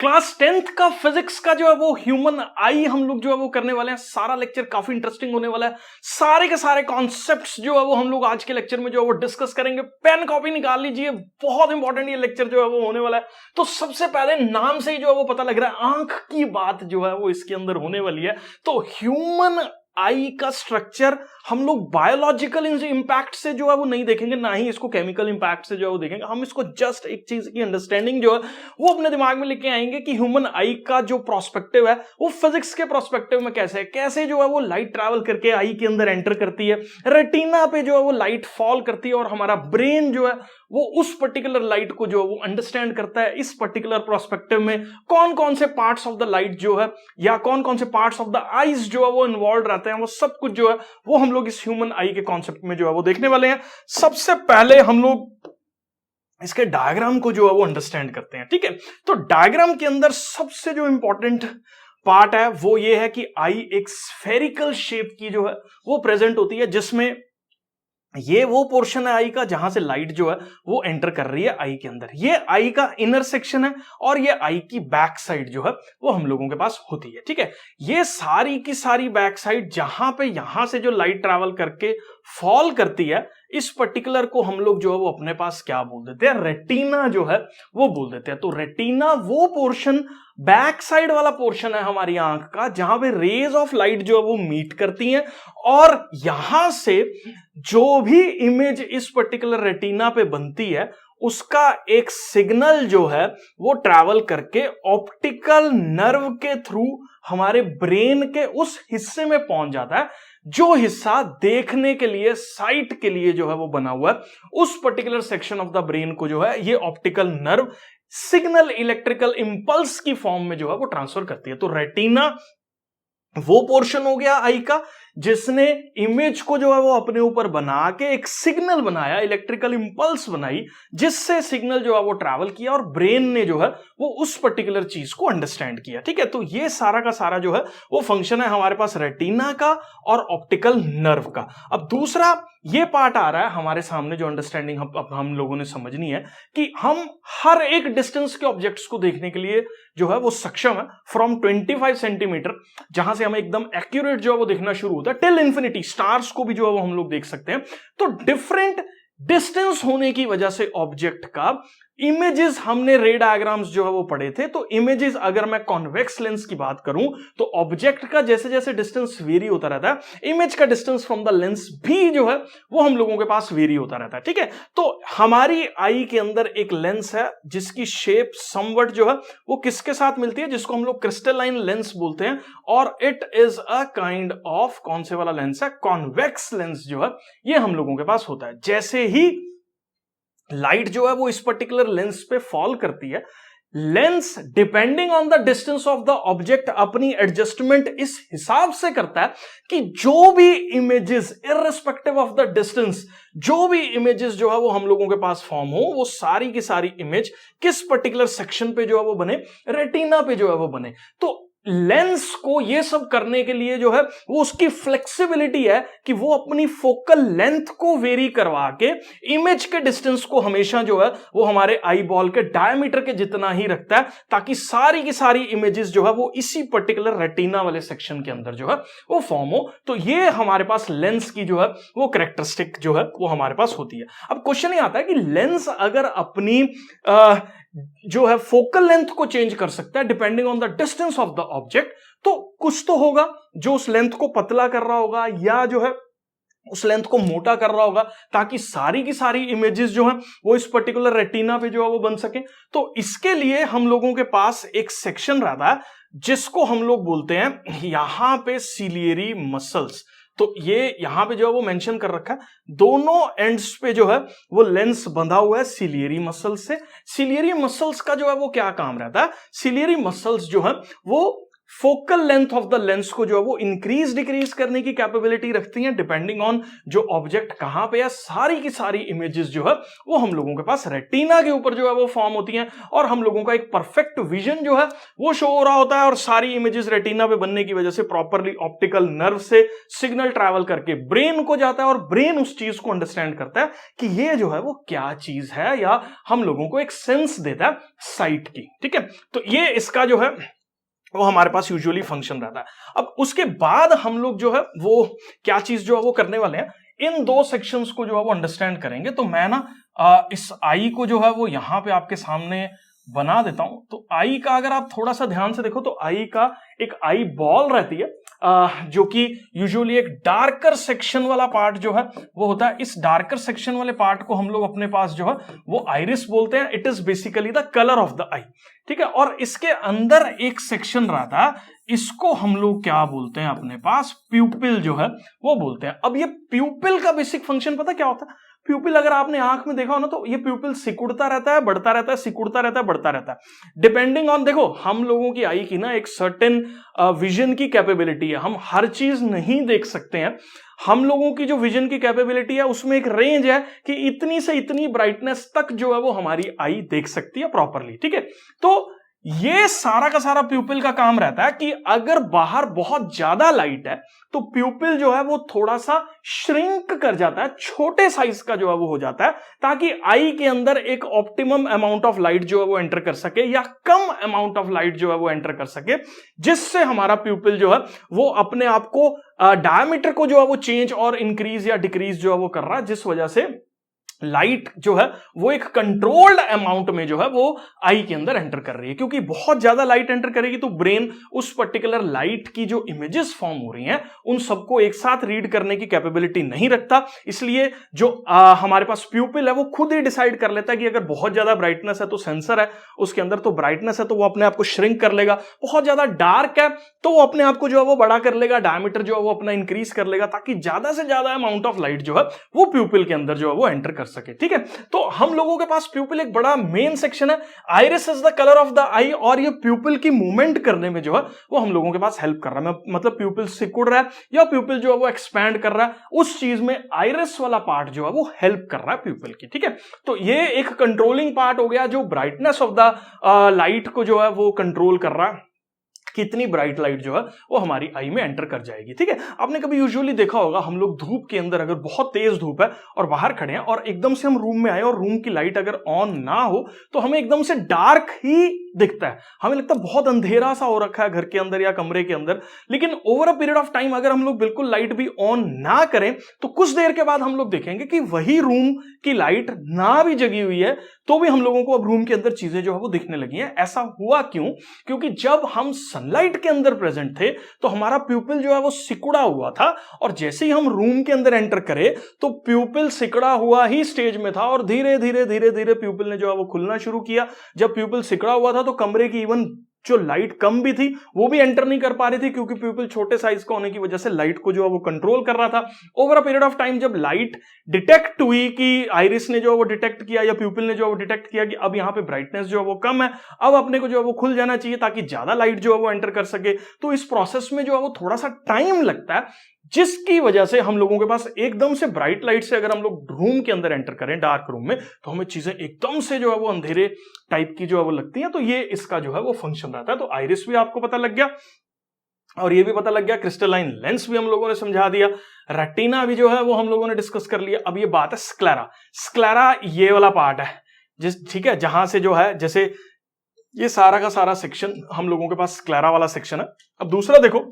Class 10th का physics का जो है वो ह्यूमन आई हम लोग जो है वो करने वाले हैं। सारा लेक्चर काफी इंटरेस्टिंग होने वाला है। सारे के सारे कॉन्सेप्ट्स जो है वो हम लोग आज के लेक्चर में जो है वो डिस्कस करेंगे। पेन कॉपी निकाल लीजिए, बहुत इंपॉर्टेंट ये लेक्चर जो है वो होने वाला है। तो सबसे पहले नाम से ही जो है वो पता लग रहा है आंख की बात जो है वो इसके अंदर होने वाली है। तो ह्यूमन आई का स्ट्रक्चर हम लोग बायोलॉजिकल इंपैक्ट से जो है वो नहीं देखेंगे, ना ही इसको केमिकल इंपैक्ट से जो है वो देखेंगे। हम इसको जस्ट एक चीज की अंडरस्टैंडिंग जो है वो अपने दिमाग में लेके आएंगे कि ह्यूमन आई का जो प्रोस्पेक्टिव है वो फिजिक्स के प्रोस्पेक्टिव में कैसे है, कैसे जो है वो लाइट ट्रैवल करके आई के अंदर एंटर करती है, रेटिना पे जो है वो लाइट फॉल करती है और हमारा ब्रेन जो है वो उस पर्टिकुलर लाइट को जो है वो अंडरस्टैंड करता है। इस पर्टिकुलर प्रोस्पेक्टिव में कौन कौन से पार्ट्स ऑफ द लाइट जो है या कौन कौन से पार्ट्स ऑफ द आईज जो है वो इन्वॉल्व रहते हैं, वो सब कुछ जो है वो हम लोग इस ह्यूमन आई के कॉन्सेप्ट में जो है वो देखने वाले हैं। सबसे पहले हम लोग इसके डायग्राम को जो है वो अंडरस्टैंड करते हैं। ठीक है, तो डायग्राम के अंदर सबसे जो इंपॉर्टेंट पार्ट है वो ये है कि आई एक स्फेरिकल शेप की जो है वो प्रेजेंट होती है, जिसमें ये वो पोर्शन है आई का जहां से लाइट जो है वो एंटर कर रही है आई के अंदर। ये आई का इनर सेक्शन है और ये आई की बैक साइड जो है वो हम लोगों के पास होती है। ठीक है, ये सारी की सारी बैक साइड जहां पे यहां से जो लाइट ट्रैवल करके फॉल करती है, इस पर्टिकुलर को हम लोग जो है वो अपने पास क्या बोल देते हैं, रेटिना जो है वो बोल देते हैं। तो रेटिना वो पोर्शन, बैक साइड वाला पोर्शन है हमारी आंख का जहां पे रेज ऑफ लाइट जो है वो मीट करती हैं और यहां से जो भी इमेज इस पर्टिकुलर रेटिना पे बनती है उसका एक सिग्नल जो है वो ट्रैवल करके ऑप्टिकल नर्व के थ्रू हमारे ब्रेन के उस हिस्से में पहुंच जाता है जो हिस्सा देखने के लिए, साइट के लिए जो है वो बना हुआ है। उस particular section of the brain को जो है ये optical nerve signal electrical impulse की फॉर्म में जो है वो ट्रांसफर करती है। तो रेटिना वो पोर्शन हो गया आई का जिसने इमेज को जो है वो अपने ऊपर बना के एक सिग्नल बनाया, इलेक्ट्रिकल इंपल्स बनाई, जिससे सिग्नल जो है वो ट्रैवल किया और ब्रेन ने जो है वो उस पर्टिकुलर चीज को अंडरस्टैंड किया। ठीक है, तो ये सारा का सारा जो है वो फंक्शन है हमारे पास रेटिना का और ऑप्टिकल नर्व का। अब दूसरा ये पार्ट आ रहा है हमारे सामने जो अंडरस्टैंडिंग हम लोगों ने समझनी है कि हम हर एक डिस्टेंस के ऑब्जेक्ट्स को देखने के लिए जो है वो सक्षम है। फ्रॉम 25 सेंटीमीटर जहां से हमें एकदम एक्यूरेट जो है वो देखना शुरू होता है टिल इंफिनिटी, स्टार्स को भी जो है वो हम लोग देख सकते हैं। तो डिफरेंट डिस्टेंस होने की वजह से ऑब्जेक्ट का इमेजेस, हमने रे डायग्राम्स जो है वो पढ़े थे, तो इमेजेस अगर मैं कॉन्वेक्स लेंस की बात करूं तो ऑब्जेक्ट का जैसे जैसे डिस्टेंस वेरी होता रहता है, इमेज का डिस्टेंस फ्रॉम द लेंस भी जो है वो हम लोगों के पास वेरी होता रहता है। ठीक है, तो हमारी आई के अंदर एक लेंस है जिसकी शेप समवट जो है वो किसके साथ मिलती है, जिसको हम लोग क्रिस्टलाइन लेंस बोलते हैं, और it is a kind of, कौन से वाला लेंस है, कॉन्वेक्स लेंस जो है ये हम लोगों के पास होता है। जैसे ही लाइट जो है वो इस पर्टिकुलर लेंस पे फॉल करती है, lens depending on the distance of the object अपनी एडजस्टमेंट इस हिसाब से करता है कि जो भी images irrespective of the distance, जो भी इमेजेस जो है वो हम लोगों के पास फॉर्म हो, वो सारी की सारी इमेज किस पर्टिकुलर सेक्शन पे जो है वो बने, रेटिना पे जो है वो बने। तो लेंस को ये सब करने के लिए जो है वो उसकी फ्लेक्सिबिलिटी है कि वो अपनी फोकल लेंथ को वेरी करवा के इमेज के डिस्टेंस को हमेशा जो है वो हमारे आई बॉल के डायमीटर के जितना ही रखता है, ताकि सारी की सारी इमेजेस जो है वो इसी पर्टिकुलर रेटिना वाले सेक्शन के अंदर जो है वो फॉर्म हो। तो ये हमारे पास लेंस की जो है वो कैरेक्टरिस्टिक जो है वो हमारे पास होती है। अब क्वेश्चन ये आता है कि लेंस अगर अपनी जो है फोकल लेंथ को चेंज कर सकता है depending on the distance of the object, तो कुछ तो होगा जो उस लेंथ को पतला कर रहा होगा या जो है उस लेंथ को मोटा कर रहा होगा, ताकि सारी की सारी इमेजेस जो है वो इस पर्टिकुलर रेटिना पे जो है वो बन सके। तो इसके लिए हम लोगों के पास एक सेक्शन रहता है जिसको हम लोग बोलते हैं यहां पे सिलियरी मसल्स। तो ये यहां पे जो है वो मेंशन कर रखा है, दोनों एंड्स पे जो है वो लेंस बंधा हुआ है सिलियरी मसल्स से। सिलियरी मसल्स का जो है वो क्या काम रहता है, सिलियरी मसल्स जो है वो focal length of the lens को जो है वो इंक्रीज डिक्रीज करने की कैपेबिलिटी रखती हैं डिपेंडिंग ऑन जो ऑब्जेक्ट कहां पे है। सारी की सारी इमेजेस जो है वो हम लोगों के पास रेटिना के ऊपर जो है वो फॉर्म होती हैं और हम लोगों का एक परफेक्ट विजन जो है वो शो हो रहा होता है और सारी इमेजेस रेटिना पे बनने की वजह से प्रॉपरली ऑप्टिकल नर्व से सिग्नल ट्रैवल करके ब्रेन को जाता है और ब्रेन उस चीज को अंडरस्टैंड करता है कि ये जो है वो क्या चीज है, या हम लोगों को एक सेंस देता है साइट की। ठीक है, तो ये इसका जो है वो हमारे पास यूजुअली फंक्शन रहता है। अब उसके बाद हम लोग जो है वो क्या चीज जो है वो करने वाले हैं, इन दो सेक्शंस को जो है वो अंडरस्टैंड करेंगे। तो मैं ना इस आई को जो है वो यहां पे आपके सामने बना देता हूं। तो आई का अगर आप थोड़ा सा ध्यान से देखो तो आई का एक आई बॉल रहती है जो कि यूजुअली एक डार्कर सेक्शन वाला पार्ट जो है वो होता है। इस डार्कर सेक्शन वाले पार्ट को हम लोग अपने पास जो है वो आइरिस बोलते हैं। It is basically the colour of the eye. ठीक है, और इसके अंदर एक सेक्शन रहता है, इसको हम लोग क्या बोलते हैं अपने पास, प्यूपिल जो है वो बोलते हैं। अब ये प्यूपिल का बेसिक फंक्शन पता क्या होता है? प्यूपिल अगर आपने आंख में देखा हो ना तो ये प्यूपिल सिकुड़ता रहता है, बढ़ता रहता है, सिकुड़ता रहता है, बढ़ता रहता है डिपेंडिंग ऑन, देखो हम लोगों की आई की ना एक सर्टेन विजन की कैपेबिलिटी है। हम हर चीज नहीं देख सकते हैं। हम लोगों की जो विजन की कैपेबिलिटी है उसमें एक रेंज है कि इतनी से इतनी ब्राइटनेस तक जो है वो हमारी आई देख सकती है प्रॉपरली। ठीक है, तो ये सारा का सारा प्यूपिल का काम रहता है कि अगर बाहर बहुत ज्यादा लाइट है तो प्यूपिल जो है वो थोड़ा सा श्रिंक कर जाता है, छोटे साइज का जो है वो हो जाता है, ताकि आई के अंदर एक ऑप्टिमम अमाउंट ऑफ लाइट जो है वो एंटर कर सके या कम अमाउंट ऑफ लाइट जो है वो एंटर कर सके, जिससे हमारा प्यूपिल जो है वो अपने आप को डायमीटर को जो है वो चेंज और इंक्रीज या डिक्रीज जो है वो कर रहा है, जिस वजह से लाइट जो है वो एक कंट्रोल्ड अमाउंट में जो है वो आई के अंदर एंटर कर रही है। क्योंकि बहुत ज्यादा लाइट एंटर करेगी तो ब्रेन उस पर्टिकुलर लाइट की जो इमेजेस फॉर्म हो रही हैं उन सबको एक साथ रीड करने की कैपेबिलिटी नहीं रखता। इसलिए जो हमारे पास प्यूपिल है वो खुद ही डिसाइड कर लेता है कि अगर बहुत ज्यादा ब्राइटनेस है तो सेंसर है उसके अंदर तो ब्राइटनेस है तो वो अपने आप को श्रिंक कर लेगा, बहुत ज्यादा डार्क है तो वो अपने आप को जो है वो बड़ा कर लेगा, डायमीटर जो है वो अपना इंक्रीज कर लेगा, ताकि ज्यादा से ज्यादा अमाउंट ऑफ लाइट जो है वो प्यूपिल के अंदर जो है वो एंटर कर सके। ठीक है, तो हम लोगों के पास प्यूपिल एक बड़ा मेन सेक्शन है। Iris is the colour of the eye, और ये प्यूपिल की मूवमेंट करने में जो है वो हम लोगों के पास हेल्प कर रहा है। मतलब प्यूपिल सिकुड़ रहा है या प्यूपिल जो है वो एक्सपैंड कर रहा है, उस चीज में आइरिस वाला पार्ट जो है वो हेल्प कर रहा है प्यूपिल की। ठीक है, तो ये एक कंट्रोलिंग पार्ट हो गया जो ब्राइटनेस ऑफ द लाइट को जो है वो कंट्रोल कर रहा है, कितनी ब्राइट लाइट जो है वो हमारी आई में एंटर कर जाएगी। ठीक है, आपने कभी यूजुअली देखा होगा हम लोग धूप के अंदर, अगर बहुत तेज धूप है और बाहर खड़े हैं और एकदम से हम रूम में आए और रूम की लाइट अगर ऑन ना हो तो हमें एकदम से डार्क ही दिखता है, हमें लगता है बहुत अंधेरा सा हो रखा है घर के अंदर या कमरे के अंदर। लेकिन over a period of time अगर हम लोग बिल्कुल लाइट भी ऑन ना करें तो कुछ देर के बाद हम लोग देखेंगे कि वही रूम की लाइट ना भी जगी हुई है तो भी हम लोगों को अब रूम के अंदर चीजें जो है वो दिखने लगी हैं। ऐसा हुआ क्यों? क्योंकि जब हम सनलाइट के अंदर प्रेजेंट थे तो हमारा प्यूपिल जो है वो सिकुड़ा हुआ था, और जैसे ही हम रूम के अंदर एंटर करे तो प्यूपिल सिकुड़ा हुआ ही स्टेज में था और धीरे धीरे धीरे धीरे प्यूपिल ने जो है वो खुलना शुरू किया। जब प्यूपिल सिकुड़ा हुआ था तो कमरे की इवन जो लाइट कम भी थी वो भी एंटर नहीं कर पा रही थी, क्योंकि प्यूपिल छोटे साइज का होने की वजह से लाइट को जो है वो कंट्रोल कर रहा था। Over a period of time जब लाइट डिटेक्ट हुई कि आइरिस ने जो है वो डिटेक्ट किया या प्यूपिल ने जो है वो डिटेक्ट किया कि अब यहां पे ब्राइटनेस जो है वो कम है, अब अपने को जो है वो खुल जाना चाहिए ताकि ज्यादा लाइट जो है वो एंटर कर सके, तो इस प्रोसेस में जो है वो थोड़ा सा टाइम लगता है, जिसकी वजह से हम लोगों के पास एकदम से ब्राइट लाइट से अगर हम लोग रूम के अंदर एंटर करें डार्क रूम में तो हमें चीजें एकदम से जो है वो अंधेरे टाइप की जो है वो लगती हैं। तो ये इसका जो है वो फंक्शन रहता है। तो आइरिस भी आपको पता लग गया और ये भी पता लग गया, क्रिस्टलाइन लेंस भी हम लोगों ने समझा दिया, रेटिना भी जो है वो हम लोगों ने डिस्कस कर लिया। अब ये बात है स्क्लेरा। स्क्लेरा ये वाला पार्ट है ठीक है, जहां से जो है जैसे ये सारा का सारा सेक्शन हम लोगों के पास स्क्लेरा वाला सेक्शन है। अब दूसरा देखो,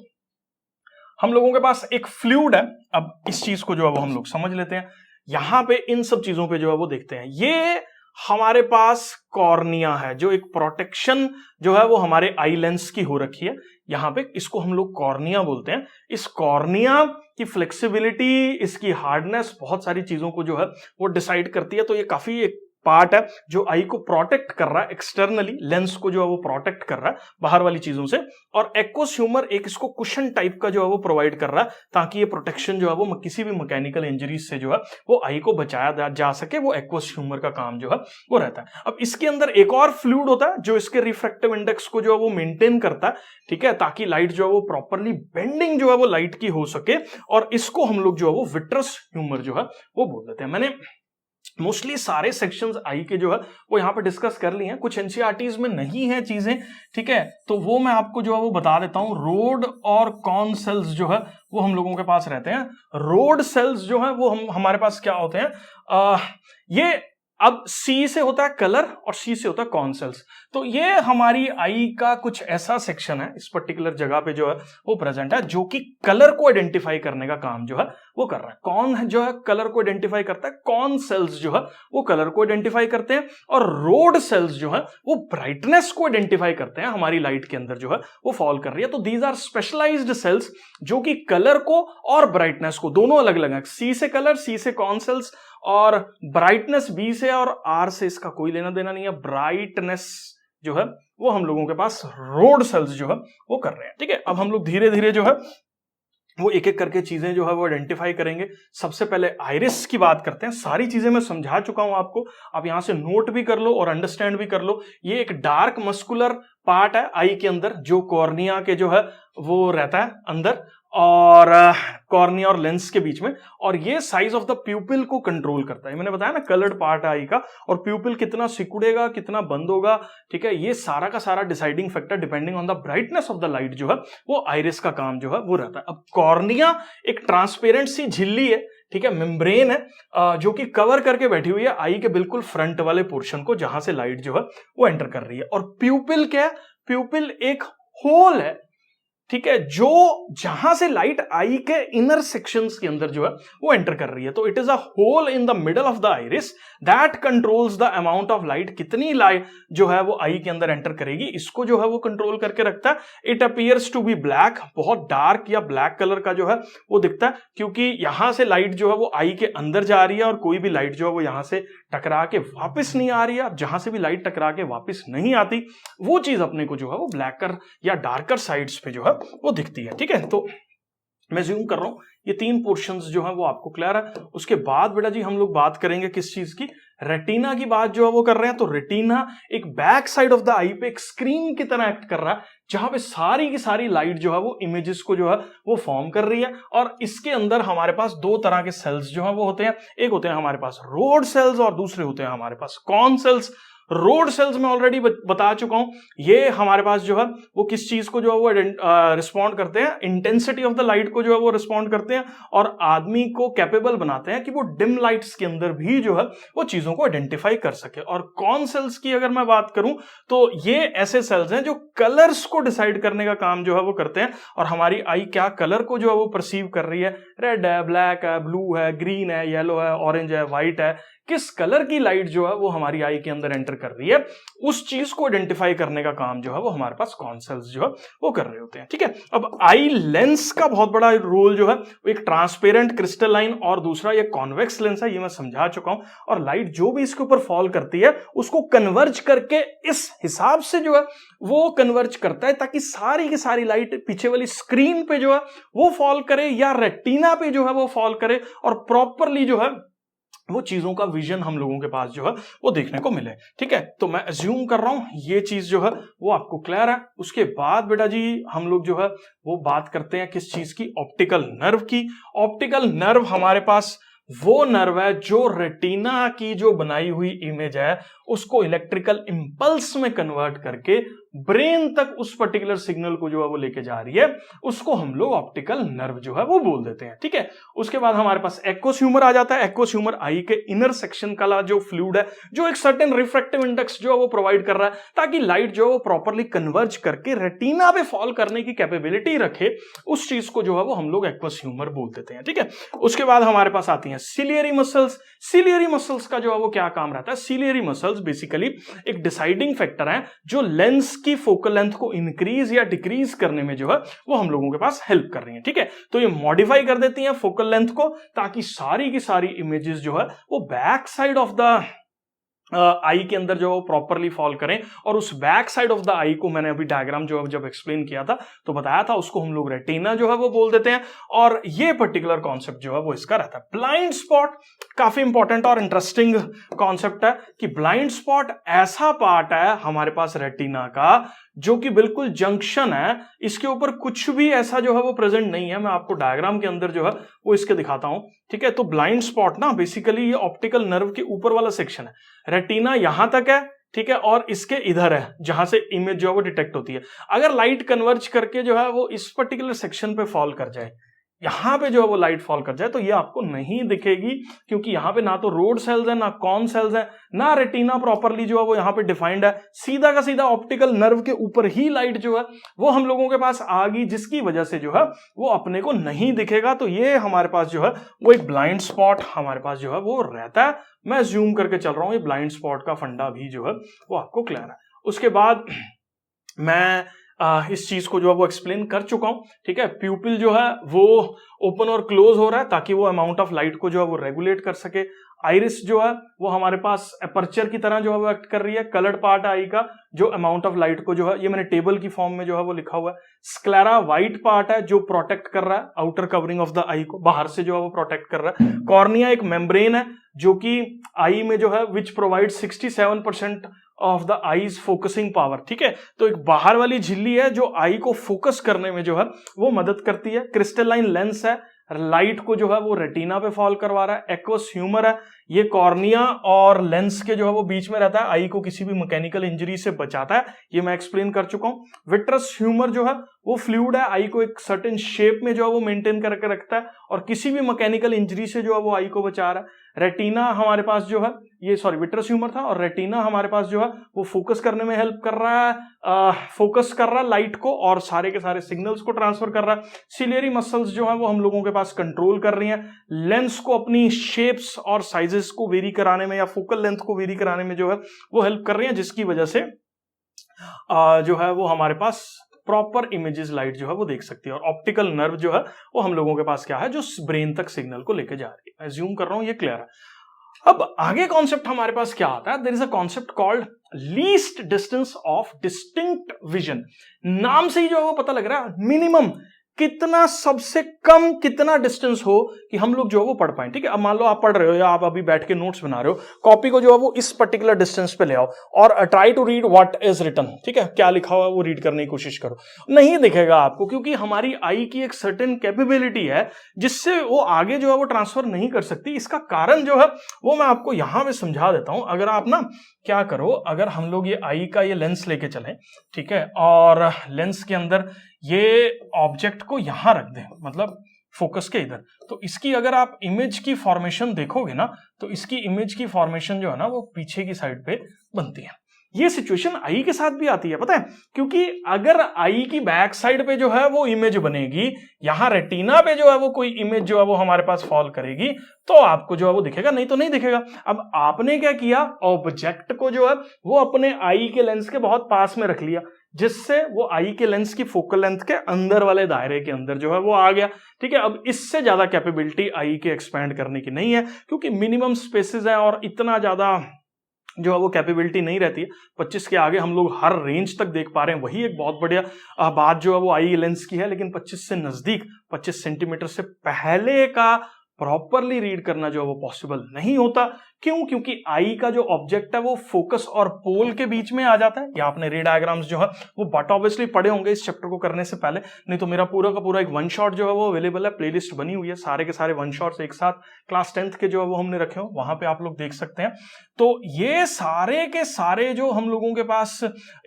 हम लोगों के पास एक फ्लूइड है। अब इस चीज को जो है वो हम लोग समझ लेते हैं। यहां पे इन सब चीजों पे जो है वो देखते हैं। ये हमारे पास कॉर्निया है, जो एक प्रोटेक्शन जो है वो हमारे आई लेंस की हो रखी है। यहां पे इसको हम लोग कॉर्निया बोलते हैं। इस कॉर्निया की फ्लेक्सिबिलिटी, इसकी हार्डनेस बहुत सारी चीजों को जो है वो डिसाइड करती है। तो ये काफी एक पार्ट है जो आई को प्रोटेक्ट कर रहा है एक्सटर्नली, लेंस को जो है वो प्रोटेक्ट कर रहा है बाहर वाली चीजों से, और एक्वस ह्यूमर एक इसको कुशन टाइप का जो है वो प्रोवाइड कर रहा है ताकि ये प्रोटेक्शन जो है वो किसी भी मैकेनिकल इंजरीज से जो है वो आई को बचाया जा सके। वो एक्वस ह्यूमर का काम जो है वो रहता है। अब इसके अंदर एक और फ्लूइड होता है जो इसके रिफ्रैक्टिव इंडेक्स को जो है वो मेंटेन करता है, ठीक है, ताकि लाइट जो है वो प्रॉपरली बेंडिंग जो है वो लाइट की हो सके, और इसको हम लोग जो है वो विट्रस ह्यूमर जो है वो बोल देते हैं। मैंने मोस्टली सारे सेक्शंस आई के जो है वो यहां पे डिस्कस कर लिए हैं, कुछ एनसीईआरटीज में नहीं है चीजें, ठीक है, तो वो मैं आपको जो है वो बता देता हूं। रोड और कॉन सेल्स जो है वो हम लोगों के पास रहते हैं। रोड सेल्स जो है वो हमारे पास क्या होते हैं, ये अब सी से होता है कलर और सी से होता है कॉन सेल्स। तो ये हमारी आई का कुछ ऐसा सेक्शन है इस पर्टिकुलर जगह पे जो है वो प्रेजेंट है जो कि कलर को आइडेंटिफाई करने का काम जो है वो कर रहा है। कौन जो है कलर को आइडेंटिफाई करता है, कॉन सेल्स जो है वो कलर को आइडेंटिफाई करते हैं, और रोड सेल्स जो है वो ब्राइटनेस को आइडेंटिफाई करते हैं हमारी लाइट के अंदर जो है वो फॉल कर रही है। तो दीज आर स्पेशलाइज्ड सेल्स जो कि कलर को और ब्राइटनेस को दोनों अलग अलग है, सी से कलर, सी से कॉन सेल्स, और ब्राइटनेस बी से और आर से इसका कोई लेना देना नहीं है। ब्राइटनेस जो है वो हम लोगों के पास रोड सेल्स जो है वो कर रहे हैं, ठीक है। अब हम लोग धीरे धीरे जो है वो एक एक करके चीजें जो है वो आइडेंटिफाई करेंगे। सबसे पहले आइरिस की बात करते हैं। सारी चीजें मैं समझा चुका हूं आपको, आप यहां से नोट भी कर लो और अंडरस्टैंड भी कर लो। ये एक डार्क मस्कुलर पार्ट है आई के अंदर जो कॉर्निया के जो है वो रहता है अंदर, और कॉर्निया और लेंस के बीच में, और ये साइज ऑफ द प्यूपिल को कंट्रोल करता है। मैंने बताया ना कलर्ड पार्ट है आई का, और प्यूपिल कितना सिकुड़ेगा कितना बंद होगा, ठीक है, ये सारा का सारा deciding factor depending on the brightness of the light जो है वो आइरिस का काम जो है वो रहता है। अब कॉर्निया एक ट्रांसपेरेंट सी झिल्ली है, ठीक है, मेम्ब्रेन है जो कि कवर करके बैठी हुई है आई के बिल्कुल फ्रंट वाले पोर्शन को जहां से लाइट जो है वो एंटर कर रही है। और प्यूपिल क्या है, प्यूपिल एक होल है, ठीक है, जो जहां से लाइट आई के इनर सेक्शंस के अंदर जो है वो एंटर कर रही है। तो it is a hole in the middle of the iris that controls the amount of light, कितनी लाइट जो है वो आई के अंदर एंटर करेगी, इसको जो है वो कंट्रोल करके रखता है। It appears to be black, बहुत डार्क या ब्लैक कलर का जो है वो दिखता है, क्योंकि यहां से लाइट जो है वो आई के अंदर जा रही है और कोई भी लाइट जो है वो यहां से टकरा के वापस नहीं आ रही है। अब जहां से भी लाइट टकरा के वापस नहीं आती वो चीज अपने को जो है वो ब्लैकर या डार्कर साइड्स पे जो है वो दिखती है, ठीक है। तो मैं जूम कर रहा हूं, ये तीन पोर्शंस जो है वो आपको क्लियर है। उसके बाद बेटा जी हम लोग बात करेंगे किस चीज की, रेटिना की बात जो है वो कर रहे हैं। तो रेटिना एक बैक साइड ऑफ द आई पे एक स्क्रीन की तरह एक्ट कर रहा है जहां पे सारी की सारी लाइट जो है वो इमेजेस को जो है वो फॉर्म कर रही है। और इसके अंदर हमारे पास दो तरह के सेल्स जो है वो होते हैं, एक होते हैं हमारे पास रोड सेल्स और दूसरे होते हैं हमारे पास कॉन सेल्स। रोड सेल्स में ऑलरेडी बता चुका हूं, ये हमारे पास जो है वो किस चीज को जो है वो रिस्पॉन्ड करते हैं, इंटेंसिटी ऑफ द लाइट को जो है वो रिस्पॉन्ड करते हैं और आदमी को कैपेबल बनाते हैं कि वो डिम लाइट्स के अंदर भी जो है वो चीजों को आइडेंटिफाई कर सके। और कॉन सेल्स की अगर मैं बात करूं तो ये ऐसे सेल्स हैं जो कलर्स को डिसाइड करने का काम जो है वो करते हैं, और हमारी आई क्या कलर को जो है वो परसीव कर रही है, रेड है, ब्लैक है, ब्लू है, ग्रीन है, येलो है, ऑरेंज है, व्हाइट है, किस कलर की लाइट जो है वो हमारी आई के अंदर एंटर कर रही है, उस चीज को आइडेंटिफाई करने का काम जो है वो हमारे पास कॉन सेल्स जो है वो कर रहे होते हैं, ठीक है। अब आई लेंस का बहुत बड़ा रोल जो है वो एक ट्रांसपेरेंट क्रिस्टलाइन और दूसरा ये कॉन्वेक्स लेंस है, ये मैं समझा चुका हूं। और लाइट जो भी इसके ऊपर फॉल करती है उसको कन्वर्ज करके इस हिसाब से जो है वो कन्वर्ज करता है ताकि सारी की सारी लाइट पीछे वाली स्क्रीन पे जो है वो फॉल करे या रेटिना पे जो है वो फॉल करे, और प्रॉपरली जो है वो चीजों का विजन हम लोगों के पास जो है वो देखने को मिले, ठीक है। तो मैं अज्यूम कर रहा हूं ये चीज जो है वो आपको क्लियर है। उसके बाद बेटा जी हम लोग जो है वो बात करते हैं किस चीज की, ऑप्टिकल नर्व की। ऑप्टिकल नर्व हमारे पास वो नर्व है जो रेटिना की जो बनाई हुई इमेज है उसको इलेक्ट्रिकल इंपल्स में कन्वर्ट करके ब्रेन तक उस पर्टिकुलर सिग्नल को जो है वो लेके जा रही है, उसको हम लोग ऑप्टिकल नर्व जो है वो बोल देते हैं, ठीक है। उसके बाद हमारे पास एक्वस ह्यूमर आ जाता है। एक्वस ह्यूमर आई के इनर सेक्शन का जो फ्लूइड है जो एक सर्टेन रिफ्रैक्टिव इंडेक्स जो है वो प्रोवाइड कर रहा है ताकि लाइट जो है वो प्रॉपरली कन्वर्ज करके रेटिना पे फॉल करने की कैपेबिलिटी रखे, उस चीज को जो है वो हम लोग एक्वस ह्यूमर बोल देते हैं, ठीक है। उसके बाद हमारे पास आती हैं सिलियरी मसल्स। सिलियरी मसल्स का जो है वो क्या काम रहता है, सिलियरी मसल्स बेसिकली एक डिसाइडिंग फैक्टर है जो लेंस की फोकल लेंथ को इंक्रीज या डिक्रीज करने में जो है वो हम लोगों के पास हेल्प कर रही है, ठीक है। तो ये मॉडिफाई कर देती हैं फोकल लेंथ को ताकि सारी की सारी इमेजेस जो है वो बैक साइड ऑफ द आई के अंदर जो प्रॉपरली फॉल करें, और उस बैक साइड ऑफ द आई को मैंने अभी डायग्राम जो जब एक्सप्लेन किया था तो बताया था, उसको हम लोग रेटिना जो है वो बोल देते हैं। और ये पर्टिकुलर कॉन्सेप्ट जो है वो इसका रहता है। ब्लाइंड स्पॉट काफी इंपॉर्टेंट और इंटरेस्टिंग कॉन्सेप्ट है कि ब्लाइंड स्पॉट ऐसा पार्ट है हमारे पास रेटिना का जो कि बिल्कुल जंक्शन है, इसके ऊपर कुछ भी ऐसा जो है वो प्रेजेंट नहीं है। मैं आपको डायग्राम के अंदर जो है वो इसके दिखाता हूं, ठीक है। तो ब्लाइंड स्पॉट ना बेसिकली ये ऑप्टिकल नर्व के ऊपर वाला सेक्शन है। रेटिना यहां तक है, ठीक है, और इसके इधर है जहां से इमेज जो है वो डिटेक्ट होती है। अगर लाइट कन्वर्ज करके जो है वो इस पर्टिकुलर सेक्शन पे फॉल कर जाए, यहां पे जो है वो लाइट फॉल कर जाए, तो ये आपको नहीं दिखेगी, क्योंकि यहां पे ना तो रोड सेल्स है, ना कॉन सेल्स है, ना रेटिना प्रॉपरली जो है वो यहां पे डिफाइंड है। सीधा का सीधा ऑप्टिकल नर्व के ऊपर ही लाइट जो है वो हम लोगों के पास आ गई, जिसकी वजह से जो है वो अपने को नहीं दिखेगा। तो ये हमारे पास जो है वो एक ब्लाइंड स्पॉट हमारे पास जो है वो रहता है। मैं जूम करके चल रहा हूं, ये ब्लाइंड स्पॉट का फंडा भी जो है वो आपको क्लियर है। उसके बाद मैं इस चीज को जो है वो एक्सप्लेन कर चुका हूं, ठीक है। प्यूपिल जो है वो ओपन और क्लोज हो रहा है ताकि वो अमाउंट ऑफ लाइट को जो है वो रेगुलेट कर सके। आइरिस जो है वो हमारे पास अपर्चर की तरह जो है वो एक्ट कर रही है। कलर्ड पार्ट आई का जो अमाउंट ऑफ लाइट को जो है, ये मैंने टेबल की फॉर्म में जो है वो लिखा हुआ है। स्क्लेरा व्हाइट पार्ट है जो प्रोटेक्ट कर रहा है आउटर कवरिंग ऑफ द आई को, बाहर से जो है वो प्रोटेक्ट कर रहा है। कॉर्निया एक मेम्ब्रेन है जो कि आई में जो है which provide 67% of the eyes focusing power, ठीक है। तो एक बाहर वाली झिल्ली है जो आई को फोकस करने में जो है वो मदद करती है। क्रिस्टलाइन लेंस है, लाइट को जो है वो रेटिना पे फॉल करवा रहा है। एक्वस ह्यूमर है, ये कॉर्निया और लेंस के जो है वो बीच में रहता है, आई को किसी भी मैकेनिकल इंजरी से बचाता है, ये मैं एक्सप्लेन कर चुका हूं। विट्रस ह्यूमर जो है वो फ्लूइड है, आई को एक सर्टेन शेप में जो है वो मेंटेन करके रखता है और किसी भी मैकेनिकल इंजरी से जो है वो आई को बचा रहा है। रेटिना हमारे पास जो है ये विट्रस ह्यूमर था, और रेटिना हमारे पास जो है वो फोकस करने में हेल्प कर रहा है, फोकस कर रहा है लाइट को और सारे के सारे सिग्नल्स को ट्रांसफर कर रहा है। सिलियरी मसल्स जो है वो हम लोगों के पास कंट्रोल कर रही हैं लेंस को अपनी शेप्स और साइजेस को वेरी कराने में या फोकल लेंथ को वेरी कराने में जो है वो हेल्प कर रही हैं, जिसकी वजह से जो है वो हमारे पास प्रॉपर इमेजेस लाइट जो है वो देख सकती है। और ऑप्टिकल नर्व जो है वो हम लोगों के पास क्या है, जो ब्रेन तक सिग्नल को लेके जा रही है। मैं ज़ूम कर रहा हूं, ये क्लियर है। अब आगे कॉन्सेप्ट हमारे पास क्या आता है, there is a concept called least distance of distinct vision. नाम से ही जो है वो पता लग रहा है मिनिमम कितना, सबसे कम कितना डिस्टेंस हो कि हम लोग जो है वो पढ़ पाए, ठीक है। अब मान लो आप पढ़ रहे हो या आप अभी बैठ के नोट्स बना रहे हो, कॉपी को जो है वो इस पर्टिकुलर डिस्टेंस पे ले आओ और try to read what is written, ठीक है, क्या लिखा हुआ है वो रीड करने की कोशिश करो। नहीं दिखेगा आपको, क्योंकि हमारी आई की एक सर्टेन कैपेबिलिटी है जिससे वो आगे जो है वो ट्रांसफर नहीं कर सकती। इसका कारण जो है वो मैं आपको यहां पे समझा देता हूं। अगर आप ना क्या करो, अगर हम लोग ये आई का ये लेंस लेके चलें, ठीक है, और लेंस के अंदर ये ऑब्जेक्ट को यहां रख दें, मतलब फोकस के इधर, तो इसकी अगर आप इमेज की फॉर्मेशन देखोगे ना, तो इसकी इमेज की फॉर्मेशन जो है ना वो पीछे की साइड पे बनती है। ये सिचुएशन आई के साथ भी आती है, पता है, क्योंकि अगर आई की बैक साइड पे जो है वो इमेज बनेगी, यहां रेटिना पे जो है वो कोई इमेज जो है वो हमारे पास फॉल करेगी, तो आपको जो है वो दिखेगा, नहीं तो नहीं दिखेगा। अब आपने क्या किया, ऑब्जेक्ट को जो है वो अपने आई के लेंस के बहुत पास में रख लिया, जिससे वो आई के लेंस की फोकल लेंथ के अंदर वाले दायरे के अंदर जो है वो आ गया, ठीक है। अब इससे ज्यादा कैपेबिलिटी आई के एक्सपैंड करने की नहीं है, क्योंकि मिनिमम स्पेसेस है और इतना ज्यादा जो है वो कैपेबिलिटी नहीं रहती है। 25 के आगे हम लोग हर रेंज तक देख पा रहे हैं, वही एक बहुत बढ़िया बात जो है वो आई लेंस की है। लेकिन 25 से नजदीक, 25 सेंटीमीटर से पहले का प्रॉपरली रीड करना जो है वो पॉसिबल नहीं होता। क्यों? क्योंकि आई का जो ऑब्जेक्ट है वो फोकस और पोल के बीच में आ जाता है। या आपने रे डायग्राम्स जो है वो बट ऑब्वियसली पढ़े होंगे इस चैप्टर को करने से पहले, नहीं तो मेरा पूरा का पूरा एक वन शॉट जो है वो अवेलेबल है, प्लेलिस्ट बनी हुई है, सारे के सारे वन शॉट्स एक साथ क्लास 10th के जो है वो हमने रखे हो, वहां पे आप लोग देख सकते हैं। तो ये सारे के सारे जो हम लोगों के पास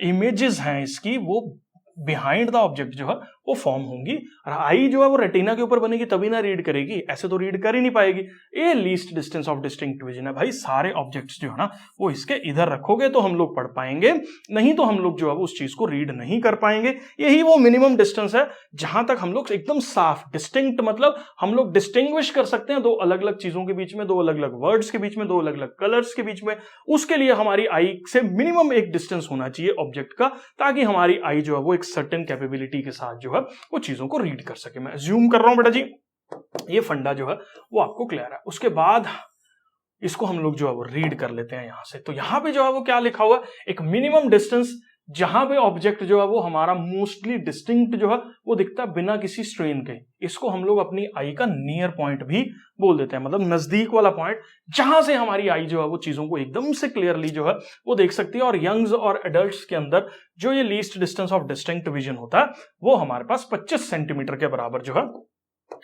इमेजेस हैं इसकी, वो बिहाइंड द ऑब्जेक्ट जो है वो फॉर्म होंगी। आई जो है वो रेटिना के ऊपर बनेगी तभी ना रीड करेगी, ऐसे तो रीड कर ही नहीं पाएगी। ये least distance of distinct vision है भाई। सारे ऑब्जेक्ट्स जो है ना वो इसके इधर रखोगे तो हम लोग पढ़ पाएंगे, नहीं तो हम लोग जो है उस चीज को रीड नहीं कर पाएंगे। यही वो मिनिमम डिस्टेंस है जहां तक हम लोग एकदम साफ, डिस्टिंक्ट मतलब हम लोग डिस्टिंग्विश कर सकते हैं दो अलग अलग चीजों के बीच में, दो अलग अलग वर्ड्स के बीच में, दो अलग अलग कलर्स के बीच में। उसके लिए हमारी आई से मिनिमम एक डिस्टेंस होना चाहिए ऑब्जेक्ट का, ताकि हमारी आई जो है वो एक सर्टेन कैपेबिलिटी के साथ जो है वो चीजों को रीड कर सके। मैं ज्यूम कर रहा हूं बेटा जी, ये फंडा जो है वो आपको क्लियर है। उसके बाद इसको हम लोग जो है वो रीड कर लेते हैं यहां से। तो यहां पे जो है वो क्या लिखा हुआ है, एक मिनिमम डिस्टेंस जहां पे ऑब्जेक्ट जो है वो हमारा मोस्टली डिस्टिंक्ट जो है वो दिखता है बिना किसी स्ट्रेन के, इसको हम लोग अपनी आई का नियर पॉइंट भी बोल देते हैं, मतलब नजदीक वाला पॉइंट जहां से हमारी आई जो है वो चीजों को एकदम से क्लियरली जो है वो देख सकती है। और यंग्स और एडल्ट्स के अंदर जो ये least distance of distinct vision होता है वो हमारे पास 25 सेंटीमीटर के बराबर जो है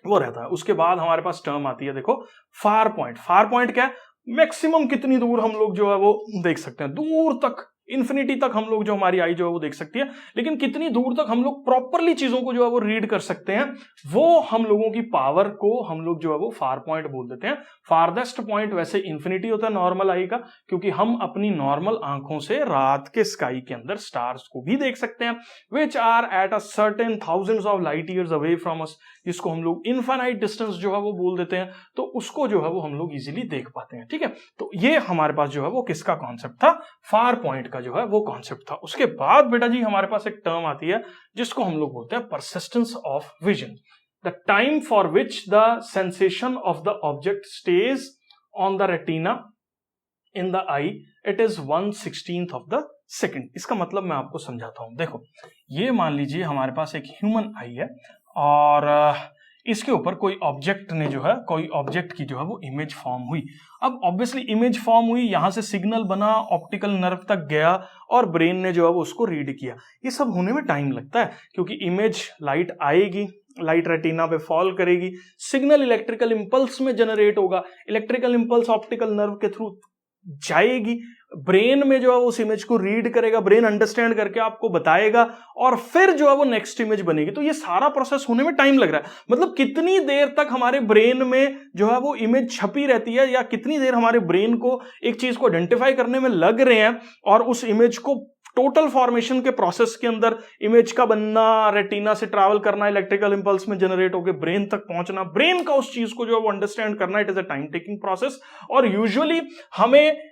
वो रहता है। उसके बाद हमारे पास टर्म आती है देखो फार पॉइंट। फार पॉइंट क्या है, मैक्सिमम कितनी दूर हम लोग जो है वो देख सकते हैं, दूर तक इन्फिनिटी तक हम लोग जो हमारी आई जो है वो देख सकती है, लेकिन कितनी दूर तक हम लोग प्रॉपरली चीजों को जो है वो रीड कर सकते हैं, वो हम लोगों की पावर को हम लोग जो है वो फार पॉइंट बोल देते हैं। फारदेस्ट पॉइंट वैसे इन्फिनिटी होता है नॉर्मल आई का, क्योंकि हम अपनी नॉर्मल आंखों से रात के स्काई के अंदर स्टार्स को भी देख सकते हैं, which are at a certain thousands of light years away from us, जिसको हम लोग इनफाइनाइट डिस्टेंस जो है वो बोल देते हैं। तो उसको जो है वो हम लोग इजीली देख पाते हैं। ठीक है, तो ये हमारे पास जो है वो किसका कॉन्सेप्ट था, फार पॉइंट का जो है वो कॉन्सेप्ट था। उसके बाद बेटा जी हमारे पास एक टर्म आती है जिसको हम लोग बोलते हैं persistence of vision. The time for which the sensation of the object stage on the retina in the I, it is 1/16 of the second. इसका मतलब मैं आपको समझाता हूं। देखो ये मान लीजिए हमारे पास एक ह्यूमन आई है और इसके ऊपर कोई ऑब्जेक्ट ने जो है, कोई ऑब्जेक्ट की जो है वो इमेज फॉर्म हुई। अब ऑब्वियसली इमेज फॉर्म हुई, यहां से सिग्नल बना, ऑप्टिकल नर्व तक गया और ब्रेन ने जो है वो उसको रीड किया। ये सब होने में टाइम लगता है, क्योंकि इमेज लाइट आएगी, लाइट रेटिना पे फॉल करेगी, सिग्नल इलेक्ट्रिकल इंपल्स में जनरेट होगा, इलेक्ट्रिकल इंपल्स ऑप्टिकल नर्व के थ्रू जाएगी, ब्रेन में जो है उस इमेज को रीड करेगा, ब्रेन अंडरस्टैंड करके आपको बताएगा और फिर जो है वो नेक्स्ट इमेज बनेगी। तो ये सारा प्रोसेस होने में टाइम लग रहा है। मतलब कितनी देर तक हमारे ब्रेन में जो है वो इमेज छपी रहती है, या कितनी देर हमारे ब्रेन को एक चीज को आइडेंटिफाई करने में लग रहे हैं, और उस इमेज को टोटल फॉर्मेशन के प्रोसेस के अंदर इमेज का बनना, रेटिना से ट्रैवल करना, इलेक्ट्रिकल इंपल्स में जनरेट होकर ब्रेन तक पहुंचना, ब्रेन का उस चीज को जो है वो अंडरस्टैंड करना, it is a time taking process. और यूजुअली हमें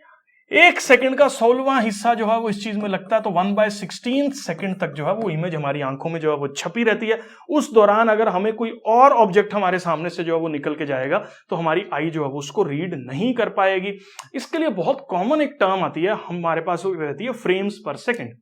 1 सेकंड का 16वां हिस्सा जो है वो इस चीज में लगता है। तो 1/16 सेकंड तक जो है वो इमेज हमारी आंखों में जो है वो छपी रहती है। उस दौरान अगर हमें कोई और ऑब्जेक्ट हमारे सामने से जो है वो निकल के जाएगा तो हमारी आई जो है वो उसको रीड नहीं कर पाएगी। इसके लिए बहुत कॉमन एक टर्म आती है हमारे पास, वो रहती है फ्रेम्स पर सेकंड।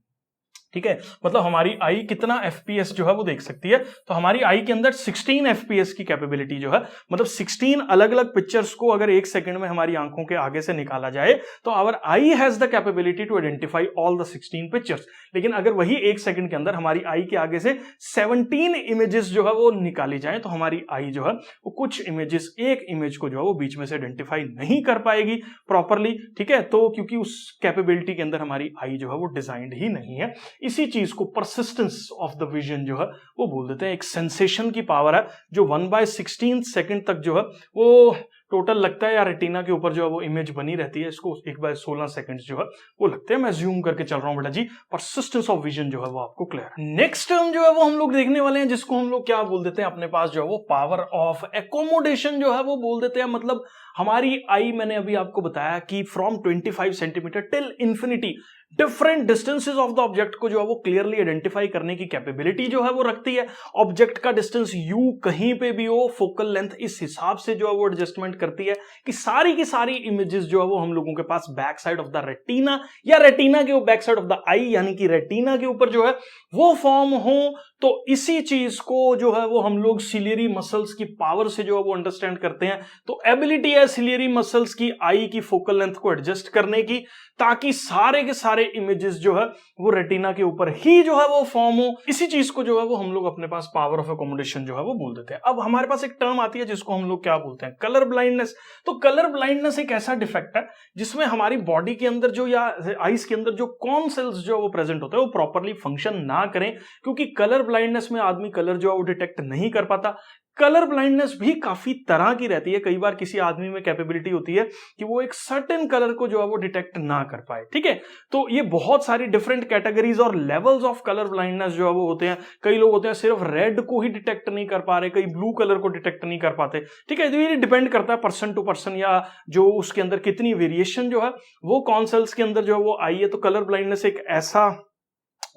ठीक है, मतलब हमारी आई कितना एफपीएस जो है वो देख सकती है। तो हमारी आई के अंदर 16 एफपीएस की कैपेबिलिटी जो है, मतलब 16 अलग अलग पिक्चर्स को अगर 1 सेकंड में हमारी आंखों के आगे से निकाला जाए तो our eye has the capability to identify all the 16 pictures. लेकिन अगर वही 1 सेकंड के अंदर हमारी आई के आगे से 17 इमेजेस जो है वो निकाली जाए तो हमारी आई जो है वो कुछ इमेजेस, एक इमेज को जो है वो बीच में से आइडेंटिफाई नहीं कर पाएगी प्रॉपरली। ठीक है, तो क्योंकि उस कैपेबिलिटी के अंदर हमारी आई जो है वो डिजाइंड ही नहीं है। इसी चीज को परसिस्टेंस ऑफ द विजन जो है वो बोल देते हैं। एक सेंसेशन की पावर है जो 1/16 सेकंड तक जो है वो टोटल लगता है, या रेटिना के ऊपर जो है वो इमेज बनी रहती है, इसको 1/16 सेकंड जो है वो लगते हैं। मैं जूम करके चल रहा हूं बेटा जी, परसिस्टेंस ऑफ विजन जो है वो आपको क्लियर है। नेक्स्ट टर्म जो है वो हम लोग देखने वाले हैं, जिसको हम लोग क्या बोल देते हैं अपने पास जो है वो पावर ऑफ एकोमोडेशन जो है वो बोल देते हैं। मतलब हमारी आई, मैंने अभी आपको बताया कि from 25 centimetre till infinity different distances of the object को जो है वो क्लियरली आइडेंटिफाई करने की कैपेबिलिटी जो है वो रखती है। ऑब्जेक्ट का डिस्टेंस यू कहीं पे भी हो, फोकल लेंथ इस हिसाब से जो है वो एडजस्टमेंट करती है कि सारी की सारी इमेजेस जो है वो हम लोगों के पास back side of the retina या रेटिना के back side of the eye, यानी कि रेटिना के ऊपर जो है वो फॉर्म हो। तो इसी चीज को जो है वो हम लोग सिलियरी मसल्स की पावर से जो है वो अंडरस्टैंड करते हैं। तो एबिलिटी है सिलियरी मसल्स की आई की फोकल लेंथ को एडजस्ट करने की, ताकि सारे के सारे इमेजेस जो है वो रेटिना के ऊपर ही जो है वो फॉर्म हो। इसी चीज को जो है वो हम लोग अपने पास पावर ऑफ एकोमोडेशन जो है वो बोल देते हैं। अब हमारे पास एक टर्म आती है जिसको हम लोग क्या बोलते हैं, कलर ब्लाइंडनेस। तो कलर ब्लाइंडनेस एक ऐसा डिफेक्ट है जिसमें हमारी बॉडी के अंदर जो, या आईज के अंदर जो कॉन सेल्स जो वो प्रेजेंट होते हैं वो प्रॉपरली फंक्शन ना करें, क्योंकि कलर ब्लाइंडनेस में आदमी कलर जो है वो डिटेक्ट नहीं कर पाता। कलर ब्लाइंडनेस भी काफी तरह की रहती है। कई बार किसी आदमी में कैपेबिलिटी होती है कि वो एक सर्टेन कलर को जो है वो डिटेक्ट ना कर पाए। ठीक है, तो ये बहुत सारी डिफरेंट कैटेगरीज और लेवल्स ऑफ कलर ब्लाइंडनेस जो है वो होते हैं। कई लोग होते हैं सिर्फ रेड को ही डिटेक्ट नहीं कर पा रहे, कई ब्लू कलर को डिटेक्ट नहीं कर पाते। ठीक है, तो ये डिपेंड करता है पर्सन टू पर्सन, या जो उसके अंदर कितनी वेरिएशन जो है वो कॉन सेल्स के अंदर जो है वो आई है। तो कलर ब्लाइंडनेस एक ऐसा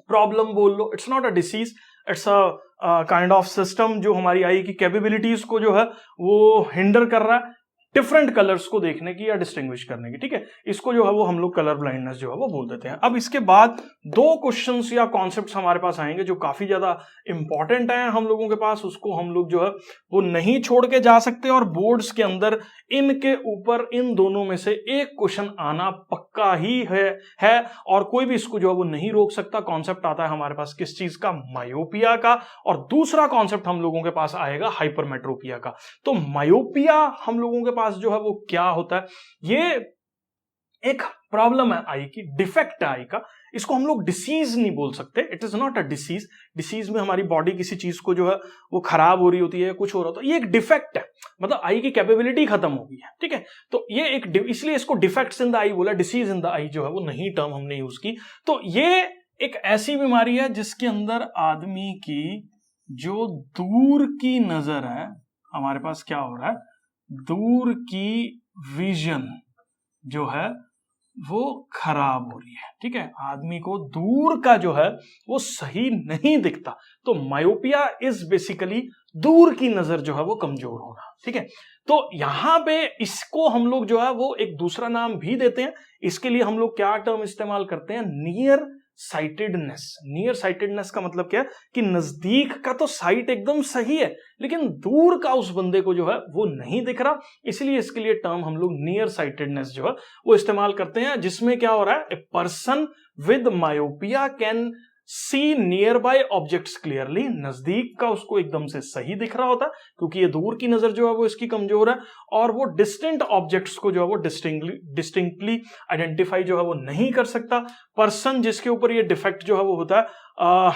प्रॉब्लम बोल लो, it's not a disease, it's a kind of system जो हमारी आई की कैपेबिलिटीज को जो है वो हिंडर कर रहा है। डिफरेंट कलर्स को देखने की या डिस्टिंग्विश करने की, ठीक है। इसको जो है वो हम लोग कलर ब्लाइंडनेस जो है वो बोल देते हैं। अब इसके बाद दो क्वेश्चंस या कॉन्सेप्ट्स हमारे पास आएंगे जो काफी ज्यादा इंपॉर्टेंट हैं हम लोगों के पास, उसको हम लोग जो है वो नहीं छोड़ के जा सकते, और बोर्ड्स के अंदर इनके ऊपर इन दोनों में से एक क्वेश्चन आना पक्का ही है और कोई भी इसको जो है वो नहीं रोक सकता। कॉन्सेप्ट आता है हमारे पास किस चीज का? मायोपिया का। और दूसरा कॉन्सेप्ट हम लोगों के पास आएगा हाइपरमेट्रोपिया का। तो मायोपिया हम लोगों के पास जो है वो क्या होता है? ये एक प्रॉब्लम है आई की, डिफेक्ट है आई का। इसको हम लोग डिसीज नहीं बोल सकते, it is not a disease. Disease में हमारी बॉडी किसी चीज को जो है वो खराब हो रही होती है, कुछ हो रहा होता है, ये एक डिफेक्ट है, मतलब आई की कैपेबिलिटी खत्म हो गई है, ठीक है। तो ये एक, इसलिए इसको डिफेक्ट्स इन द आई बोला, डिसीज इन द आई जो है वो नहीं टर्म हमने यूज की। तो ये एक ऐसी बीमारी है जिसके अंदर आदमी की जो दूर की नजर है, हमारे पास क्या हो रहा है, दूर की विजन जो है वो खराब हो रही है, ठीक है। आदमी को दूर का जो है वो सही नहीं दिखता। तो मायोपिया इज बेसिकली दूर की नजर जो है वो कमजोर होना, ठीक है। तो यहां पे इसको हम लोग जो है वो एक दूसरा नाम भी देते हैं। इसके लिए हम लोग क्या टर्म इस्तेमाल करते हैं? Near sightedness. नियर साइटेडनेस का मतलब क्या है कि नजदीक का तो साइट एकदम सही है लेकिन दूर का उस बंदे को जो है वो नहीं दिख रहा, इसलिए इसके लिए टर्म हम लोग नियर साइटेडनेस जो है वो इस्तेमाल करते हैं। जिसमें क्या हो रहा है, a person with myopia can see near by objects clearly. नजदीक का उसको एकदम से सही दिख रहा होता है क्योंकि ये दूर की नजर जो है वो इसकी कमजोर है, और वो डिस्टेंट ऑब्जेक्ट्स को जो है वो डिस्टिंक्टली आइडेंटिफाई जो है वो नहीं कर सकता। पर्सन जिसके ऊपर ये डिफेक्ट जो है वो होता है,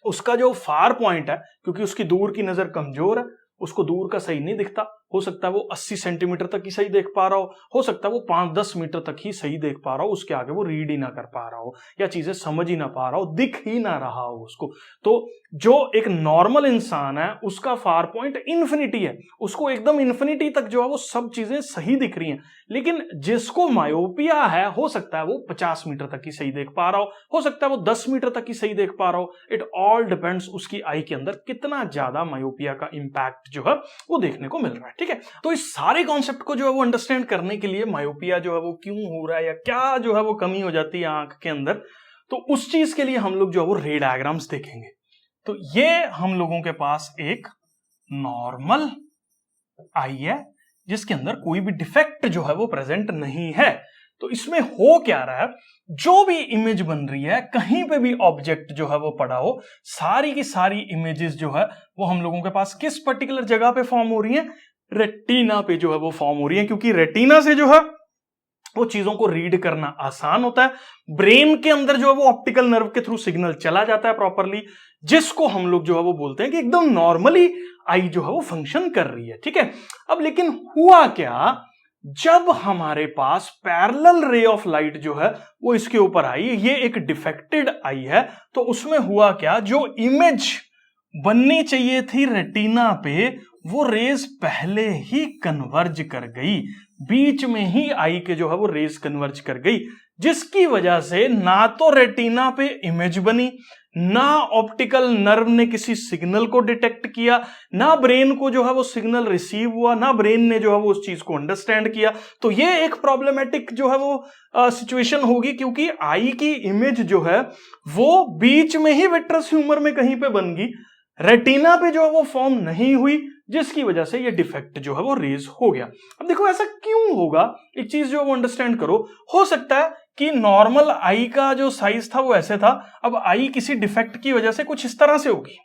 उसका जो फार पॉइंट है, क्योंकि उसकी दूर की नजर कमजोर है, उसको दूर का सही नहीं दिखता। हो सकता है वो 80 सेंटीमीटर तक ही सही देख पा रहा हो सकता है वो 5-10 मीटर तक ही सही देख पा रहा हो, उसके आगे वो रीड ही ना कर पा रहा हो या चीजें समझ ही ना पा रहा हो, दिख ही ना रहा हो उसको। तो जो एक नॉर्मल इंसान है उसका फार पॉइंट इन्फिनिटी है, उसको एकदम इन्फिनिटी तक जो है वो सब चीजें सही दिख रही हैं। लेकिन जिसको मायोपिया है, हो सकता है वो 50 मीटर तक ही सही देख पा रहा हो सकता है वो 10 मीटर तक ही सही देख पा रहा हो। इट ऑल डिपेंड्स उसकी आई के अंदर कितना ज्यादा मायोपिया का इंपैक्ट जो है वो देखने को मिल रहा है, ठीक है। तो इस सारे कॉन्सेप्ट को जो है वो अंडरस्टैंड करने के लिए मायोपिया जो है वो क्यों हो रहा है या क्या जो है वो कमी हो जाती है आंख के अंदर, तो उस चीज के लिए हम लोग जो है वो रे डायग्राम्स देखेंगे। तो ये हम लोगों के पास एक नॉर्मल आई है जिसके अंदर कोई भी डिफेक्ट जो है वो प्रेजेंट नहीं है। तो इसमें हो क्या रहा है, जो भी इमेज बन रही है, कहीं पे भी ऑब्जेक्ट जो है वो पड़ा हो, सारी की सारी इमेजेस जो है वो हम लोगों के पास किस पर्टिकुलर जगह पे फॉर्म हो रही है? रेटिना पे जो है वो फॉर्म हो रही है, क्योंकि रेटिना से जो है वो चीजों को रीड करना आसान होता है। ब्रेन के अंदर जो है वो ऑप्टिकल नर्व के थ्रू सिग्नल चला जाता है प्रॉपरली, जिसको हम लोग जो है वो बोलते हैं कि एकदम नॉर्मली आई जो है वो फंक्शन कर रही है, ठीक है। अब लेकिन हुआ क्या, जब हमारे पास पैरेलल रे ऑफ लाइट जो है वो इसके ऊपर आई, ये एक डिफेक्टेड आई है, तो उसमें हुआ क्या, जो इमेज बननी चाहिए थी रेटिना पे वो रेज पहले ही कन्वर्ज कर गई, बीच में ही आई के जो है वो रेज कन्वर्ज कर गई, जिसकी वजह से ना तो रेटिना पे इमेज बनी, ना ऑप्टिकल नर्व ने किसी सिग्नल को डिटेक्ट किया, ना ब्रेन को जो है वो सिग्नल रिसीव हुआ, ना ब्रेन ने जो है वो उस चीज को अंडरस्टैंड किया। तो ये एक प्रॉब्लमेटिक जो है वो सिचुएशन होगी, क्योंकि आई की इमेज जो है वो बीच में ही विट्रस ह्यूमर में कहीं पे बन गई, रेटिना पे जो है वो फॉर्म नहीं हुई, जिसकी वजह से ये डिफेक्ट जो है वो रेज हो गया। अब देखो ऐसा क्यों होगा, एक चीज जो वो अंडरस्टैंड करो। हो सकता है कि नॉर्मल आई का जो साइज था वो ऐसे था, अब आई किसी डिफेक्ट की वजह से कुछ इस तरह से होगी,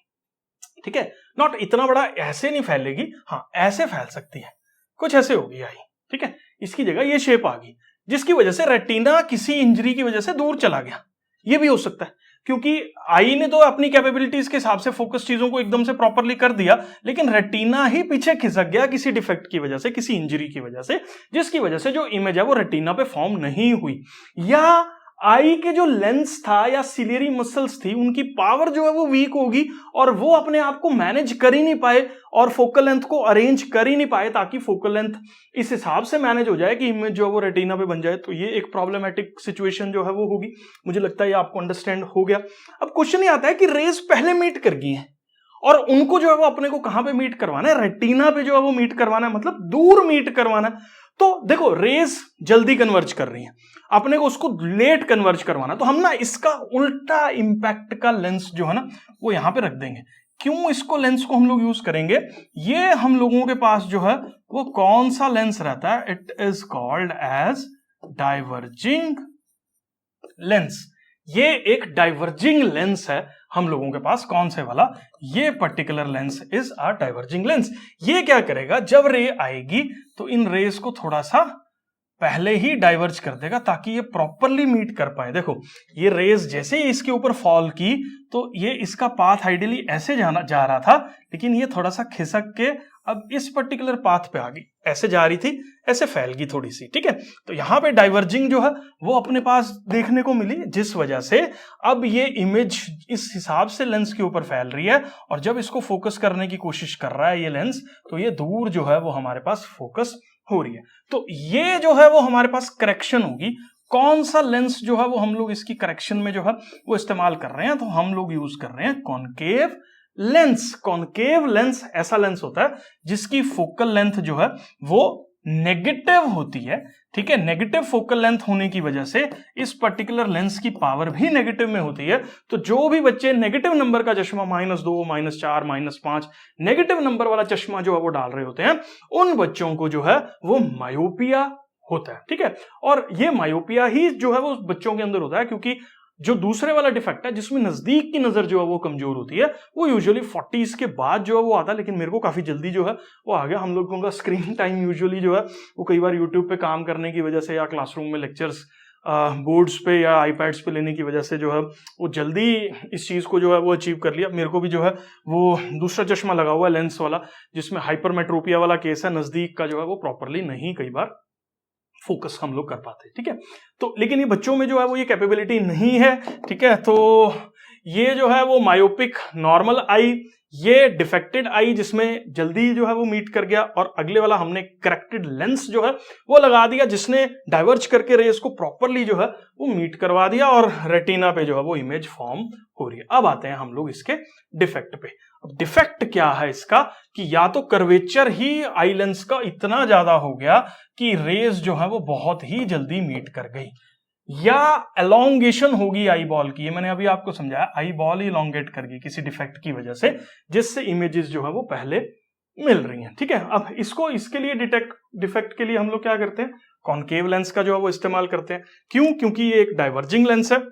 ठीक है, नॉट इतना बड़ा ऐसे नहीं फैलेगी, हाँ ऐसे फैल सकती है, कुछ ऐसे होगी आई, ठीक है, इसकी जगह ये शेप आ गई, जिसकी वजह से रेटिना किसी इंजरी की वजह से दूर चला गया। ये भी हो सकता है क्योंकि आई ने तो अपनी कैपेबिलिटीज के हिसाब से फोकस चीजों को एकदम से प्रॉपरली कर दिया, लेकिन रेटिना ही पीछे खिसक गया किसी डिफेक्ट की वजह से, किसी इंजरी की वजह से, जिसकी वजह से जो इमेज है वो रेटिना पे फॉर्म नहीं हुई। या आई के जो लेंस था या सिलियरी मसल्स थी उनकी पावर जो है वो वीक होगी और वो अपने आप को मैनेज कर ही नहीं पाए और फोकल लेंथ को अरेंज कर ही नहीं पाए ताकि फोकल लेंथ इस हिसाब से मैनेज हो जाए कि इमेज जो है वो रेटिना पे बन जाए। तो ये एक प्रॉब्लमेटिक सिचुएशन जो है वो होगी। मुझे लगता है ये आपको अंडरस्टैंड हो गया। अब क्वेश्चन ये आता है कि रेज पहले मीट कर गई हैं और उनको जो है वो अपने को कहां पे मीट करवाना है, रेटिना पे जो है वो मीट करवाना है, मतलब दूर मीट करवाना है। तो देखो रेज जल्दी कन्वर्ज कर रही है, अपने को उसको लेट कन्वर्ज करवाना, तो हम ना इसका उल्टा इंपैक्ट का लेंस जो है ना वो यहां पे रख देंगे। क्यों इसको लेंस को हम लोग यूज करेंगे, ये हम लोगों के पास जो है वो कौन सा लेंस रहता है, it is called as diverging lens. ये एक डाइवर्जिंग लेंस है हम लोगों के पास, कौन से वाला, ये particular lens is a diverging lens. ये क्या करेगा, जब रे आएगी तो इन रेस को थोड़ा सा पहले ही डाइवर्ज कर देगा ताकि ये प्रॉपरली मीट कर पाए। देखो ये रेज जैसे ही इसके ऊपर फॉल की तो ये इसका पाथ आइडियली ऐसे जा रहा था, लेकिन ये थोड़ा सा खिसक के अब इस पर्टिकुलर पाथ पे आ गई, ऐसे जा रही थी ऐसे फैल गई थोड़ी सी, ठीक है। तो यहां पे डाइवर्जिंग जो है वो अपने पास देखने को मिली, जिस वजह से अब ये इमेज इस हिसाब से लेंस के ऊपर फैल रही है, और जब इसको फोकस करने की कोशिश कर रहा है ये लेंस, तो ये दूर जो है वो हमारे पास फोकस हो रही है। तो ये जो है वो हमारे पास करेक्शन होगी। कौन सा लेंस जो है वो हम लोग इसकी करेक्शन में जो है वो इस्तेमाल कर रहे हैं, तो हम लोग यूज कर रहे हैं कॉनकेव लेंस। कॉनकेव लेंस ऐसा लेंस होता है जिसकी फोकल लेंथ जो है वो नेगेटिव होती है, ठीक है। नेगेटिव फोकल लेंथ होने की वजह से इस पर्टिकुलर लेंस की पावर भी नेगेटिव में होती है। तो जो भी बच्चे नेगेटिव नंबर का चश्मा -2, -4, -5 नेगेटिव नंबर वाला चश्मा जो है वो डाल रहे होते हैं, उन बच्चों को जो है वो मायोपिया होता है, ठीक है। और ये मायोपिया ही जो है वो बच्चों के अंदर होता है, क्योंकि जो दूसरे वाला डिफेक्ट है जिसमें नजदीक की नजर जो है वो कमजोर होती है, वो यूजुअली 40s के बाद जो है वो आता है, लेकिन मेरे को काफी जल्दी जो है वो आ गया। हम लोगों का स्क्रीन टाइम यूजुअली जो है वो कई बार यूट्यूब पे काम करने की वजह से या क्लासरूम में लेक्चर्स बोर्ड्स पे या आईपैड्स पे लेने की वजह से जो है वो जल्दी इस चीज को जो है वो अचीव कर लिया। मेरे को भी जो है वो दूसरा चश्मा लगा हुआ है लेंस वाला, जिसमें हाइपरमेट्रोपिया वाला केस है, नजदीक का जो है वो प्रॉपरली नहीं कई बार फोकस हम लोग कर पाते, ठीक है। तो लेकिन ये बच्चों में जो है वो ये कैपेबिलिटी नहीं है, ठीक है। तो ये जो है वो मायोपिक नॉर्मल आई, ये डिफेक्टेड आई जिसमें जल्दी जो है वो मीट कर गया, और अगले वाला हमने करेक्टेड लेंस जो है वो लगा दिया जिसने डाइवर्ज करके रेस को प्रॉपरली जो है वो मीट करवा दिया, और रेटिना पे जो है वो इमेज फॉर्म हो रही है। अब आते हैं हम लोग इसके डिफेक्ट पे। अब डिफेक्ट क्या है इसका, कि या तो कर्वेचर ही आई लेंस का इतना ज्यादा हो गया कि रेज जो है वो बहुत ही जल्दी मीट कर गई, या एलोंगेशन होगी आई बॉल की। ये मैंने अभी आपको समझाया, आई बॉल ही एलोंगेट कर गई किसी डिफेक्ट की वजह से, जिससे इमेजेस जो है वो पहले मिल रही हैं, ठीक है। अब इसको इसके लिए डिफेक्ट के लिए हम लोग क्या करते हैं, कॉनकेव लेंस का जो है वो इस्तेमाल करते हैं। क्यों, क्योंकि ये एक डाइवर्जिंग लेंस है,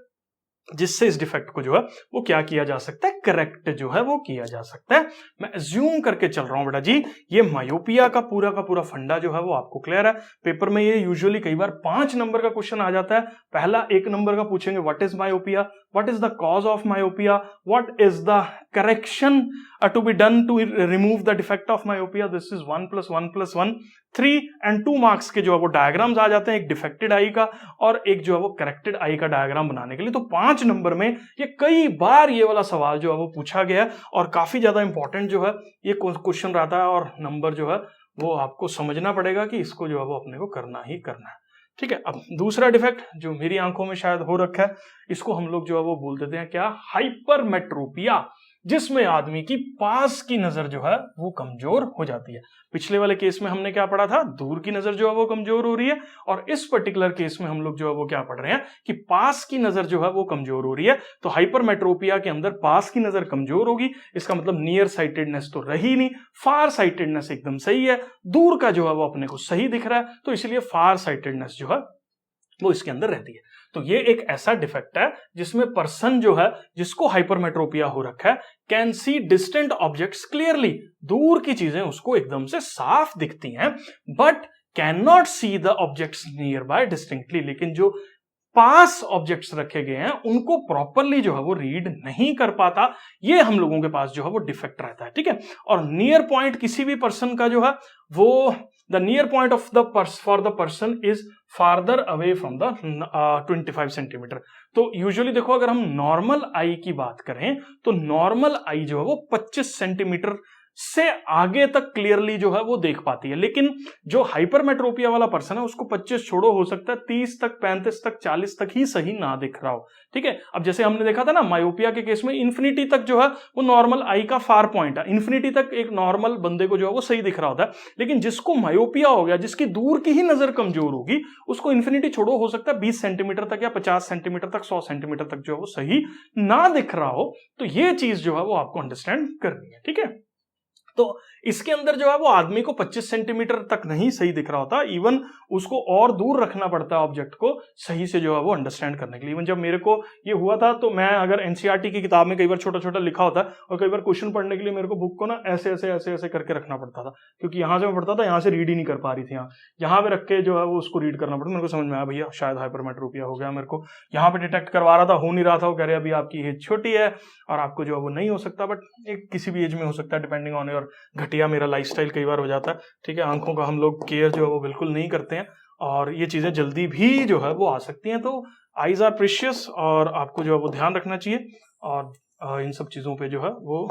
जिससे इस डिफेक्ट को जो है वो क्या किया जा सकता है, करेक्ट जो है वो किया जा सकता है। मैं अज्यूम करके चल रहा हूं बेटा जी, ये मायोपिया का पूरा फंडा जो है वो आपको क्लियर है। पेपर में ये यूजुअली कई बार 5 नंबर का क्वेश्चन आ जाता है। पहला 1 नंबर का पूछेंगे, what is myopia, what is the cause of myopia, what is the correction to be done to remove the defect of myopia. This is 1 + 1 + 1 3 and 2 marks के जो है वो डायग्राम्स आ जाते हैं, एक डिफेक्टेड आई का और एक जो है वो करेक्टेड आई का डायग्राम बनाने के लिए। तो 5 नंबर में ये कई बार ये वाला सवाल जो है वो पूछा गया है, और काफी ज्यादा इंपॉर्टेंट जो है ये क्वेश्चन रहता है, और नंबर जो है वो आपको समझना पड़ेगा कि इसको जो है वो अपने को करना ही करना है, ठीक है। अब दूसरा डिफेक्ट जो मेरी आंखों में शायद हो रखा है, इसको हम लोग जो है वो बोल देते हैं क्या, हाइपरमेट्रोपिया, जिसमें आदमी की पास की नजर जो है वो कमजोर हो जाती है। पिछले वाले केस में हमने क्या पढ़ा था, दूर की नजर जो है वो कमजोर हो रही है, और इस पर्टिकुलर केस में हम लोग जो है वो क्या पढ़ रहे हैं कि पास की नजर जो है वो कमजोर हो रही है। तो हाइपरमेट्रोपिया के अंदर पास की नजर कमजोर होगी, इसका मतलब नियर साइटेडनेस तो रही नहीं, फार साइटेडनेस एकदम सही है, दूर का जो है वो अपने को सही दिख रहा है, तो इसलिए फार साइटेडनेस जो है वो इसके अंदर रहती है। तो ये एक ऐसा डिफेक्ट है जिसमें पर्सन जो है जिसको हाइपरमेट्रोपिया हो रखा है can see distant objects clearly, दूर की चीजें उसको एकदम से साफ दिखती हैं, but can not see the objects near by distinctly, लेकिन जो पास ऑब्जेक्ट्स रखे गए हैं उनको प्रॉपरली जो है वो रीड नहीं कर पाता। ये हम लोगों के पास जो है वो डिफेक्ट रहता है, ठीक है। और नियर पॉइंट किसी भी पर्सन का जो है वो the near point of the for the person is farther away from the 25 centimetre. तो यूजुअली देखो, अगर हम नॉर्मल आई की बात करें तो नॉर्मल आई जो है वो 25 सेंटीमीटर से आगे तक क्लियरली जो है वो देख पाती है। लेकिन जो हाइपरमेट्रोपिया वाला पर्सन है उसको 25 छोड़ो, हो सकता है 30 तक, 35 तक, 40 तक ही सही ना दिख रहा हो। ठीक है, अब जैसे हमने देखा था ना मायोपिया के केस में इन्फिनिटी तक जो है वो नॉर्मल आई का फार पॉइंट है, इन्फिनिटी तक एक नॉर्मल बंदे को जो है वो सही दिख रहा होता है। लेकिन जिसको मायोपिया हो गया, जिसकी दूर की ही नजर कमजोर होगी, उसको इन्फिनिटी छोड़ो हो सकता है 20 सेंटीमीटर तक या 50 सेंटीमीटर तक, 100 सेंटीमीटर तक जो है वो सही ना दिख रहा हो। तो ये चीज जो है वो आपको अंडरस्टैंड करनी है। ठीक है, तो इसके अंदर जो है वो आदमी को 25 सेंटीमीटर तक नहीं सही दिख रहा होता, इवन उसको और दूर रखना पड़ता है ऑब्जेक्ट को सही से जो है वो अंडरस्टैंड करने के लिए। इवन जब मेरे को ये हुआ था तो मैं अगर एनसीईआरटी की किताब में कई बार छोटा छोटा लिखा होता है और कई बार क्वेश्चन पढ़ने के लिए मेरे को बुक को ना ऐसे ऐसे ऐसे ऐसे करके रखना पड़ता था, क्योंकि यहाँ से मैं पढ़ता था, यहाँ से रीड ही नहीं कर पा रही थी, यहाँ पे रख के जो है वो उसको रीड करना पड़ता। मेरे को समझ में आया भैया शायद हाइपरमेट्रोपिया हो गया, मेरे को यहाँ पे डिटेक्ट करवा रहा था, हो नहीं रहा था। वो कह रहे अभी आपकी एज छोटी है और आपको जो है वो नहीं हो सकता, बट एक किसी भी एज में हो सकता है डिपेंडिंग ऑन योर घटिया मेरा लाइफस्टाइल कई बार हो जाता है। ठीक है, आंखों का हम लोग केयर जो है वो बिल्कुल नहीं करते हैं और ये चीजें जल्दी भी जो है वो आ सकती हैं। तो आईज आर प्रेशियस और आपको जो है वो ध्यान रखना चाहिए और इन सब चीजों पे जो है वो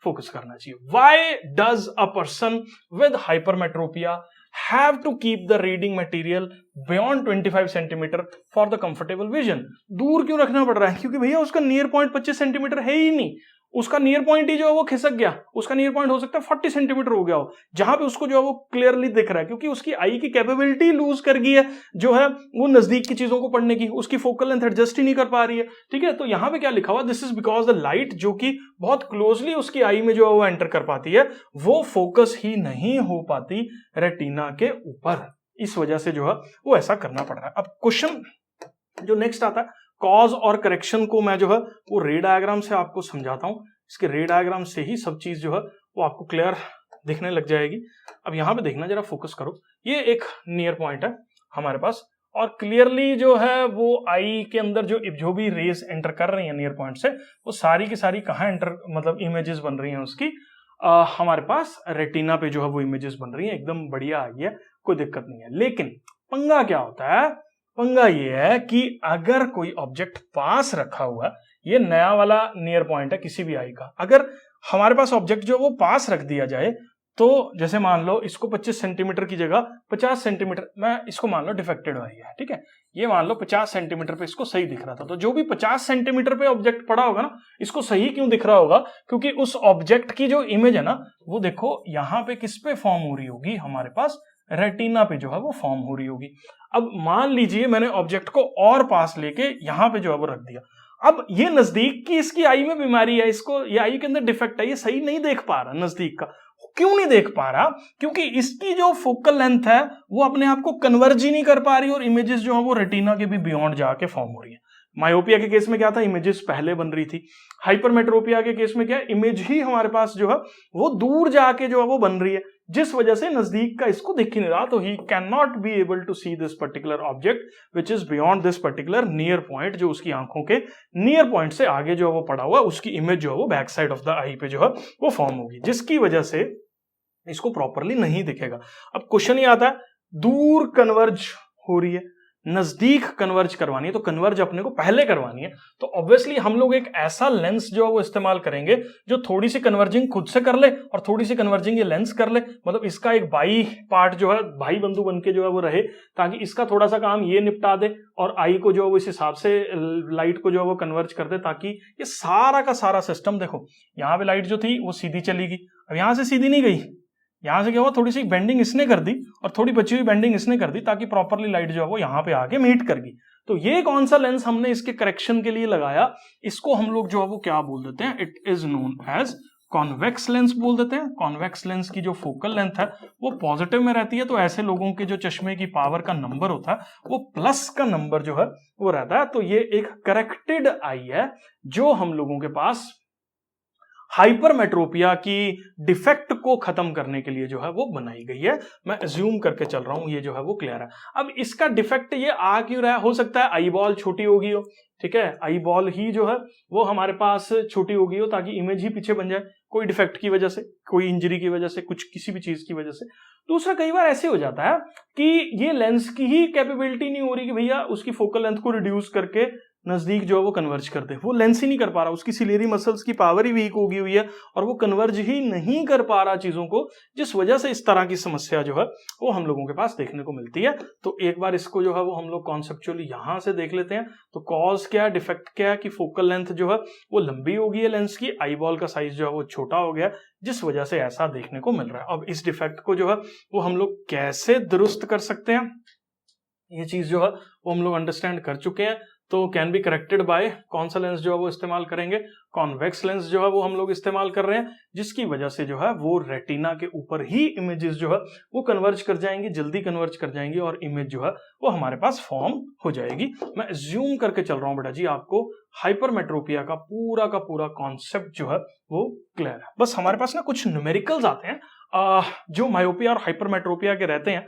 फोकस करना चाहिए। Why does a person with hypermetropia have to keep the reading material beyond 25 centimetre for the comfortable vision? दूर क्यों रखना पड़ रहा है? क्योंकि भैया उसका नियर पॉइंट 25 सेंटीमीटर है ही नहीं, उसका नियर पॉइंट ही जो है वो खिसक गया, उसका नियर पॉइंट हो सकता है 40 सेंटीमीटर हो गया हो, जहां पे उसको जो है वो क्लियरली दिख रहा है, क्योंकि उसकी आई की कैपेबिलिटी लूज कर गई है जो है वो नजदीक की चीजों को पढ़ने की, उसकी फोकल लेंथ एडजस्ट ही नहीं कर पा रही है। ठीक है, तो यहां पे क्या लिखा हुआ, this is because the light जो कि बहुत क्लोजली उसकी आई में जो है वो एंटर कर पाती है, वो फोकस ही नहीं हो पाती रेटिना के ऊपर, इस वजह से जो है वो ऐसा करना पड़ रहा है। अब क्वेश्चन जो नेक्स्ट आता है, कॉज और करेक्शन को मैं जो है वो रे डायग्राम से आपको समझाता हूं। इसके रे डायग्राम से ही सब चीज जो है वो आपको क्लियर दिखने लग जाएगी। अब यहां पे देखना, जरा फोकस करो, ये एक नियर पॉइंट है हमारे पास और क्लियरली जो है वो आई के अंदर जो भी रेस एंटर कर रही है नियर पॉइंट से, वो सारी की सारी कहाँ एंटर, मतलब इमेजेस बन रही हैं उसकी हमारे पास रेटिना पे जो है वो इमेजेस बन रही हैं, एकदम बढ़िया आई है, कोई दिक्कत नहीं है। लेकिन पंगा क्या होता है, पंगा ये है कि अगर कोई ऑब्जेक्ट पास रखा हुआ है, ये नया वाला नियर पॉइंट है किसी भी आई का, अगर हमारे पास ऑब्जेक्ट जो वो पास रख दिया जाए, तो जैसे मान लो इसको 25 सेंटीमीटर की जगह 50 सेंटीमीटर, मैं इसको मान लो डिफेक्टेड आई है, ठीक है, ये मान लो 50 सेंटीमीटर पे इसको सही दिख रहा था, तो जो भी 50 सेंटीमीटर पे ऑब्जेक्ट पड़ा होगा ना, इसको सही क्यों दिख रहा होगा, क्योंकि उस ऑब्जेक्ट की जो इमेज है ना, वो देखो यहाँ पे किस पे फॉर्म हो रही होगी, हमारे पास रेटिना पे जो है वो फॉर्म हो रही होगी। अब मान लीजिए मैंने ऑब्जेक्ट को और पास लेके यहां पे जो है वो रख दिया, अब ये नजदीक की इसकी आई में बीमारी है, इसको ये आई के अंदर डिफेक्ट है, ये सही नहीं देख पा रहा नजदीक का। क्यों नहीं देख पा रहा, क्योंकि इसकी जो फोकल लेंथ है वो अपने आप को कन्वर्ज ही नहीं कर पा रही और इमेजेस जो है वो रेटिना के भी बियॉन्ड जाके फॉर्म हो रही है। मायोपिया के केस में क्या था, इमेजेस पहले बन रही थी। हाइपरमेट्रोपिया के केस में क्या, इमेज ही हमारे पास जो है वो दूर जाके जो है वो बन रही है, जिस वजह से नजदीक का इसको दिख ही नहीं रहा, तो he cannot be able to see this particular object which is beyond this particular near point, जो उसकी आंखों के नियर पॉइंट से आगे जो है वो पड़ा हुआ, उसकी इमेज जो है वो बैक साइड ऑफ द आई पे जो है वो फॉर्म होगी, जिसकी वजह से इसको प्रॉपरली नहीं दिखेगा। अब क्वेश्चन ये आता है, दूर कन्वर्ज हो रही है, नजदीक कन्वर्ज करवानी है, तो कन्वर्ज अपने को पहले करवानी है, तो ऑब्वियसली हम लोग एक ऐसा लेंस जो है वो इस्तेमाल करेंगे जो थोड़ी सी कन्वर्जिंग खुद से कर ले और थोड़ी सी कन्वर्जिंग ये लेंस कर ले, मतलब इसका एक बाई पार्ट जो है भाई बंधु बन के जो है वो रहे, ताकि इसका थोड़ा सा काम ये निपटा दे और आई को जो है वो इस हिसाब से लाइट को जो है वो कन्वर्ज कर दे, ताकि ये सारा का सारा सिस्टम, देखो यहाँ पे लाइट जो थी वो सीधी चली गई, अब यहां से सीधी नहीं गई, यहां से क्या हुआ, थोड़ी सी बेंडिंग इसने कर दी और थोड़ी बची हुई बेंडिंग इसने कर दी, ताकि प्रॉपरली लाइट जो है वो यहां पे आके मीट कर गई। तो ये कौन सा लेंस हमने इसके करेक्शन के लिए लगाया, इसको हम लोग जो है वो क्या बोल देते हैं, it is known as convex lens बोल देते हैं। कॉन्वेक्स लेंस की जो फोकल लेंथ है वो पॉजिटिव में रहती है, तो ऐसे लोगों के जो चश्मे की पावर का नंबर होता है वो प्लस का नंबर जो है वो रहता है। तो ये एक करेक्टेड आई है जो हम लोगों के पास हाइपरमेट्रोपिया की डिफेक्ट को खत्म करने के लिए जो है वो बनाई गई है। मैं अज्यूम करके चल रहा हूं ये जो है वो क्लियर है। अब इसका डिफेक्ट ये आ क्यों रहा है, हो सकता है आई बॉल छोटी होगी हो, ठीक है, आई बॉल ही जो है वो हमारे पास छोटी होगी हो ताकि इमेज ही पीछे बन जाए, कोई डिफेक्ट की वजह से, कोई इंजरी की वजह से, कुछ किसी भी चीज की वजह से। दूसरा, कई बार ऐसे हो जाता है कि ये लेंस की ही कैपेबिलिटी नहीं हो रही कि भैया उसकी फोकल लेंथ को रिड्यूस करके नजदीक जो है वो कन्वर्ज कर दे। वो लेंस ही नहीं कर पा रहा, उसकी सिलेरी मसल्स की पावर ही वीक होगी हुई है और वो कन्वर्ज ही नहीं कर पा रहा चीजों को, जिस वजह से इस तरह की समस्या जो है वो हम लोगों के पास देखने को मिलती है। तो एक बार इसको जो है वो हम लोग कॉन्सेप्चुअली यहां से देख लेते हैं। तो कॉज क्या है, डिफेक्ट क्या है कि फोकल लेंथ जो है वो लंबी हो गई है लेंस की, आई बॉल का साइज जो है वो छोटा हो गया, जिस वजह से ऐसा देखने को मिल रहा है। अब इस डिफेक्ट को जो है वो हम लोग कैसे दुरुस्त कर सकते हैं, ये चीज जो है वो हम लोग अंडरस्टैंड कर चुके हैं। तो कैन बी करेक्टेड बाय कौन सा लेंस जो है वो इस्तेमाल करेंगे, कॉन्वेक्स लेंस जो है वो हम लोग इस्तेमाल कर रहे हैं, जिसकी वजह से जो है वो रेटिना के ऊपर ही इमेजेस जो है वो कन्वर्ज कर जाएंगी, जल्दी कन्वर्ज कर जाएंगी और इमेज जो है वो हमारे पास फॉर्म हो जाएगी। मैं ज्यूम करके चल रहा हूं बेटा जी, आपको हाइपरमेट्रोपिया का पूरा कॉन्सेप्ट जो है वो क्लियर है। बस हमारे पास ना कुछ न्यूमेरिकल्स आते हैं जो मायोपिया और हाइपरमेट्रोपिया के रहते हैं,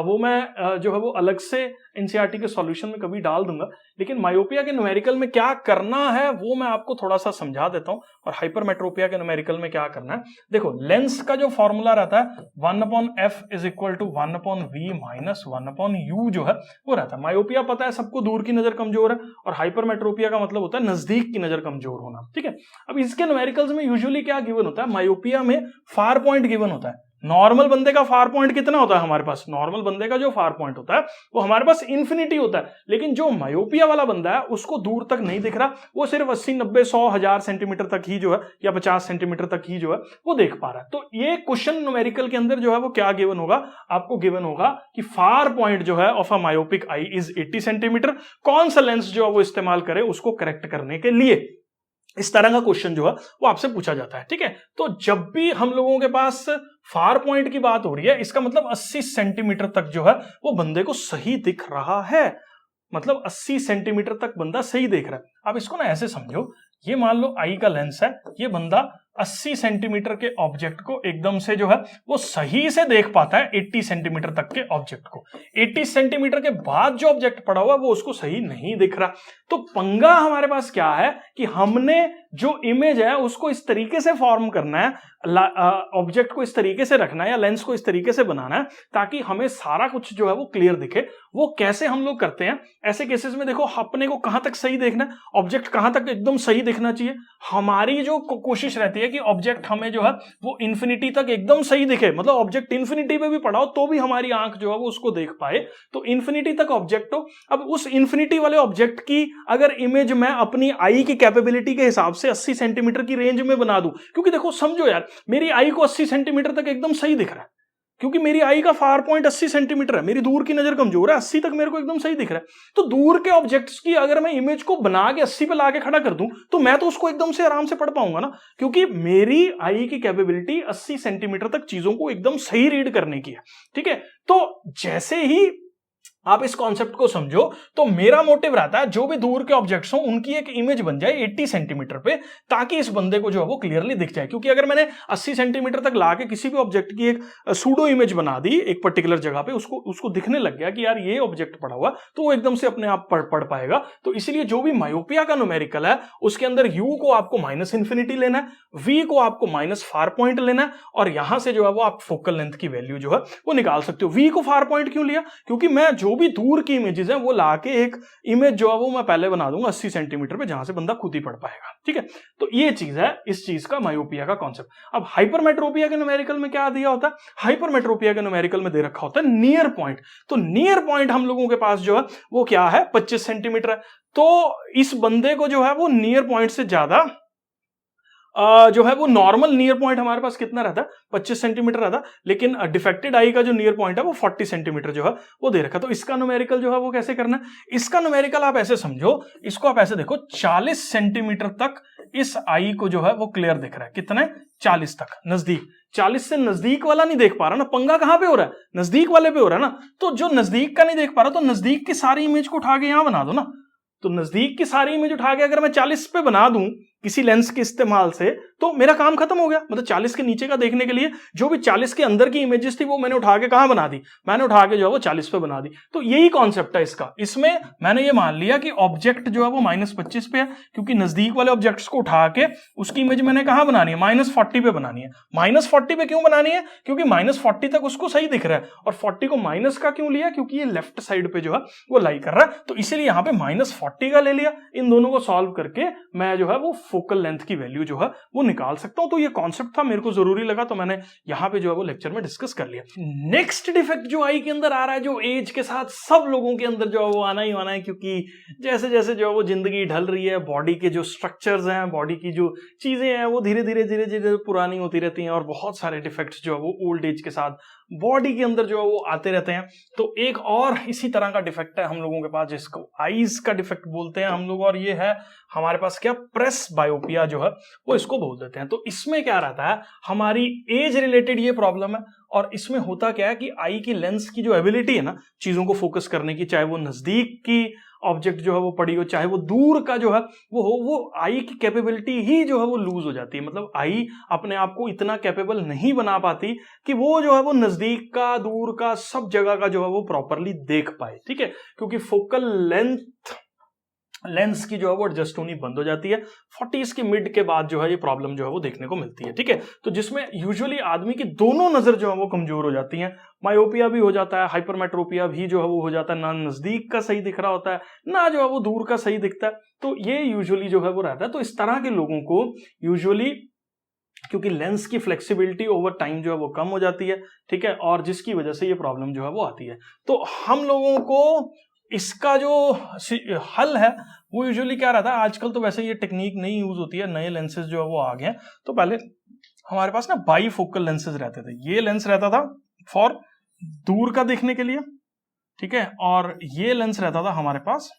वो मैं जो है वो अलग से एनसीईआरटी के सॉल्यूशन में कभी डाल दूंगा, लेकिन मायोपिया के न्यूमेरिकल में क्या करना है वो मैं आपको थोड़ा सा समझा देता हूं और हाइपरमेट्रोपिया के न्यूमेरिकल में क्या करना है। देखो, लेंस का जो फॉर्मूला रहता है 1/f is equal to 1/v minus 1/u जो है वो रहता है। मायोपिया पता है सबको, दूर की नजर कमजोर है, और हाइपरमेट्रोपिया का मतलब होता है नजदीक की नजर कमजोर होना। ठीक है, अब इसके न्यूमेरिकल्स में यूजुअली क्या गिवन होता है, मायोपिया में फार पॉइंट गिवन होता है। नॉर्मल बंदे का फार पॉइंट कितना होता है हमारे पास, नॉर्मल बंदे का जो फार पॉइंट होता है वो हमारे पास इन्फिनिटी होता है, लेकिन जो मायोपिया वाला बंदा है उसको दूर तक नहीं दिख रहा, वो सिर्फ 80, 90, 100, 1000 सेंटीमीटर तक ही जो है या 50 सेंटीमीटर तक ही जो है वो देख पा रहा है। तो ये क्वेश्चन न्यूमेरिकल के अंदर जो है वो क्या गिवन होगा, आपको गिवन होगा कि फार पॉइंट जो है of a myopic I is 80 centimetre, कौन सा लेंस जो है वो इस्तेमाल करे उसको करेक्ट करने के लिए। इस तरह का क्वेश्चन जो है वो आपसे पूछा जाता है। ठीक है, तो जब भी हम लोगों के पास फार पॉइंट की बात हो रही है, इसका मतलब 80 सेंटीमीटर तक जो है वो बंदे को सही दिख रहा है, मतलब 80 सेंटीमीटर तक बंदा सही देख रहा है। आप इसको ना ऐसे समझो, ये मान लो आई का लेंस है, ये बंदा 80 सेंटीमीटर के ऑब्जेक्ट को एकदम से जो है वो सही से देख पाता है 80 सेंटीमीटर तक के ऑब्जेक्ट को। 80 सेंटीमीटर के बाद जो ऑब्जेक्ट पड़ा हुआ वो उसको सही नहीं दिख रहा। तो पंगा हमारे पास क्या है कि हमने जो इमेज है उसको इस तरीके से फॉर्म करना है, ऑब्जेक्ट को इस तरीके से रखना है या लेंस को इस तरीके से बनाना है ताकि हमें सारा कुछ जो है वो क्लियर दिखे। वो कैसे हम लोग करते हैं ऐसे केसेस में, देखो अपने को कहां तक सही देखना है, ऑब्जेक्ट कहां तक एकदम सही दिखना चाहिए। हमारी जो कोशिश रहती है कि ऑब्जेक्ट हमें जो है वो इंफिनिटी तक एकदम सही दिखे, मतलब ऑब्जेक्ट इंफिनिटी पे भी पड़ा हो तो भी हमारी आंख जो है वो उसको देख पाए, तो इंफिनिटी तक ऑब्जेक्ट हो। अब उस इंफिनिटी वाले ऑब्जेक्ट की अगर इमेज मैं अपनी आई की कैपेबिलिटी के हिसाब से 80 सेंटीमीटर की रेंज में बना दूं, क्योंकि देखो समझो यार, मेरी आई को 80 सेंटीमीटर तक एकदम सही दिख रहा है क्योंकि मेरी आई का फार पॉइंट 80 सेंटीमीटर है, मेरी दूर की नजर कमजोर है, 80 तक मेरे को एकदम सही दिख रहा है। तो दूर के ऑब्जेक्ट्स की अगर मैं इमेज को बना के 80 पे लाके खड़ा कर दूं तो मैं तो उसको एकदम से आराम से पढ़ पाऊंगा ना, क्योंकि मेरी आई की कैपेबिलिटी 80 सेंटीमीटर तक चीजों को एकदम सही रीड करने की है। ठीक है, तो जैसे ही आप इस कॉन्सेप्ट को समझो तो मेरा मोटिव रहता है जो भी दूर के ऑब्जेक्ट्स हो उनकी एक इमेज बन जाए 80 सेंटीमीटर पे, ताकि इस बंदे को जो है वो क्लियरली दिख जाए। क्योंकि अगर मैंने 80 सेंटीमीटर तक लाके किसी भी ऑब्जेक्ट की एक सूडो इमेज बना दी एक पर्टिकुलर जगह पे, उसको दिखने लग गया कि यार ये ऑब्जेक्ट पड़ा हुआ, तो वो एकदम से अपने आप पढ़ पाएगा। तो इसलिए जो भी मायोपिया का न्यूमेरिकल है उसके अंदर u को आपको माइनस इंफिनिटी लेना है, v को आपको माइनस फार पॉइंट लेना है, और यहां से जो है वो आप फोकल लेंथ की वैल्यू जो है वो निकाल सकते हो। v को फार पॉइंट क्यों लिया, क्योंकि मैं जो भी दूर की इमेजेस हैं वो लाके एक इमेज जो है वो मैं पहले बना दूंगा 80 सेंटीमीटर पे, जहां से बंदा खुद ही पढ़ पाएगा। ठीक है, तो ये चीज है इस चीज का मायोपिया का कॉन्सेप्ट। अब हाइपरमेट्रोपिया के न्यूमेरिकल में क्या दिया होता है, हाइपरमेट्रोपिया के न्यूमेरिकल में दे रखा होता है नियर पॉइंट। तो नियर पॉइंट हम लोगों के पास जो है वो क्या है 25 सेंटीमीटर है। तो इस बंदे को जो है वो नियर पॉइंट से ज्यादा जो है वो नॉर्मल नियर पॉइंट हमारे पास कितना रहता है 25 सेंटीमीटर रहता है, लेकिन डिफेक्टेड आई का जो नियर पॉइंट है वो 40 सेंटीमीटर जो है वो दे रखा है। तो इसका न्यूमेरिकल जो है वो कैसे करना है, इसका न्यूमेरिकल आप ऐसे समझो, इसको आप ऐसे देखो 40 सेंटीमीटर तक इस आई को जो है वो क्लियर दिख रहा है, कितने 40 तक नजदीक, 40 से नजदीक वाला नहीं देख पा रहा ना, पंगा कहां पे हो रहा है नजदीक वाले पे हो रहा है ना। तो जो नजदीक का नहीं देख पा रहा तो नजदीक की सारी इमेज को उठा के यहां बना दो ना, तो नजदीक की सारी इमेज उठा के अगर मैं 40 पे बना दूं किसी लेंस के इस्तेमाल से, तो मेरा काम खत्म हो गया। मतलब 40 के नीचे का देखने के लिए जो भी 40 के अंदर की इमेजेस थी वो मैंने उठा के कहां बना दी, मैंने उठा के जो है वो 40 पे बना दी। तो यही कॉन्सेप्ट है इसका। इसमें मैंने ये मान लिया कि ऑब्जेक्ट जो है वो -25 पे है, क्योंकि नजदीक वाले ऑब्जेक्ट्स को उठा के उसकी इमेज मैंने कहां बनानी है, -40 पे बनानी है। -40 पे क्यों बनानी है, क्योंकि -40 तक उसको सही दिख रहा है, और 40 को माइनस का क्यों लिया, क्योंकि ये लेफ्ट साइड पे जो है वो लाई कर रहा है, तो इसीलिए यहां पे -40 का ले लिया। इन दोनों को सॉल्व करके मैं जो है वो फोकल लेंथ की वैल्यू जो है वो निकाल सकता हूं। तो ये कॉन्सेप्ट था, मेरे को जरूरी लगा, तो मैंने यहां पे जो है वो लेक्चर में डिस्कस कर लिया। नेक्स्ट डिफेक्ट जो आई के अंदर आ रहा है, जो एज के साथ सब लोगों के अंदर जो है वो आना ही आना है, क्योंकि जैसे जैसे जो है वो जिंदगी ढल रही है, बॉडी के जो स्ट्रक्चर्स हैं, बॉडी की जो चीजें हैं, वो धीरे धीरे पुरानी होती रहती हैं, और बहुत सारे डिफेक्ट्स जो है वो ओल्ड एज के साथ बॉडी के अंदर जो है वो आते रहते हैं। तो एक और इसी तरह का डिफेक्ट है हम लोगों के पास, जिसको आईज का डिफेक्ट बोलते हैं हम लोग, और ये है हमारे पास क्या, प्रेस बायोपिया जो है वो इसको बोल देते हैं। तो इसमें क्या रहता है, हमारी एज रिलेटेड ये प्रॉब्लम है, और इसमें होता क्या है कि आई की लेंस की जो एबिलिटी है ना चीजों को फोकस करने की, चाहे वो नजदीक की ऑब्जेक्ट जो है वो पड़ी हो, चाहे वो दूर का जो है वो हो, वो आई की कैपेबिलिटी ही जो है वो लूज हो जाती है। मतलब आई अपने आप को इतना कैपेबल नहीं बना पाती कि वो जो है वो नजदीक का, दूर का, सब जगह का जो है वो प्रॉपरली देख पाए। ठीक है, क्योंकि फोकल लेंस की जो है वो एडजस्ट होनी बंद हो जाती है 40s के मिड के बाद, जो है ये प्रॉब्लम जो है वो देखने को मिलती है। ठीक है, तो जिसमें यूजुअली आदमी की दोनों नजर जो है वो कमजोर हो जाती हैं, मायोपिया भी हो जाता है, हाइपरमेट्रोपिया भी जो है वो हो जाता है, ना नजदीक का सही दिख रहा होता है, ना जो है वो दूर का सही दिखता है। तो ये यूजुअली जो है वो रहता है। तो इस तरह के लोगों को यूजुअली, क्योंकि लेंस की फ्लेक्सिबिलिटी ओवर टाइम जो है वो कम हो जाती है, ठीक है, और जिसकी वजह से ये प्रॉब्लम जो है वो आती है। तो हम लोगों को इसका जो हल है वो यूजुअली क्या रहता है, आजकल तो वैसे ये टेक्निक नहीं यूज होती है, नए लेंसेज जो है वो आ गए हैं। तो पहले हमारे पास ना बाई फोकल लेंसेज रहते थे। ये लेंस रहता था फॉर दूर का देखने के लिए, ठीक है, और ये लेंस रहता था हमारे पास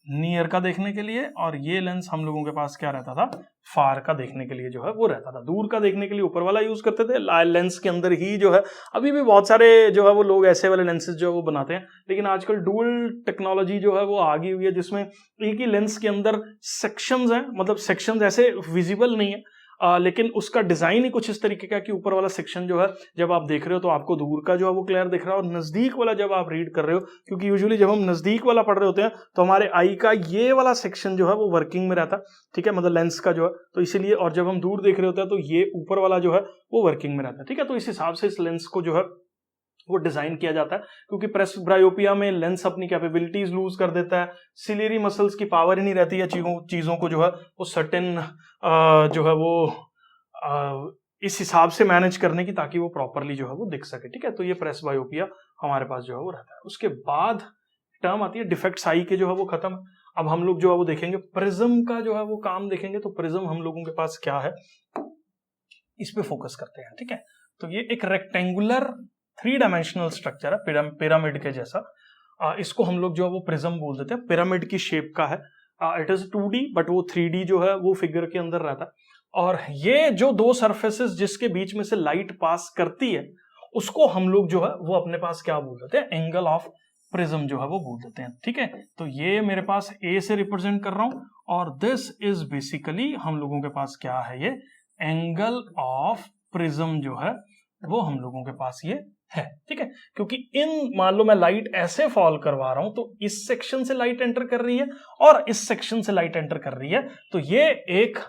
नियर का देखने के लिए, और ये लेंस हम लोगों के पास क्या रहता था, फार का देखने के लिए जो है वो रहता था। दूर का देखने के लिए ऊपर वाला यूज करते थे, लेंस के अंदर ही जो है अभी भी बहुत सारे जो है वो लोग ऐसे वाले लेंसेज जो है वो बनाते हैं, लेकिन आजकल डुअल टेक्नोलॉजी जो है वो आ गई हुई है, जिसमें एक ही लेंस के अंदर सेक्शंस हैं, मतलब सेक्शंस ऐसे विजिबल नहीं है, लेकिन उसका डिजाइन ही कुछ इस तरीके का कि ऊपर वाला सेक्शन जो है जब आप देख रहे हो तो आपको दूर का जो है वो क्लियर दिख रहा है, और नजदीक वाला जब आप रीड कर रहे हो, क्योंकि यूजुअली जब हम नजदीक वाला पढ़ रहे होते हैं तो हमारे आई का ये वाला सेक्शन जो है वो वर्किंग में रहता है, ठीक है, मतलब लेंस का जो है, तो इसीलिए, और जब हम दूर देख रहे होते हैं तो ये ऊपर वाला जो है वो वर्किंग में रहता है। ठीक है, तो इस हिसाब से इस लेंस को जो है वो डिजाइन किया जाता है, क्योंकि प्रेस ब्रायोपिया में लेंस अपनी कैपेबिलिटीज लूज कर देता है, सिलेरी मसल्स की पावर ही नहीं रहती है चीजों को जो है वो सर्टेन जो है वो इस हिसाब से मैनेज करने की, ताकि वो प्रॉपरली जो है वो दिख सके। ठीक है, तो ये प्रेस बायोपिया हमारे पास जो है वो रहता है। उसके बाद टर्म आती है डिफेक्ट्स आई के, जो है वो खत्म। अब हम लोग जो है वो देखेंगे प्रिज्म का जो है वो काम देखेंगे। तो प्रिज्म हम लोगों के पास क्या है, इस पे फोकस करते हैं। ठीक है, तो ये एक रेक्टेंगुलर 3 डायमेंशनल स्ट्रक्चर है, पिरामिड के जैसा। इसको हम लोग जो है वो प्रिज्म बोल देते हैं, पिरामिड की शेप का है। इट इज 2D, बट वो 3D जो है वो फिगर के अंदर रहता है। और ये जो दो सरफेसेस जिसके बीच में से लाइट पास करती है, उसको हम लोग जो है वो अपने पास क्या बोल देते हैं, एंगल ऑफ प्रिज्म जो है वो बोल देते हैं। ठीक है, तो ये मेरे पास ए से रिप्रेजेंट कर रहा हूं, और दिस इज बेसिकली हम लोगों के पास क्या है, ये एंगल ऑफ प्रिज्म जो है वो हम लोगों के पास ये है। ठीक है, क्योंकि मान लो मैं लाइट ऐसे फॉल करवा रहा हूं, तो इस सेक्शन से लाइट एंटर कर रही है और इस सेक्शन से लाइट एंटर कर रही है, तो ये एक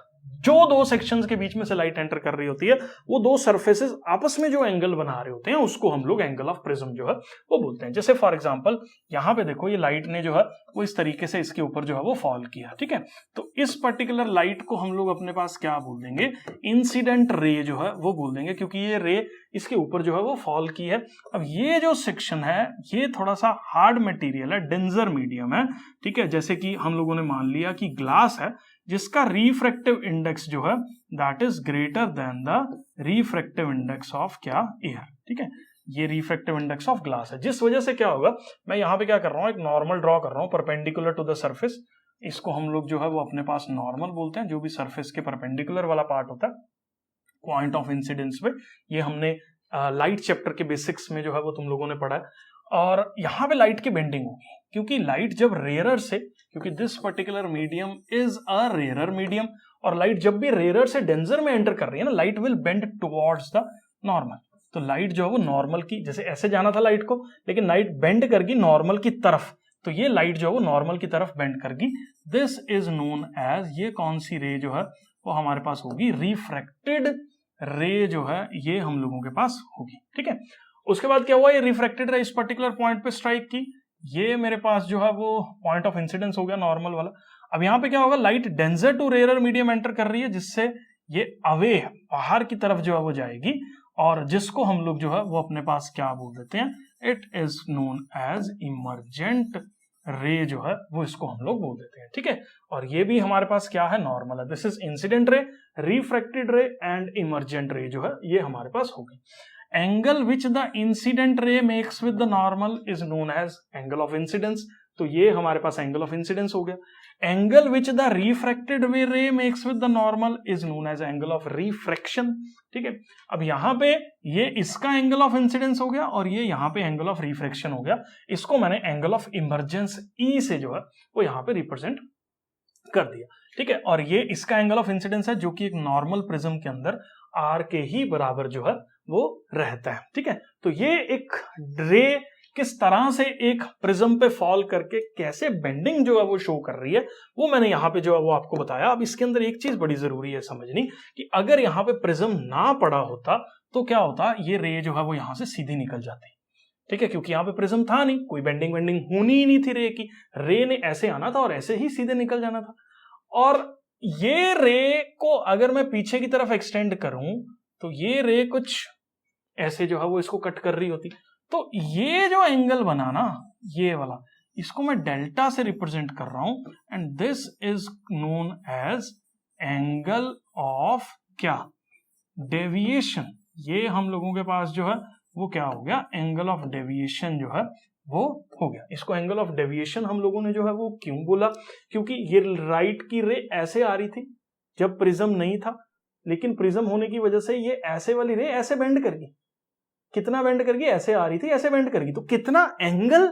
जो दो सेक्शंस के बीच में से लाइट एंटर कर रही होती है, वो दो सरफेसेस आपस में जो एंगल बना रहे होते हैं, उसको हम लोग एंगल ऑफ प्रिज्म जो है वो बोलते हैं। जैसे फॉर एग्जांपल यहां पे देखो, ये लाइट ने जो है वो इस तरीके से इसके ऊपर जो है वो फॉल किया। ठीक है, तो इस पर्टिकुलर लाइट को हम लोग अपने पास क्या बोल देंगे, इंसिडेंट रे जो है वो बोल देंगे, क्योंकि ये रे इसके ऊपर जो है वो फॉल की है। अब ये जो सेक्शन है ये थोड़ा सा हार्ड मटेरियल है, डेंजर मीडियम है। ठीक है, जैसे कि हम लोगों ने मान लिया कि ग्लास है, जिसका रिफ्रैक्टिव इंडेक्स जो है that is greater than the refractive index of क्या, एयर। ठीक है, ये रिफ्रैक्टिव इंडेक्स ऑफ ग्लास है, जिस वजह से क्या होगा, मैं यहां पे क्या कर रहा हूं, एक नॉर्मल ड्रॉ कर रहा हूं परपेंडिकुलर टू द सरफेस। इसको हम लोग जो है वो अपने पास नॉर्मल बोलते हैं, जो भी सरफेस के परपेंडिकुलर वाला पार्ट होता है पॉइंट ऑफ इंसिडेंस पे। ये हमने लाइट चैप्टर के बेसिक्स में जो है वो तुम लोगों ने पढ़ा है। और यहां पे लाइट की बेंडिंग होगी, क्योंकि लाइट जब रेयरर से, क्योंकि this particular medium is a rarer medium, और लाइट जब भी रेयर से डेंजर में एंटर कर रही है ना, light will bend towards the normal. तो लाइट जो है वो नॉर्मल की, जैसे ऐसे जाना था लाइट को, लेकिन लाइट बेंड करगी नॉर्मल की तरफ, तो ये लाइट जो है वो नॉर्मल की तरफ बेंड करगी। दिस इज नोन एज, ये कौन सी रे जो है वो हमारे पास होगी, रिफ्रैक्टेड रे जो है ये हम लोगों के पास होगी। ठीक है, उसके बाद क्या हुआ, ये रिफ्रैक्टेड रे इस पर्टिकुलर पॉइंट पे स्ट्राइक की, ये मेरे पास जो है वो पॉइंट ऑफ इंसिडेंस हो गया नॉर्मल वाला। अब यहाँ पे क्या होगा, light denser to rare medium enter कर रही है, जिससे ये अवे बाहर की तरफ जो है वो जाएगी, और जिसको हम लोग जो है वो अपने पास क्या बोल देते हैं, it is known as emergent ray जो है वो इसको हम लोग बोल देते हैं। ठीक है, और ये भी हमारे पास क्या है, नॉर्मल है। This is incident ray, refracted ray and emergent ray जो है ये हमारे पास होगी। Angle which the incident ray makes with the normal is known as angle of incidence, तो ये हमारे पास एंगल ऑफ इंसिडेंस हो गया। Angle which the refracted ray makes with the normal is known as angle of refraction. ठीक है, अब यहां पे ये इसका एंगल ऑफ इंसिडेंस हो गया और ये यहां पे एंगल ऑफ रिफ्रैक्शन हो गया। इसको मैंने एंगल ऑफ इमर्जेंस ई से जो है वो यहां पे रिप्रेजेंट कर दिया। ठीक है, और ये इसका एंगल ऑफ इंसिडेंस है, जो कि एक नॉर्मल प्रिज्म के अंदर आर के ही बराबर जो है वो रहता है। ठीक है, तो ये एक रे किस तरह से एक प्रिज्म पे फॉल करके कैसे बेंडिंग जो है वो शो कर रही है, वो मैंने यहाँ पे जो है वो आपको बताया। अब इसके अंदर एक चीज बड़ी जरूरी है समझनी, कि अगर यहाँ पे प्रिज्म ना पड़ा होता तो क्या होता, ये रे जो है वो यहाँ से सीधी निकल जाती। ठीक है, क्योंकि यहाँ पे प्रिज्म था नहीं, कोई बेंडिंग वेंडिंग होनी ही नहीं थी रे की, रे ने ऐसे आना था और ऐसे ही सीधे निकल जाना था। और ये रे को अगर मैं पीछे की तरफ एक्सटेंड करूं तो ये रे कुछ ऐसे जो है वो इसको कट कर रही होती। तो ये जो एंगल बना ना, ये वाला, इसको मैं डेल्टा से रिप्रेजेंट कर रहा हूं, and this is known as angle of क्या, डेविएशन। ये हम लोगों के पास जो है वो क्या हो गया, एंगल ऑफ डेविएशन जो है वो हो गया। इसको एंगल ऑफ डेविएशन हम लोगों ने जो है वो क्यों बोला, क्योंकि ये राइट की रे ऐसे आ रही थी जब प्रिज्म नहीं था, लेकिन प्रिज्म होने की वजह से ये ऐसे वाली रे ऐसे बेंड कर गई। कितना बेंड कर गई, ऐसे आ रही थी ऐसे बेंड कर गई, तो कितना एंगल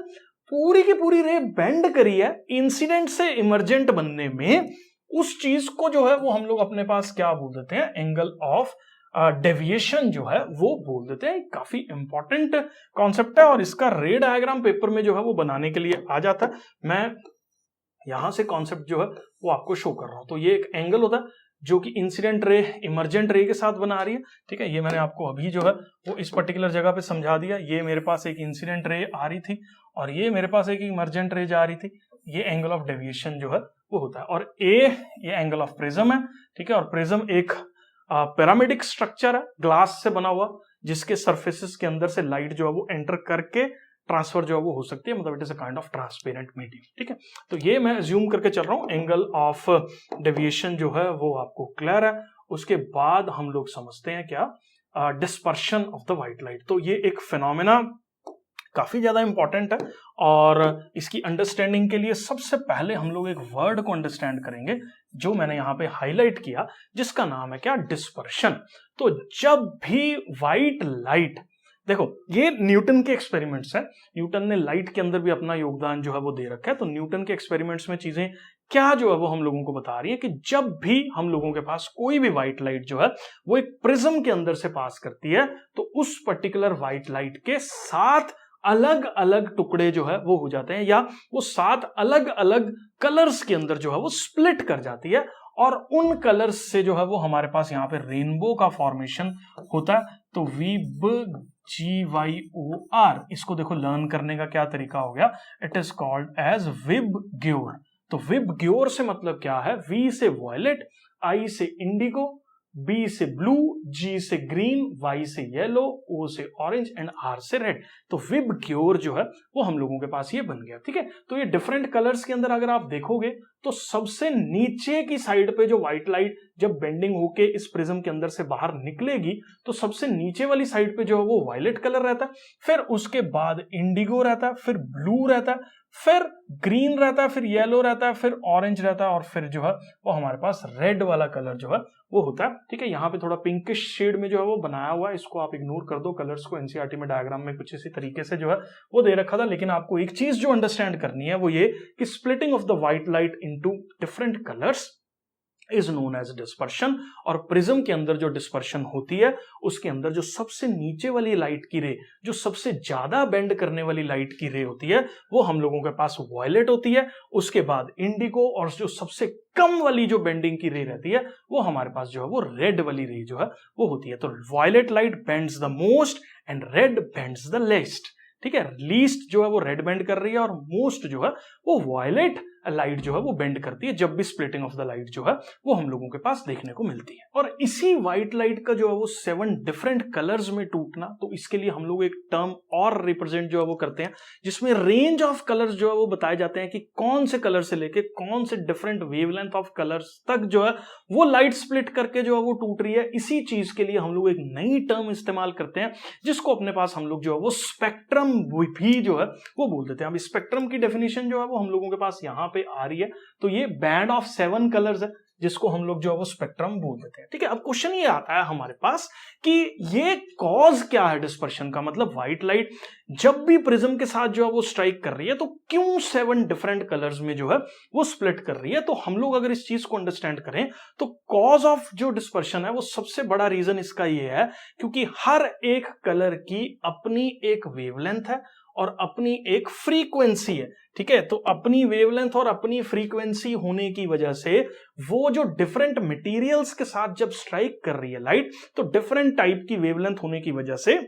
पूरी की पूरी रे बेंड करी है इंसिडेंट से इमर्जेंट बनने में। उस चीज को जो है वो हम लोग अपने पास क्या बोल देते हैं, एंगल ऑफ डेविएशन जो है वो बोल देते हैं। काफी इंपॉर्टेंट कॉन्सेप्ट है और इसका रे डायग्राम पेपर में जो है वो बनाने के लिए आ जाता है। मैं यहां से कॉन्सेप्ट जो है वो आपको शो कर रहा हूं। तो ये एक एंगल होता है जो कि इंसिडेंट रे इमर्जेंट रे के साथ बना रही है। ठीक है, ये मैंने आपको अभी जो है वो इस पर्टिकुलर जगह पे समझा दिया। ये मेरे पास एक इंसिडेंट रे आ रही थी और ये मेरे पास एक इमर्जेंट रे जा रही थी। ये एंगल ऑफ डेविएशन जो है वो होता है। और ये एंगल ऑफ प्रिज्म है। ठीक है, और प्रिज्म एक पिरामिडिक स्ट्रक्चर है, ग्लास से बना हुआ, जिसके सरफेसेस के अंदर से लाइट जो है वो एंटर करके ट्रांसफर जो है वो हो सकती है, मतलब it is a kind of transparent medium. ठीक है, तो ये मैं अज्यूम करके चल रहा हूं, एंगल ऑफ डेविएशन जो है वो आपको क्लियर है। उसके बाद हम लोग समझते हैं क्या, dispersion of the white light. तो ये एक फिनोमेना काफी ज्यादा इंपॉर्टेंट है और इसकी अंडरस्टैंडिंग के लिए सबसे पहले हम लोग एक वर्ड को अंडरस्टैंड करेंगे जो मैंने यहां पे हाईलाइट किया, जिसका नाम है क्या, डिस्पर्शन। तो जब भी व्हाइट लाइट, देखो ये न्यूटन के एक्सपेरिमेंट्स हैं, न्यूटन ने लाइट के अंदर भी अपना योगदान जो है वो दे रखा है। तो न्यूटन के एक्सपेरिमेंट्स में चीजें क्या जो है वो हम लोगों को बता रही है कि जब भी हम लोगों के पास कोई भी व्हाइट लाइट जो है वो एक प्रिज्म के अंदर से पास करती है, तो उस पर्टिकुलर व्हाइट लाइट के 7 अलग अलग टुकड़े जो है वो हो जाते हैं, या वो 7 अलग अलग कलर्स के अंदर जो है वो स्प्लिट कर जाती है, और उन कलर्स से जो है वो हमारे पास यहाँ पे रेनबो का फॉर्मेशन होता है। तो VIBGYOR, इसको देखो लर्न करने का क्या तरीका हो गया, it is called as VIBGYOR. तो विबग्योर से मतलब क्या है, V से वॉयलेट, I से इंडिगो, B से ब्लू, G से ग्रीन, Y से येलो, O से ऑरेंज एंड R से रेड। तो विबग्योर जो है वो हम लोगों के पास ये बन गया। ठीक है, तो ये डिफरेंट कलर्स के अंदर अगर आप देखोगे तो सबसे नीचे की साइड पे जो व्हाइट लाइट जब बेंडिंग होके इस प्रिज्म के अंदर से बाहर निकलेगी, तो सबसे नीचे वाली साइड पे जो है वो वायलेट कलर रहता है, फिर उसके बाद इंडिगो रहता है, फिर ब्लू रहता है, फिर ग्रीन रहता है, फिर येलो रहता है, फिर ऑरेंज रहता है, और फिर जो है वो हमारे पास रेड वाला कलर जो है वो होता है। ठीक है, यहाँ पे थोड़ा पिंकिश शेड में जो है वो बनाया हुआ है, इसको आप इग्नोर कर दो। कलर्स को एनसीईआरटी में डायग्राम में कुछ इसी तरीके से जो है वो दे रखा था, लेकिन आपको एक चीज जो अंडरस्टैंड करनी है वो ये कि splitting of the white light into different colours is known as dispersion. और प्रिज्म के अंदर जो डिस्पर्शन होती है उसके अंदर जो सबसे नीचे वाली लाइट की रे, जो सबसे ज्यादा बेंड करने वाली लाइट की रे होती है वो हम लोगों के पास वॉयलेट होती है। उसके बाद इंडिगो, और जो सबसे कम वाली जो बेंडिंग की रे रहती है वो हमारे पास जो है वो रेड वाली रे जो है वो होती है। तो violet light bends the most and red bends the least. ठीक है, लीस्ट जो है वो रेड बेंड कर रही है और मोस्ट जो है वो वॉयलेट लाइट जो है वो बेंड करती है जब भी स्प्लिटिंग ऑफ द लाइट जो है वो हम लोगों के पास देखने को मिलती है। और इसी व्हाइट लाइट का जो है वो 7 डिफरेंट कलर्स में टूटना, तो इसके लिए हम लोग एक टर्म और रिप्रेजेंट जो है वो करते हैं जिसमें रेंज ऑफ कलर्स जो है वो बताए जाते हैं कि कौन से कलर से लेके कौन से डिफरेंट वेवलेंथ ऑफ कलर्स तक जो है वो लाइट स्प्लिट करके जो है वो टूट रही है। इसी चीज के लिए हम लोग एक नई टर्म इस्तेमाल करते हैं जिसको अपने पास हम लोग जो है वो स्पेक्ट्रम भी जो है वो बोल देते हैं। अब स्पेक्ट्रम की डेफिनेशन जो है वो हम लोगों के पास यहाँ पे आ रही है। तो ये बैंड ऑफ 7 कलर्स है जिसको हम लोग जो है वो स्पेक्ट्रम बोल देते हैं। ठीक है, अब क्वेश्चन ये आता है हमारे पास कि ये कॉज क्या है डिस्पर्शन का, मतलब व्हाइट लाइट जब भी प्रिज्म के साथ जो है वो स्ट्राइक कर रही है तो क्यों 7 डिफरेंट कलर्स में जो है वो स्प्लिट कर रही है। तो हम लोग अगर इस चीज को अंडरस्टैंड करें तो कॉज ऑफ जो डिस्पर्शन है वो सबसे बड़ा रीजन इसका ये है क्योंकि हर एक कलर की अपनी एक वेवलेंथ है और अपनी एक फ्रीक्वेंसी है। ठीक है, तो अपनी वेवलेंथ और अपनी फ्रीक्वेंसी होने की वजह से वो जो डिफरेंट मटेरियल्स के साथ जब स्ट्राइक कर रही है लाइट, तो डिफरेंट टाइप की वेवलेंथ होने की वजह से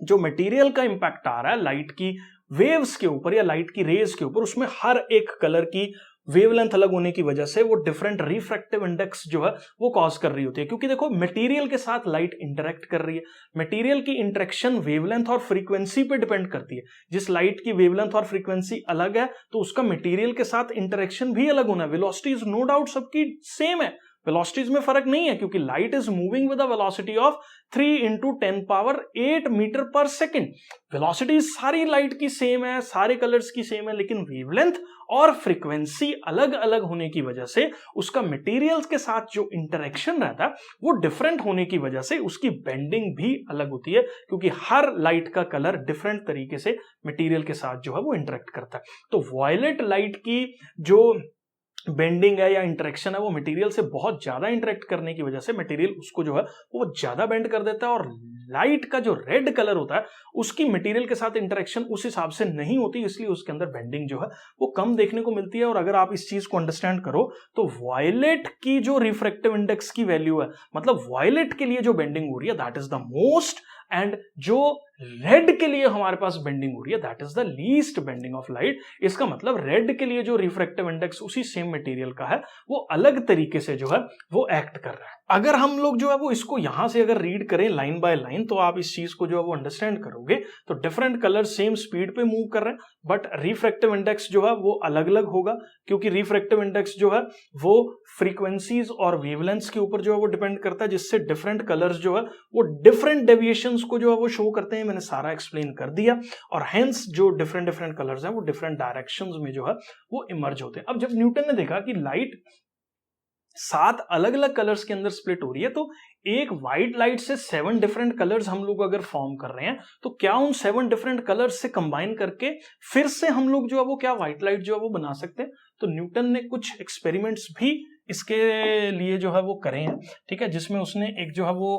जो मटेरियल का इंपैक्ट आ रहा है लाइट की वेव्स के ऊपर या लाइट की रेज के ऊपर, उसमें हर एक कलर की वेवलेंथ अलग होने की वजह से वो डिफरेंट रिफ्रैक्टिव इंडेक्स जो है वो कॉज कर रही होती है। क्योंकि देखो मटेरियल के साथ लाइट इंटरेक्ट कर रही है, मटेरियल की इंटरेक्शन वेवलेंथ और फ्रीक्वेंसी पे डिपेंड करती है। जिस लाइट की वेवलेंथ और फ्रीक्वेंसी अलग है तो उसका मटेरियल के साथ इंटरेक्शन भी अलग होना है। वेलोसिटीज नो डाउट सबकी सेम है, वेलोसिटीज में फर्क नहीं है क्योंकि light is moving with a velocity of 3 × 10⁸ metre per second. Velocity सारी लाइट की सेम है, सारे कलर्स की सेम है, लेकिन वेवलेंथ और फ्रीक्वेंसी अलग अलग होने की वजह से उसका मटेरियल्स के साथ जो इंटरेक्शन रहता है वो डिफरेंट होने की वजह से उसकी बेंडिंग भी अलग होती है क्योंकि हर लाइट का कलर डिफरेंट तरीके से मटेरियल के साथ जो है वो इंटरेक्ट करता है। तो वॉयलेट लाइट की जो बेंडिंग है या इंटरेक्शन है वो मटेरियल से बहुत ज्यादा इंटरेक्ट करने की वजह से मटेरियल उसको जो है वो ज्यादा बेंड कर देता है, और लाइट का जो रेड कलर होता है उसकी मटेरियल के साथ इंटरेक्शन उस हिसाब से नहीं होती, इसलिए उसके अंदर बेंडिंग जो है वो कम देखने को मिलती है। और अगर आप इस चीज को अंडरस्टैंड करो तो वॉयलेट की जो रिफ्रैक्टिव इंडेक्स की वैल्यू है, मतलब वॉयलेट के लिए जो बेंडिंग हो रही है that is the most, and जो रेड के लिए हमारे पास बेंडिंग हो रही है that is the least bending of light. इसका मतलब रेड के लिए जो रिफ्रैक्टिव इंडेक्स उसी सेम मटेरियल का है वो अलग तरीके से जो है वो एक्ट कर रहा है। अगर हम लोग जो है वो इसको यहां से अगर रीड करें लाइन बाय लाइन तो आप इस चीज को जो है वो अंडरस्टैंड करोगे। तो डिफरेंट कलर सेम स्पीड पे मूव कर रहे हैं बट रिफ्रैक्टिव इंडेक्स जो है वो अलग अलग होगा क्योंकि रिफ्रैक्टिव इंडेक्स जो है वो फ्रीक्वेंसीज और वेवलेंथ्स के ऊपर जो है वो डिपेंड करता है, जिससे डिफरेंट कलर्स जो है वो डिफरेंट डेविएशंस को जो है वो शो करते हैं। मैंने सारा एक्सप्लेन कर दिया, और हेंस जो डिफरेंट कलर्स हैं वो डिफरेंट डायरेक्शंस में जो है वो इमर्ज होते हैं। अब जब न्यूटन ने देखा कि लाइट 7 अलग अलग कलर्स के अंदर स्प्लिट हो रही है, तो एक व्हाइट लाइट से 7 डिफरेंट कलर्स हम लोग अगर फॉर्म कर रहे हैं तो क्या उन 7 डिफरेंट कलर्स से कंबाइन करके फिर से हम लोग जो है वो क्या व्हाइट लाइट जो है वो बना सकते हैं। तो न्यूटन ने कुछ एक्सपेरिमेंट्स भी इसके लिए जो है वो करे हैं। ठीक है, जिसमें उसने एक जो है वो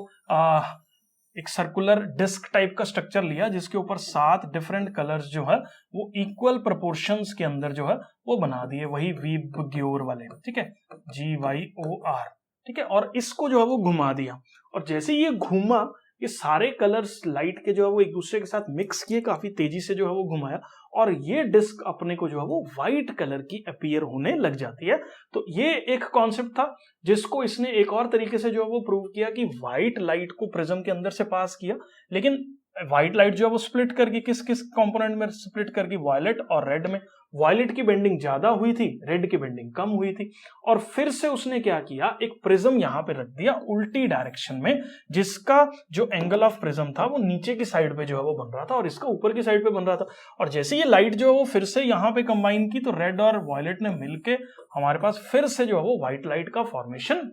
एक सर्कुलर डिस्क टाइप का स्ट्रक्चर लिया जिसके ऊपर 7 डिफरेंट कलर्स जो है वो इक्वल प्रोपोर्शंस के अंदर जो है वो बना दिए, वही वीबग्योर वाले। ठीक है, GYOR। ठीक है, और इसको जो है वो घुमा दिया, और जैसे ये घूमा ये सारे कलर्स लाइट के जो है वो एक दूसरे के साथ मिक्स किए, काफी तेजी से जो है वो घुमाया, और ये डिस्क अपने को जो है वो व्हाइट कलर की अपीयर होने लग जाती है। तो ये एक कॉन्सेप्ट था जिसको इसने एक और तरीके से जो है वो प्रूव किया कि व्हाइट लाइट को प्रिज्म के अंदर से पास किया, लेकिन व्हाइट लाइट जो है वो स्प्लिट करके किस किस कंपोनेंट में स्प्लिट करके, वायलेट और रेड में। वायलेट की बेंडिंग ज्यादा हुई थी, रेड की बेंडिंग कम हुई थी, और फिर से उसने क्या किया, एक प्रिज्म यहां पे रख दिया उल्टी डायरेक्शन में, जिसका जो एंगल ऑफ प्रिज्म था वो नीचे की साइड पे जो है वो बन रहा था और इसका ऊपर की साइड पे बन रहा था। और जैसे ये लाइट जो है वो फिर से यहां पे कंबाइन की तो रेड और वायलेट ने मिलके हमारे पास फिर से जो है वो व्हाइट लाइट का फॉर्मेशन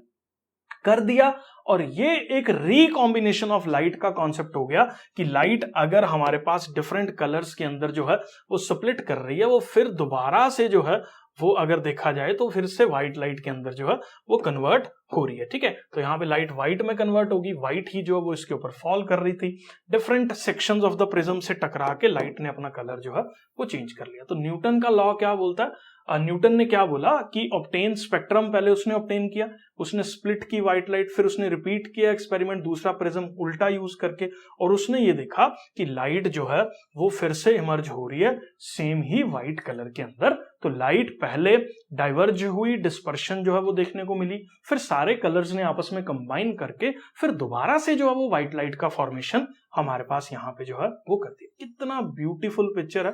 कर दिया। और ये एक रिकॉम्बिनेशन ऑफ लाइट का कॉन्सेप्ट हो गया कि लाइट अगर हमारे पास डिफरेंट कलर्स के अंदर जो है वो स्प्लिट कर रही है, वो फिर दोबारा से जो है वो अगर देखा जाए तो फिर से व्हाइट लाइट के अंदर जो है वो कन्वर्ट हो रही है। ठीक है, तो यहाँ पे लाइट व्हाइट में कन्वर्ट होगी, व्हाइट ही जो है वो इसके ऊपर फॉल कर रही थी, different sections of the prism से टकरा के लाइट ने अपना कलर जो है वो चेंज कर लिया। तो न्यूटन का लॉ क्या बोलता है, न्यूटन ने क्या बोला कि ऑब्टेन स्पेक्ट्रम, पहले उसने ऑब्टेन किया, उसने स्प्लिट की व्हाइट लाइट, फिर उसने रिपीट किया एक्सपेरिमेंट दूसरा प्रिज्म उल्टा यूज करके, और उसने ये देखा कि लाइट जो है वो फिर से इमर्ज हो रही है सेम ही व्हाइट कलर के अंदर। तो लाइट पहले डाइवर्ज हुई, डिस्पर्शन जो है वो देखने को मिली, फिर सारे कलर्स ने आपस में कंबाइन करके फिर दोबारा से जो है वो व्हाइट लाइट का फॉर्मेशन हमारे पास यहाँ पे जो है वो कर दिया। कितना ब्यूटीफुल पिक्चर है।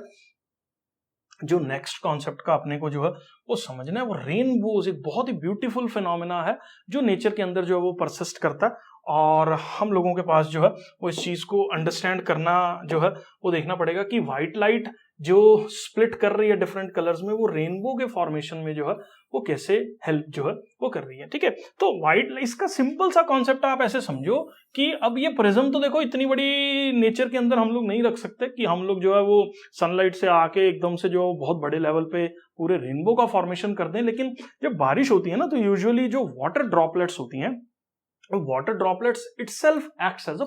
जो नेक्स्ट कॉन्सेप्ट का अपने को जो है वो समझना है, वो रेनबोज एक बहुत ही ब्यूटीफुल फिनोमेना है जो नेचर के अंदर जो है वो परसिस्ट करता है, और हम लोगों के पास जो है वो इस चीज को अंडरस्टैंड करना जो है वो देखना पड़ेगा कि व्हाइट लाइट जो स्प्लिट कर रही है डिफरेंट कलर्स में, वो रेनबो के फॉर्मेशन में जो है वो कैसे हेल्प जो है वो कर रही है। ठीक है, तो व्हाइट इसका सिंपल सा कॉन्सेप्ट आप ऐसे समझो कि अब ये प्रिज्म तो देखो इतनी बड़ी नेचर के अंदर हम लोग नहीं रख सकते कि हम लोग जो है वो सनलाइट से आके एकदम से जो बहुत बड़े लेवल पे पूरे रेनबो का फॉर्मेशन कर दें, लेकिन जब बारिश होती है ना तो यूजुअली जो वाटर ड्रॉपलेट्स होती हैं, water droplets itself acts as a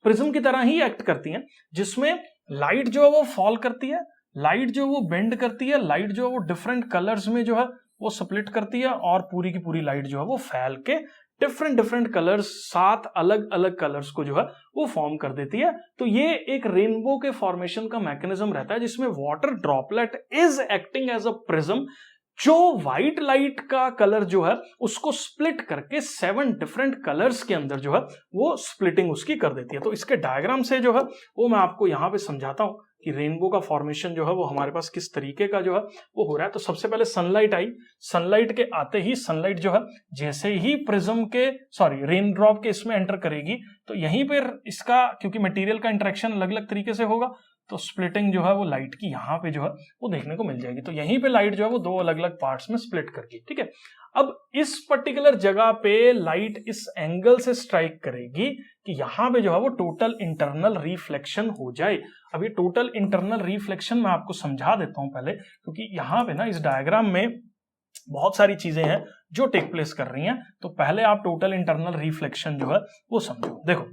prism की तरह ही एक्ट करती हैं, जिसमें लाइट जो है वो फॉल करती है, लाइट जो वो बेंड करती है, लाइट जो है वो डिफरेंट कलर्स में जो है वो स्प्लिट करती है, और पूरी की पूरी लाइट जो है वो फैल के डिफरेंट कलर्स, 7 अलग अलग कलर्स को जो है वो फॉर्म कर देती है। तो ये एक रेनबो के फॉर्मेशन का मैकेनिज्म रहता है जिसमें water droplet is acting as a prism, जो व्हाइट लाइट का कलर जो है उसको स्प्लिट करके 7 डिफरेंट कलर्स के अंदर जो है वो स्प्लिटिंग उसकी कर देती है। तो इसके डायग्राम से जो है वो मैं आपको यहां पे समझाता हूं कि रेनबो का फॉर्मेशन जो है वो हमारे पास किस तरीके का जो है वो हो रहा है। तो सबसे पहले सनलाइट आई, सनलाइट के आते ही सनलाइट जो है जैसे ही प्रिज्म के रेन ड्रॉप के इसमें एंटर करेगी, तो यहीं पर इसका, क्योंकि मटेरियल का इंटरेक्शन अलग अलग तरीके से होगा, तो स्प्लिटिंग जो है वो लाइट की यहाँ पे जो है वो देखने को मिल जाएगी। तो यहीं पे लाइट जो है वो 2 अलग अलग पार्ट्स में स्प्लिट करगी। ठीक है, अब इस पर्टिकुलर जगह पे लाइट इस एंगल से स्ट्राइक करेगी कि यहाँ पे जो है वो टोटल इंटरनल रिफ्लेक्शन हो जाए। अब ये टोटल इंटरनल रिफ्लेक्शन मैं आपको समझा देता हूं पहले, क्योंकि यहाँ पे ना इस डायग्राम में बहुत सारी चीजें हैं जो टेक प्लेस कर रही हैं। तो पहले आप टोटल इंटरनल रिफ्लेक्शन जो है वो समझो। देखो,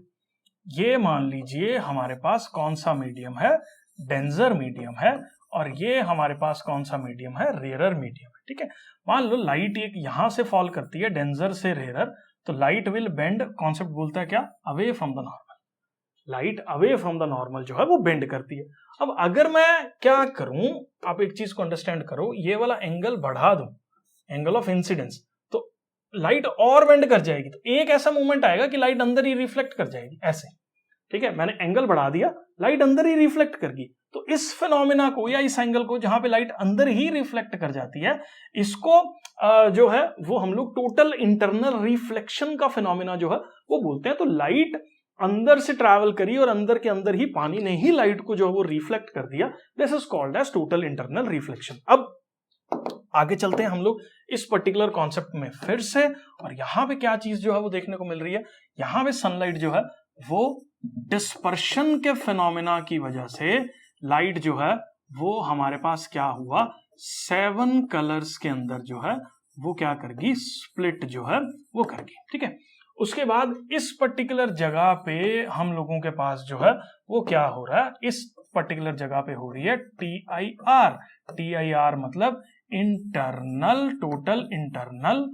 ये मान लीजिए हमारे पास कौन सा मीडियम है, डेंजर मीडियम है, और ये हमारे पास कौन सा मीडियम है, रेयर मीडियम है। ठीक है, मान लो लाइट एक यहां से फॉल करती है डेंजर से रेयर, तो लाइट विल बेंड, कॉन्सेप्ट बोलता है क्या, away from the normal. Light away from the normal जो है वो बेंड करती है। अब अगर मैं क्या करूं, आप एक चीज को अंडरस्टैंड करो, ये वाला एंगल बढ़ा दूं, एंगल ऑफ इंसिडेंस, तो लाइट और बेंड कर जाएगी। तो एक ऐसा मोमेंट आएगा कि लाइट अंदर ही रिफ्लेक्ट कर जाएगी, ऐसे। ठीक है, मैंने एंगल बढ़ा दिया, लाइट अंदर ही रिफ्लेक्ट करगी। तो इस फिनोमेना को या इस एंगल को जहां पे लाइट अंदर ही रिफ्लेक्ट कर जाती है, इसको जो है वो हम लोग टोटल इंटरनल रिफ्लेक्शन का फिनोमेना जो है वो बोलते हैं। तो लाइट अंदर से ट्रैवल करी और अंदर के अंदर ही पानी ने ही लाइट को जो है वो रिफ्लेक्ट कर दिया, this is called as total internal reflection. अब आगे चलते हैं हम लोग इस पर्टिकुलर कॉन्सेप्ट में फिर से, और यहां पे क्या चीज जो है वो देखने को मिल रही है, यहां पे सनलाइट जो है वो डिस्पर्शन के फिनोमेना की वजह से लाइट जो है वो हमारे पास क्या हुआ, 7 कलर्स के अंदर जो है वो क्या करगी, स्प्लिट जो है वो करगी। ठीक है, उसके बाद इस पर्टिकुलर जगह पे हम लोगों के पास जो है वो क्या हो रहा है, इस पर्टिकुलर जगह पे हो रही है TIR। TIR मतलब इंटरनल, टोटल इंटरनल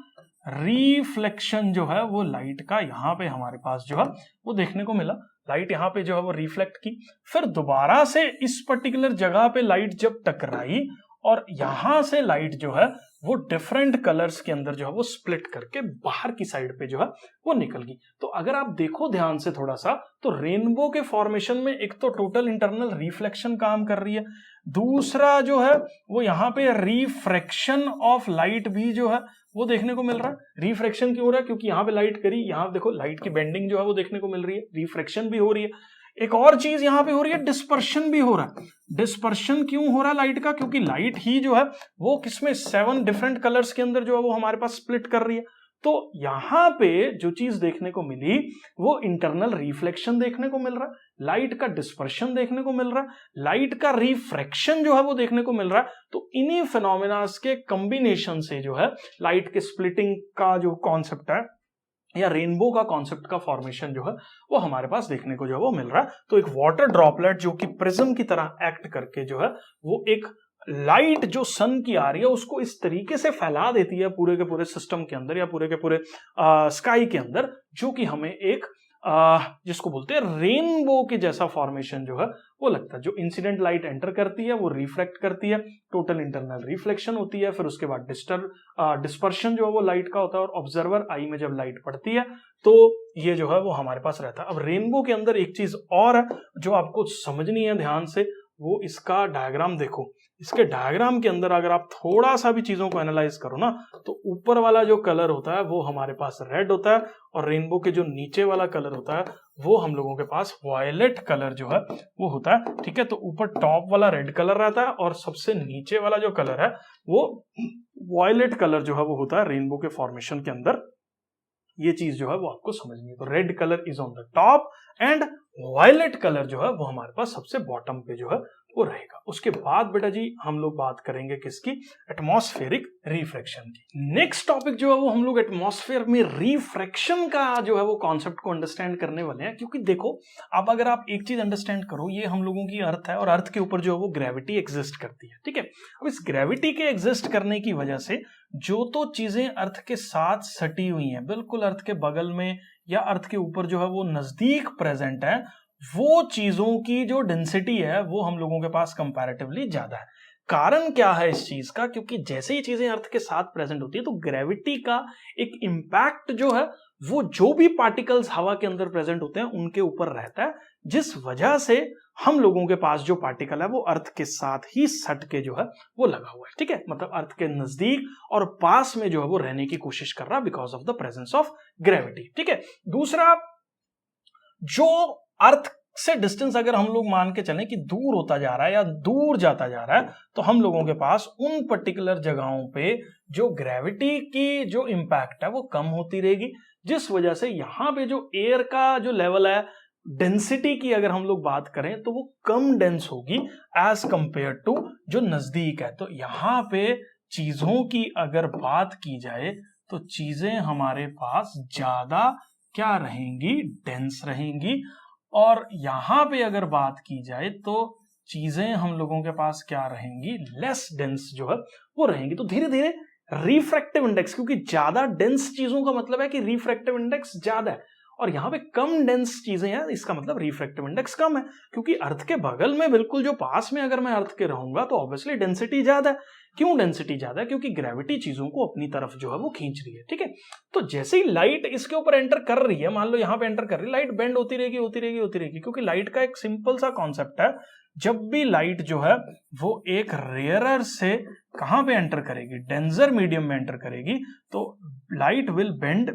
रिफ्लेक्शन जो है वो लाइट का यहां पे हमारे पास जो है वो देखने को मिला। लाइट यहां पे जो है वो रिफ्लेक्ट की, फिर दोबारा से इस पर्टिकुलर जगह पे लाइट जब टकराई और यहां से लाइट जो है वो डिफरेंट कलर्स के अंदर जो है वो स्प्लिट करके बाहर की साइड पे जो है वो निकल गई। तो अगर आप देखो ध्यान से थोड़ा सा, तो रेनबो के फॉर्मेशन में एक तो टोटल इंटरनल रिफ्लेक्शन काम कर रही है, दूसरा जो है वो यहाँ पे रिफ्रैक्शन ऑफ लाइट भी जो है वो देखने को मिल रहा है। रिफ्रैक्शन क्यों हो रहा है, क्योंकि यहाँ पे लाइट करी, यहाँ देखो लाइट की बेंडिंग जो है वो देखने को मिल रही है, रिफ्रैक्शन भी हो रही है। एक और चीज यहां पे हो रही है, डिस्पर्शन भी हो रहा है। डिस्पर्शन क्यों हो रहा है लाइट का, क्योंकि लाइट ही जो है वो किसमें 7 डिफरेंट कलर्स के अंदर जो है वो हमारे पास स्प्लिट कर रही है। तो यहां पे जो चीज देखने को मिली वो इंटरनल रिफ्लेक्शन देखने को मिल रहा है, लाइट का डिस्पर्शन देखने को मिल रहा है, लाइट का रिफ्रैक्शन जो है वो देखने को मिल रहा है। तो इन्हीं फिनोमेनास के कॉम्बिनेशन से जो है लाइट के स्प्लिटिंग का जो कॉन्सेप्ट है या रेनबो का कॉन्सेप्ट का फॉर्मेशन जो है वो हमारे पास देखने को जो है वो मिल रहा है। तो एक वाटर ड्रॉपलेट जो कि प्रिज्म की तरह एक्ट करके जो है वो एक लाइट जो सन की आ रही है उसको इस तरीके से फैला देती है पूरे के पूरे सिस्टम के अंदर या पूरे के पूरे स्काई के अंदर, जो कि हमें एक जिसको बोलते हैं रेनबो के जैसा फॉर्मेशन जो है वो लगता है। जो इंसिडेंट लाइट एंटर करती है वो रिफ्लेक्ट करती है, टोटल इंटरनल रिफ्लेक्शन होती है, फिर उसके बाद डिस्पर्शन जो है वो लाइट का होता है, और ऑब्जर्वर आई में जब लाइट पड़ती है तो ये जो है वो हमारे पास रहता है। अब रेनबो के अंदर एक चीज और है जो आपको समझनी है ध्यान से, वो इसका डायग्राम देखो। इसके डायग्राम के अंदर अगर आप थोड़ा सा भी चीजों को एनालाइज करो ना, तो ऊपर वाला जो कलर होता है वो हमारे पास रेड होता है, और रेनबो के जो नीचे वाला कलर होता है वो हम लोगों के पास वायलेट कलर जो है वो होता है। ठीक है, तो ऊपर टॉप वाला रेड कलर रहता है और सबसे नीचे वाला जो कलर है वो वायलेट कलर जो है वो होता है रेनबो के फॉर्मेशन के अंदर। ये चीज जो है वो आपको समझनी है। तो red colour is on the top and violet colour जो है वो हमारे पास सबसे बॉटम पे जो है वो रहेगा। उसके बाद बेटा जी हम लोग बात करेंगे किसकी, एटमॉस्फेरिक रिफ्रैक्शन की। नेक्स्ट टॉपिक जो है वो हम लोग एटमॉस्फेयर में रिफ्रैक्शन का जो है वो कॉन्सेप्ट को अंडरस्टैंड करने वाले हैं। क्योंकि देखो अब अगर आप एक चीज अंडरस्टैंड करो, ये हम लोगों की अर्थ है और अर्थ के ऊपर जो है वो ग्रेविटी एग्जिस्ट करती है। ठीक है, अब इस ग्रेविटी के एग्जिस्ट करने की वजह से जो तो चीजें अर्थ के साथ सटी हुई हैं, बिल्कुल अर्थ के बगल में या अर्थ के ऊपर जो है वो नजदीक प्रेजेंट है, वो चीजों की जो डेंसिटी है वो हम लोगों के पास कंपैरेटिवली ज्यादा है। कारण क्या है इस चीज का, क्योंकि जैसे ही चीजें अर्थ के साथ प्रेजेंट होती है तो ग्रेविटी का एक इंपैक्ट जो है वो जो भी पार्टिकल्स हवा के अंदर प्रेजेंट होते हैं उनके ऊपर रहता है, जिस वजह से हम लोगों के पास जो पार्टिकल है वो अर्थ के साथ ही सट के जो है वो लगा हुआ है। ठीक है, मतलब अर्थ के नजदीक और पास में जो है वो रहने की कोशिश कर रहा है because of the presence of gravity. ठीक है, दूसरा, जो अर्थ से डिस्टेंस अगर हम लोग मान के चलें कि दूर होता जा रहा है या दूर जाता जा रहा है, तो हम लोगों के पास उन पर्टिकुलर जगहों पे जो ग्रेविटी की जो इंपैक्ट है वो कम होती रहेगी, जिस वजह से यहां पे जो एयर का जो लेवल है, डेंसिटी की अगर हम लोग बात करें तो वो कम डेंस होगी एज कंपेयर टू जो नजदीक है। तो यहां पे चीजों की अगर बात की जाए तो चीजें हमारे पास ज्यादा क्या रहेंगी, डेंस रहेंगी, और यहां पे अगर बात की जाए तो चीजें हम लोगों के पास क्या रहेंगी, लेस डेंस जो है वो रहेंगी। तो धीरे धीरे रिफ्रैक्टिव इंडेक्स, क्योंकि ज्यादा डेंस चीजों का मतलब है कि रिफ्रैक्टिव इंडेक्स ज्यादा है, और यहां पे कम डेंस चीजें हैं इसका मतलब रिफ्रैक्टिव इंडेक्स कम है। क्योंकि अर्थ के बगल में बिल्कुल जो पास में अगर मैं अर्थ के रहूंगा तो ऑब्वियसली डेंसिटी ज्यादा है। क्यों डेंसिटी ज्यादा है, क्योंकि ग्रेविटी चीजों को अपनी तरफ जो है वो खींच रही है। ठीक है, तो जैसे ही लाइट इसके ऊपर एंटर कर रही है, मान लो यहां पे एंटर कर रही है, लाइट बेंड होती रहेगी होती रहेगी होती रहेगी, क्योंकि लाइट का एक सिंपल सा कॉन्सेप्ट है, जब भी लाइट जो है वो एक रेयरर से कहां पे एंटर करेगी, डेंजर मीडियम में एंटर करेगी, तो लाइट विल बेंड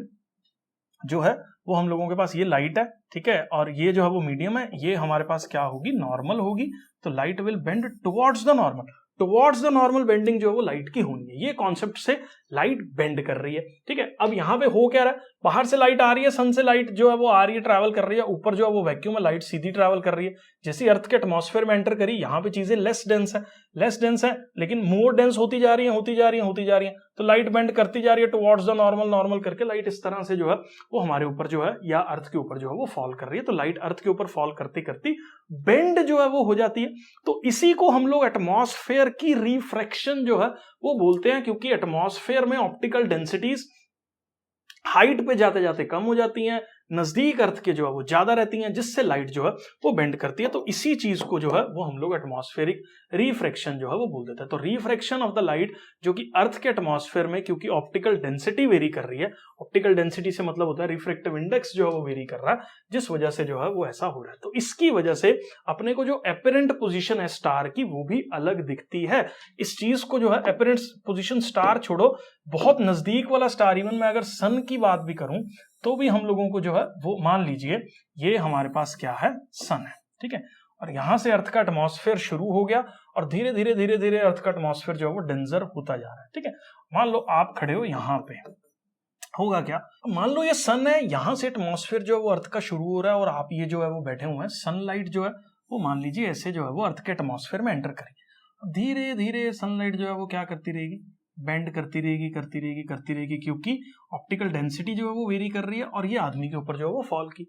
जो है वो हम लोगों के पास ये लाइट है। ठीक है, और ये जो है वो मीडियम है, ये हमारे पास क्या होगी, नॉर्मल होगी। तो light will bend towards the normal, towards the normal bending जो है वो लाइट की होनी है। ये कॉन्सेप्ट से लाइट बेंड कर रही है। ठीक है, अब यहां पे हो क्या रहा है, बाहर से लाइट आ रही है, सन से लाइट जो है वो आ रही है, ट्रैवल कर रही है, ऊपर जो है वो वैक्यूम में लाइट सीधी ट्रैवल कर रही है। जैसे अर्थ के एटमॉस्फेयर में एंटर करी, यहां पे चीजें लेस डेंस है, लेकिन मोर डेंस होती जा रही है होती जा रही है होती जा रही है, तो लाइट बेंड करती जा रही है टुवर्ड्स द नॉर्मल, नॉर्मल करके लाइट इस तरह से जो है वो हमारे ऊपर जो है या अर्थ के ऊपर जो है वो फॉल कर रही है। तो लाइट अर्थ के ऊपर फॉल करती करती बेंड जो है वो हो जाती है। तो इसी को हम लोग एटमॉस्फेयर की रिफ्रैक्शन जो है वो बोलते हैं, क्योंकि एटमॉस्फेयर में ऑप्टिकल डेंसिटीज हाइट पे जाते जाते कम हो जाती हैं, नजदीक अर्थ के जो है वो ज्यादा रहती हैं, जिससे लाइट जो है वो बेंड करती है। तो इसी चीज को जो है वो हम लोग एटमॉस्फेरिक रिफ्रैक्शन जो है वो बोल देते हैं। तो रिफ्रैक्शन ऑफ द लाइट जो कि अर्थ के एटमॉस्फेयर में, क्योंकि ऑप्टिकल डेंसिटी वेरी कर रही है, ऑप्टिकल डेंसिटी से मतलब होता है रिफ्रैक्टिव इंडेक्स जो है वो वेरी कर रहा है, जिस वजह से जो है वो ऐसा हो रहा है। तो इसकी वजह से अपने को जो एपरेंट पोजीशन है स्टार की वो भी अलग दिखती है। इस चीज को जो है एपरेंट पोजीशन स्टार छोड़ो, बहुत नजदीक वाला स्टार, इवन मैं अगर सन की बात भी करूं तो भी हम लोगों को जो है वो मान लीजिए ये हमारे पास क्या है, सन है। ठीक है, और यहां से अर्थ का एटमॉस्फेयर शुरू हो गया और धीरे धीरे धीरे धीरे अर्थ का एटमॉस्फेयर जो है वो डेंजर होता जा रहा है। ठीक है, मान लो आप खड़े हो यहां पे, होगा क्या, मान लो ये सन है, यहां से एटमॉस्फेयर जो है वो अर्थ का शुरू हो रहा है और आप ये जो है वो बैठे हुए हैं, सनलाइट जो है वो मान लीजिए ऐसे जो है वो अर्थ के एटमॉस्फेयर में एंटर करेगी। अब धीरे धीरे सनलाइट जो है वो क्या करती रहेगी, बेंड करती रहेगी करती रहेगी करती रहेगी, क्योंकि ऑप्टिकल डेंसिटी जो है वो वेरी कर रही है और ये आदमी के ऊपर जो है वो फॉल की।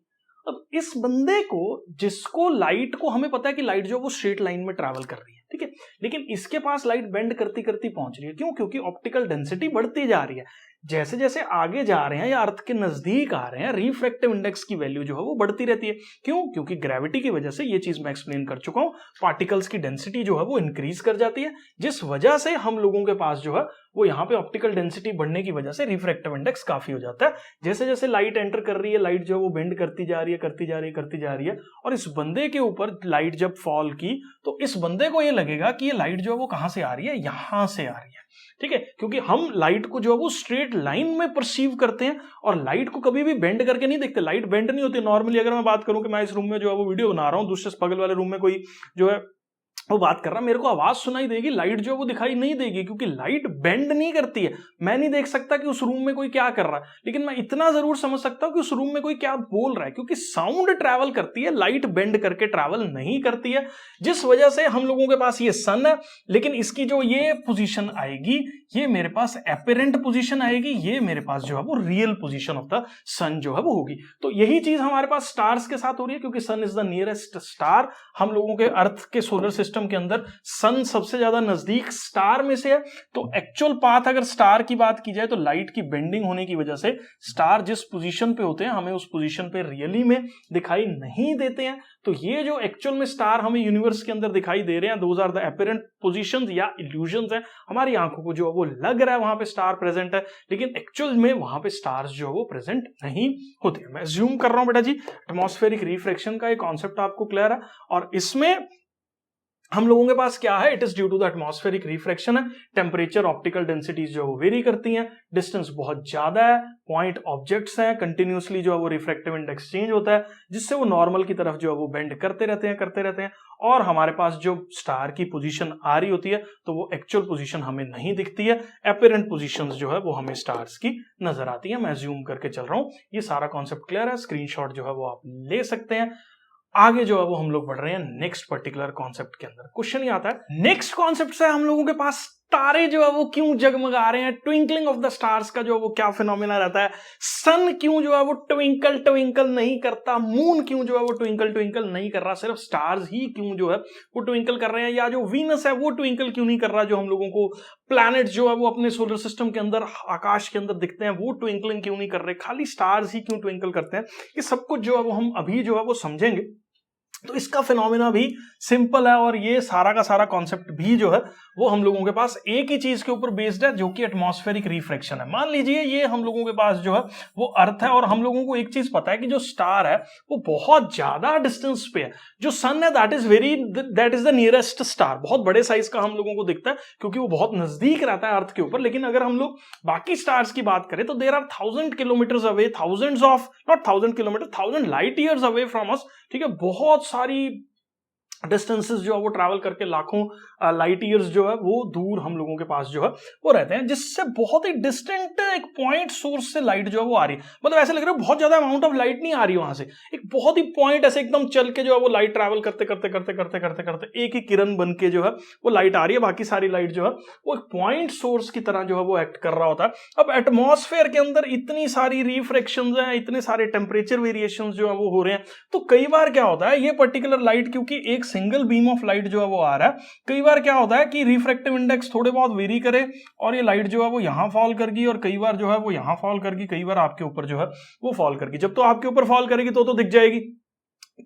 अब इस बंदे को, जिसको लाइट को, हमें पता है कि लाइट जो है वो स्ट्रेट लाइन में ट्रैवल कर रही है, ठीक है, लेकिन इसके पास लाइट बेंड करती करती पहुंच रही है। क्यों? क्योंकि ऑप्टिकल डेंसिटी बढ़ती जा रही है। जैसे जैसे आगे जा रहे हैं या अर्थ के नजदीक आ रहे हैं, रिफ्रैक्टिव इंडेक्स की वैल्यू जो है वो बढ़ती रहती है। क्यों? क्योंकि ग्रेविटी की वजह से, ये चीज मैं एक्सप्लेन कर चुका हूं, पार्टिकल्स की डेंसिटी जो है वो इंक्रीज कर जाती है, जिस वजह से हम लोगों के पास जो है वो यहाँ पे ऑप्टिकल डेंसिटी बढ़ने की वजह से रिफ्रैक्टिव इंडेक्स काफी हो जाता है। जैसे जैसे लाइट एंटर कर रही है, लाइट जो है वो बेंड करती जा रही है करती जा रही है करती जा रही है, और इस बंदे के ऊपर लाइट जब फॉल की तो इस बंदे को ये लगेगा कि ये लाइट जो है वो कहां से आ रही है, यहां से आ रही है, ठीक है, क्योंकि हम लाइट को जो है वो स्ट्रेट लाइन में परसीव करते हैं और लाइट को कभी भी बेंड करके नहीं देखते। लाइट बेंड नहीं होती नॉर्मली। अगर मैं बात करूं कि मैं इस रूम में जो है वो वीडियो बना रहा हूं, दूसरे बगल वाले रूम में कोई जो है वो बात कर रहा, मेरे को आवाज सुनाई देगी, लाइट जो है वो दिखाई नहीं देगी, क्योंकि लाइट बेंड नहीं करती है। मैं नहीं देख सकता कि उस रूम में कोई क्या कर रहा है, लेकिन मैं इतना जरूर समझ सकता हूं कि उस रूम में कोई क्या बोल रहा है, क्योंकि साउंड ट्रैवल करती है, लाइट बेंड करके ट्रैवल नहीं करती है। जिस वजह से हम लोगों के पास ये सन है, लेकिन इसकी जो ये पोजीशन आएगी, ये मेरे पास एपेरेंट पोजीशन आएगी, ये मेरे पास जो है वो रियल पोजीशन ऑफ द सन जो है वो होगी। तो यही चीज हमारे पास स्टार्स के साथ हो रही है, क्योंकि सन इज द नियरेस्ट स्टार। हम लोगों के अर्थ के सोलर सिस्टम के अंदर सन सबसे ज्यादा नजदीक स्टार में से है। तो एक्चुअल पाथ अगर स्टार की बात की जाए तो लाइट की बेंडिंग होने की वजह से स्टार जिस पोजीशन पे होते हैं हमें उस पोजीशन पे रियली में दिखाई नहीं देते हैं। तो ये जो एक्चुअल में स्टार हमें यूनिवर्स के अंदर दिखाई दे रहे हैं, those are the apparent positions या इल्यूजन्स हैं। हमारी आंखों को जो वो लग रहा है वहां पे स्टार प्रेजेंट है, लेकिन एक्चुअल में वहां पे स्टार्स जो है वो प्रेजेंट नहीं होते। मैं ज्यूम कर रहा हूं बेटा जी, एटमॉस्फेरिक रिफ्रैक्शन का एक कॉन्सेप्ट आपको क्लियर है, और इसमें हम लोगों के पास क्या है, it is due to the atmospheric refraction है। टेम्परेचर, ऑप्टिकल डेंसिटीज जो है वो वेरी करती हैं, डिस्टेंस बहुत ज्यादा है, पॉइंट ऑब्जेक्ट्स हैं, कंटिन्यूसली जो है वो रिफ्रैक्टिव इंडेक्स चेंज होता है, जिससे वो नॉर्मल की तरफ जो है वो बेंड करते रहते हैं। और हमारे पास जो स्टार की पोजीशन आ रही होती है तो वो एक्चुअल पोजीशन हमें नहीं दिखती है, एपेरेंट पोजीशंस जो है वो हमें स्टार्स की नजर आती है। मैं ज्यूम करके चल रहा हूं, ये सारा कॉन्सेप्ट क्लियर है, स्क्रीनशॉट जो है वो आप ले सकते हैं। आगे जो है वो हम लोग बढ़ रहे हैं नेक्स्ट पर्टिकुलर कॉन्सेप्ट के अंदर। क्वेश्चन ये आता है, नेक्स्ट कॉन्सेप्ट से हम लोगों के पास तारे जो है वो क्यों जगमगा रहे हैं, ट्विंकलिंग ऑफ द स्टार्स का जो है वो क्या फिनोमेना रहता है, सन क्यों जो है वो ट्विंकल ट्विंकल नहीं करता, मून क्यों जो है वो ट्विंकल ट्विंकल नहीं कर रहा, सिर्फ स्टार्स ही क्यों जो है वो ट्विंकल कर रहे हैं, या जो वीनस है वो ट्विंकल क्यों नहीं कर रहा, जो हम लोगों को प्लैनेट जो है वो अपने सोलर सिस्टम के अंदर आकाश के अंदर दिखते हैं वो ट्विंकलिंग क्यों नहीं कर रहे, खाली स्टार्स ही क्यों ट्विंकल करते हैं। ये सब कुछ जो है वो हम अभी जो है वो समझेंगे। तो इसका फिनोमेना भी सिंपल है, और ये सारा का सारा कॉन्सेप्ट भी जो है वो हम लोगों के पास एक ही चीज के ऊपर बेस्ड है, जो कि एटमॉस्फेरिक रिफ्रैक्शन है। मान लीजिए ये हम लोगों के पास जो है वो अर्थ है, और हम लोगों को एक चीज पता है कि जो स्टार है वो बहुत ज्यादा डिस्टेंस पे है। जो सन है that is the nearest star, बहुत बड़े साइज का हम लोगों को दिखता है क्योंकि वो बहुत नजदीक रहता है अर्थ के ऊपर। लेकिन अगर हम लोग बाकी स्टार्स की बात करें तो there are 1000 kilometres away, thousands of, not 1000 kilometre, 1000 light years away from us, ठीक है, बहुत सारी डिस्टेंसेस जो है वो ट्रैवल करके लाखों लाइट ईयर्स जो है वो दूर हम लोगों के पास जो है वो रहते हैं, जिससे बहुत ही डिस्टेंट एक पॉइंट सोर्स से लाइट जो है वो आ रही है। मतलब ऐसे लग रहा है बहुत ज्यादा अमाउंट ऑफ लाइट नहीं आ रही वहां से, एक बहुत ही पॉइंट ऐसे एकदम चल के जो है वो लाइट ट्रैवल करते करते करते करते करते करते एक ही किरण बन के जो है वो लाइट आ रही है, बाकी सारी लाइट जो है वो एक पॉइंट सोर्स की तरह जो है वो एक्ट कर रहा होता है। अब एटमॉस्फेयर के अंदर इतनी सारी रिफ्रैक्शंस हैं, इतने सारे टेम्परेचर वेरिएशंस जो है वो हो रहे हैं, तो कई बार क्या होता है, ये पर्टिकुलर लाइट क्योंकि एक सिंगल बीम ऑफ लाइट जो है वो आ रहा है, कई बार क्या होता है कि रिफ्रैक्टिव इंडेक्स थोड़े बहुत वेरी करे और ये लाइट जो है वो यहां फॉल करगी, और कई बार जो है वो यहां फॉल करगी, कई बार आपके ऊपर जो है वो फॉल करगी। जब तो आपके ऊपर फॉल करेगी तो दिख जाएगी।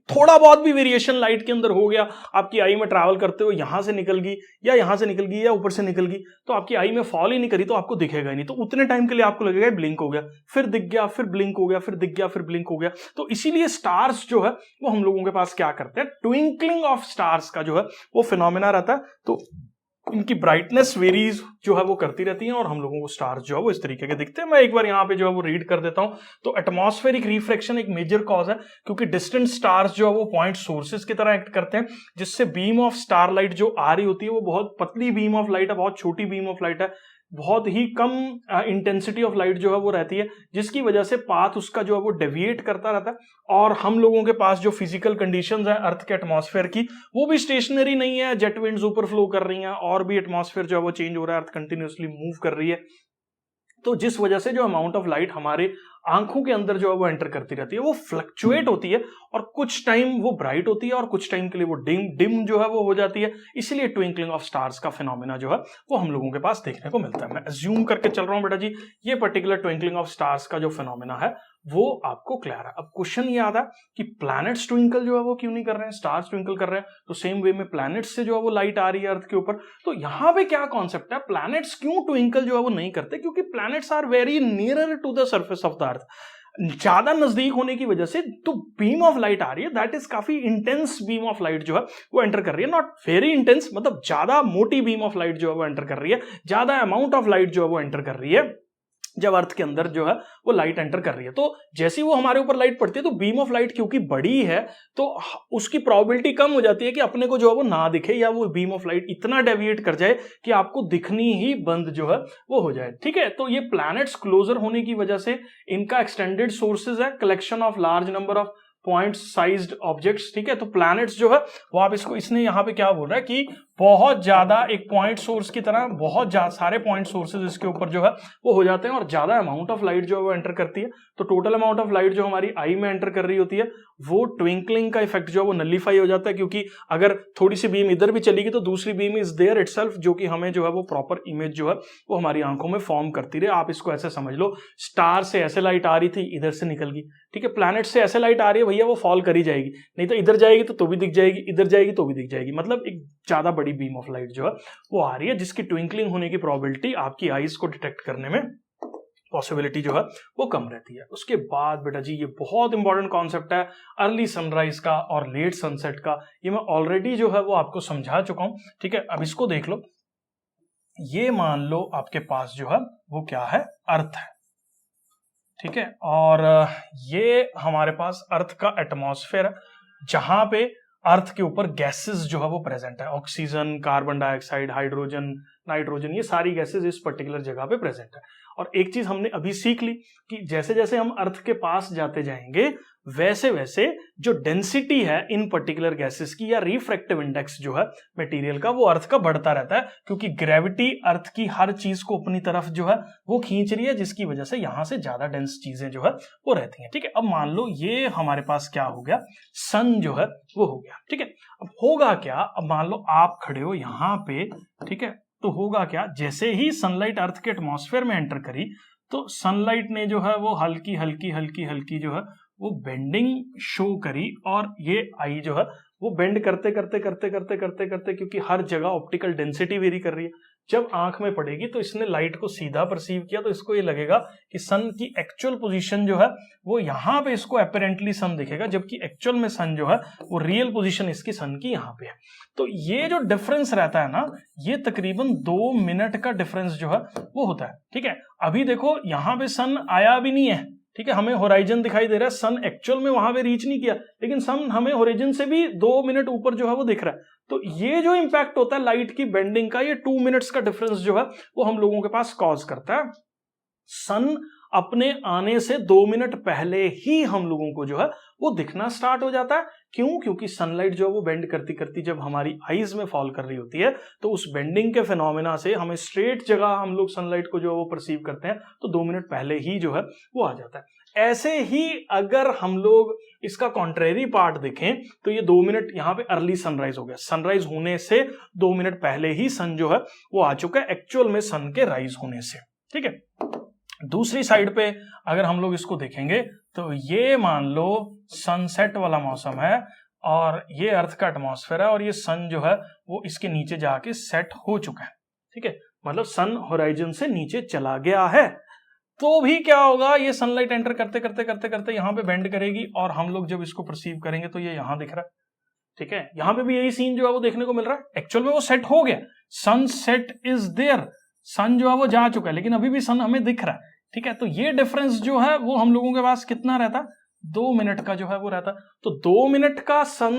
थोड़ा बहुत भी वेरिएशन लाइट के अंदर हो गया, आपकी आई में ट्रैवल करते हुए यहां से निकल गई या यहां से निकल गई या ऊपर से निकल गई, तो आपकी आई में फॉल ही नहीं करी तो आपको दिखेगा ही नहीं। तो उतने टाइम के लिए आपको लगेगा ब्लिंक हो गया, फिर दिख गया, फिर ब्लिंक हो गया, फिर दिख गया, फिर ब्लिंक हो गया। तो इसीलिए स्टार्स जो है वो हम लोगों के पास क्या करते हैं, ट्विंकलिंग ऑफ स्टार्स का जो है वो फिनोमेना रहता है। तो इनकी ब्राइटनेस वेरीज जो है वो करती रहती है और हम लोगों को स्टार्स जो है वो इस तरीके के दिखते हैं। मैं एक बार यहाँ पे जो है वो रीड कर देता हूं। तो एटमॉस्फेरिक रिफ्रैक्शन एक मेजर कॉज है, क्योंकि डिस्टेंट स्टार्स जो है वो पॉइंट सोर्सेज की तरह एक्ट करते हैं, जिससे बीम ऑफ स्टार लाइट जो आ रही होती है वो बहुत पतली बीम ऑफ लाइट है, बहुत छोटी बीम ऑफ लाइट है, बहुत ही कम इंटेंसिटी ऑफ लाइट जो है वो रहती है, जिसकी वजह से पाथ उसका जो है वो डेविएट करता रहता है। और हम लोगों के पास जो फिजिकल कंडीशंस है अर्थ के एटमॉस्फेयर की, वो भी स्टेशनरी नहीं है, जेट विंड्स ऊपर फ्लो कर रही हैं और भी एटमॉस्फेयर जो है वो चेंज हो रहा है, अर्थ कंटिन्यूसली मूव कर रही है। तो जिस वजह से जो अमाउंट ऑफ लाइट हमारे आंखों के अंदर जो है वो एंटर करती रहती है, वो फ्लक्चुएट होती है और कुछ टाइम वो ब्राइट होती है और कुछ टाइम के लिए वो डिम जो है वो हो जाती है। इसीलिए ट्विंकलिंग ऑफ स्टार्स का फिनोमेना जो है वो हम लोगों के पास देखने को मिलता है। मैं अज्यूम करके चल रहा हूं बेटा जी, ये पर्टिकुलर ट्विंकलिंग ऑफ स्टार्स का जो फिनोमेना है वो आपको क्लियर है। अब क्वेश्चन ये आता है कि प्लैनेट्स ट्विंकल जो है वो क्यों नहीं कर रहे हैं, स्टार्स ट्विंकल कर रहे हैं। तो सेम वे में प्लैनेट्स से जो है वो लाइट आ रही है अर्थ के ऊपर। तो यहां पे क्या कॉन्सेप्ट है, प्लैनेट्स क्यों ट्विंकल जो है वो नहीं करते, क्योंकि planets are very nearer to the surface of the earth. ज्यादा नजदीक होने की वजह से तो बीम ऑफ लाइट आ रही है, दैट इज काफी इंटेंस बीम ऑफ लाइट जो है वो एंटर कर रही है, नॉट वेरी इंटेंस, मतलब ज्यादा मोटी बीम ऑफ लाइट जो है वो एंटर कर रही है, ज्यादा अमाउंट ऑफ लाइट जो है वो एंटर कर रही है जब अर्थ के अंदर जो है वो लाइट एंटर कर रही है। तो जैसे ही वो हमारे ऊपर लाइट पड़ती है तो बीम ऑफ लाइट क्योंकि बड़ी है तो उसकी प्रोबेबिलिटी कम हो जाती है कि अपने को जो है वो ना दिखे, या वो बीम ऑफ लाइट इतना डेविएट कर जाए कि आपको दिखनी ही बंद जो है वो हो जाए। ठीक है, तो ये प्लैनेट्स क्लोजर होने की वजह से इनका एक्सटेंडेड सोर्सेज है, collection of large number of point sized objects. ठीक है, तो प्लैनेट्स जो है वो आप इसको, इसने यहां पे क्या बोल रहा है कि बहुत ज्यादा एक पॉइंट सोर्स की तरह बहुत सारे पॉइंट सोर्सेज इसके ऊपर जो है वो हो जाते हैं और ज्यादा अमाउंट ऑफ लाइट जो है वो एंटर करती है। तो टोटल अमाउंट ऑफ लाइट जो हमारी आई में एंटर कर रही होती है वो ट्विंकलिंग का इफेक्ट जो है वो नलीफाई हो जाता है, क्योंकि अगर थोड़ी सी बीम इधर भी चलेगी तो दूसरी बीम इज देयर इटसेल्फ, जो कि हमें जो है वो प्रॉपर इमेज जो है वो हमारी आंखों में फॉर्म करती रहे। आप इसको ऐसे समझ लो, स्टार से ऐसे लाइट आ रही थी, इधर से निकल गई। ठीक है, प्लैनेट से ऐसे लाइट आ रही है भैया, वो फॉल करी जाएगी, नहीं तो इधर जाएगी तो भी दिख जाएगी, इधर जाएगी तो भी दिख जाएगी, मतलब एक ज्यादा बड़ी बीम ऑफ लाइट जो है वो आ रही है, जिसकी ट्विंकलिंग होने की प्रोबेबिलिटी आपकी आईज को डिटेक्ट करने में पॉसिबिलिटी जो है वो कम रहती है। उसके बाद बेटा जी ये बहुत इंपॉर्टेंट कॉन्सेप्ट है अर्ली सनराइज का और लेट सनसेट का, ये मैं ऑलरेडी जो है वो आपको समझा चुका हूं। ठीक है, अब इसको देख लो, ये मान लो आपके पास जो है वो क्या है, अर्थ है। ठीक है, और ये हमारे पास अर्थ का एटमॉस्फेयर है, जहां पे अर्थ के ऊपर गैसेस जो है वो प्रेजेंट है, oxygen, carbon dioxide, hydrogen, nitrogen, ये सारी गैसेस इस पर्टिकुलर जगह पे प्रेजेंट है। और एक चीज हमने अभी सीख ली कि जैसे जैसे हम अर्थ के पास जाते जाएंगे वैसे वैसे जो डेंसिटी है इन पर्टिकुलर गैसेस की, या रिफ्रैक्टिव इंडेक्स जो है मटेरियल का, वो अर्थ का बढ़ता रहता है, क्योंकि ग्रेविटी अर्थ की हर चीज को अपनी तरफ जो है वो खींच रही है, जिसकी वजह से यहां से ज्यादा डेंस चीजें जो है वो रहती हैं। ठीक है, अब मान लो ये हमारे पास क्या हो गया, सन जो है वो हो गया। ठीक है, अब होगा क्या, अब मान लो आप खड़े हो यहां पे, ठीक है, तो होगा क्या, जैसे ही सनलाइट अर्थ के एटमॉस्फेयर में एंटर करी तो सनलाइट ने जो है वो हल्की हल्की हल्की हल्की जो है वो बेंडिंग शो करी, और ये आई जो है वो बेंड करते करते करते करते करते करते, क्योंकि हर जगह ऑप्टिकल डेंसिटी वेरी कर रही है, जब आंख में पड़ेगी तो इसने लाइट को सीधा परसीव किया, तो इसको ये लगेगा कि सन की एक्चुअल पोजीशन जो है वो यहाँ पे इसको अपेरेंटली सन दिखेगा, जबकि एक्चुअल में सन जो है वो रियल पोजीशन इसकी सन की यहाँ पे है। तो ये जो डिफरेंस रहता है ना, ये तकरीबन 2 मिनट का डिफरेंस जो है वो होता है। ठीक है, अभी देखो यहाँ पे सन आया भी नहीं है, ठीक है, हमें होराइजन दिखाई दे रहा है, सन एक्चुअल में वहां पे रीच नहीं किया, लेकिन सन हमें होराइजन से भी 2 मिनट ऊपर जो है वो दिख रहा है। तो ये जो इंपैक्ट होता है लाइट की बेंडिंग का, ये 2 मिनट्स का डिफरेंस जो है वो हम लोगों के पास कॉज करता है। सन अपने आने से 2 मिनट पहले ही हम लोगों को जो है वो दिखना स्टार्ट हो जाता है। क्यों? क्योंकि सनलाइट जो है वो बेंड करती करती जब हमारी आईज में फॉल कर रही होती है तो उस बेंडिंग के फिनोमेना से हमें स्ट्रेट जगह हम लोग सनलाइट को जो है वो परसीव करते हैं, तो 2 मिनट पहले ही जो है वो आ जाता है। ऐसे ही अगर हम लोग इसका कॉन्ट्रेरी पार्ट देखें तो ये 2 मिनट यहाँ पे अर्ली सनराइज हो गया, सनराइज होने से 2 मिनट पहले ही सन जो है वो आ चुका है एक्चुअल में सन के राइज होने से। ठीक है, दूसरी साइड पे अगर हम लोग इसको देखेंगे तो ये मान लो सनसेट वाला मौसम है और ये अर्थ का एटमॉस्फेयर है और ये सन जो है वो इसके नीचे जाके सेट हो चुका है। ठीक है, मतलब सन होराइजन से नीचे चला गया है, तो भी क्या होगा, ये सनलाइट एंटर करते करते करते करते यहाँ पे बेंड करेगी और हम लोग जब इसको परसीव करेंगे तो ये यहाँ दिख रहा है। ठीक है, यहाँ पे भी यही सीन जो है वो देखने को मिल रहा है, एक्चुअल में वो सेट हो गया, सन सेट इज देयर, सन जो है वो जा चुका है, लेकिन अभी भी सन हमें दिख रहा है। ठीक है, तो ये डिफरेंस जो है वो हम लोगों के पास कितना रहता है, 2 मिनट का जो है वो रहता है। तो 2 मिनट का सन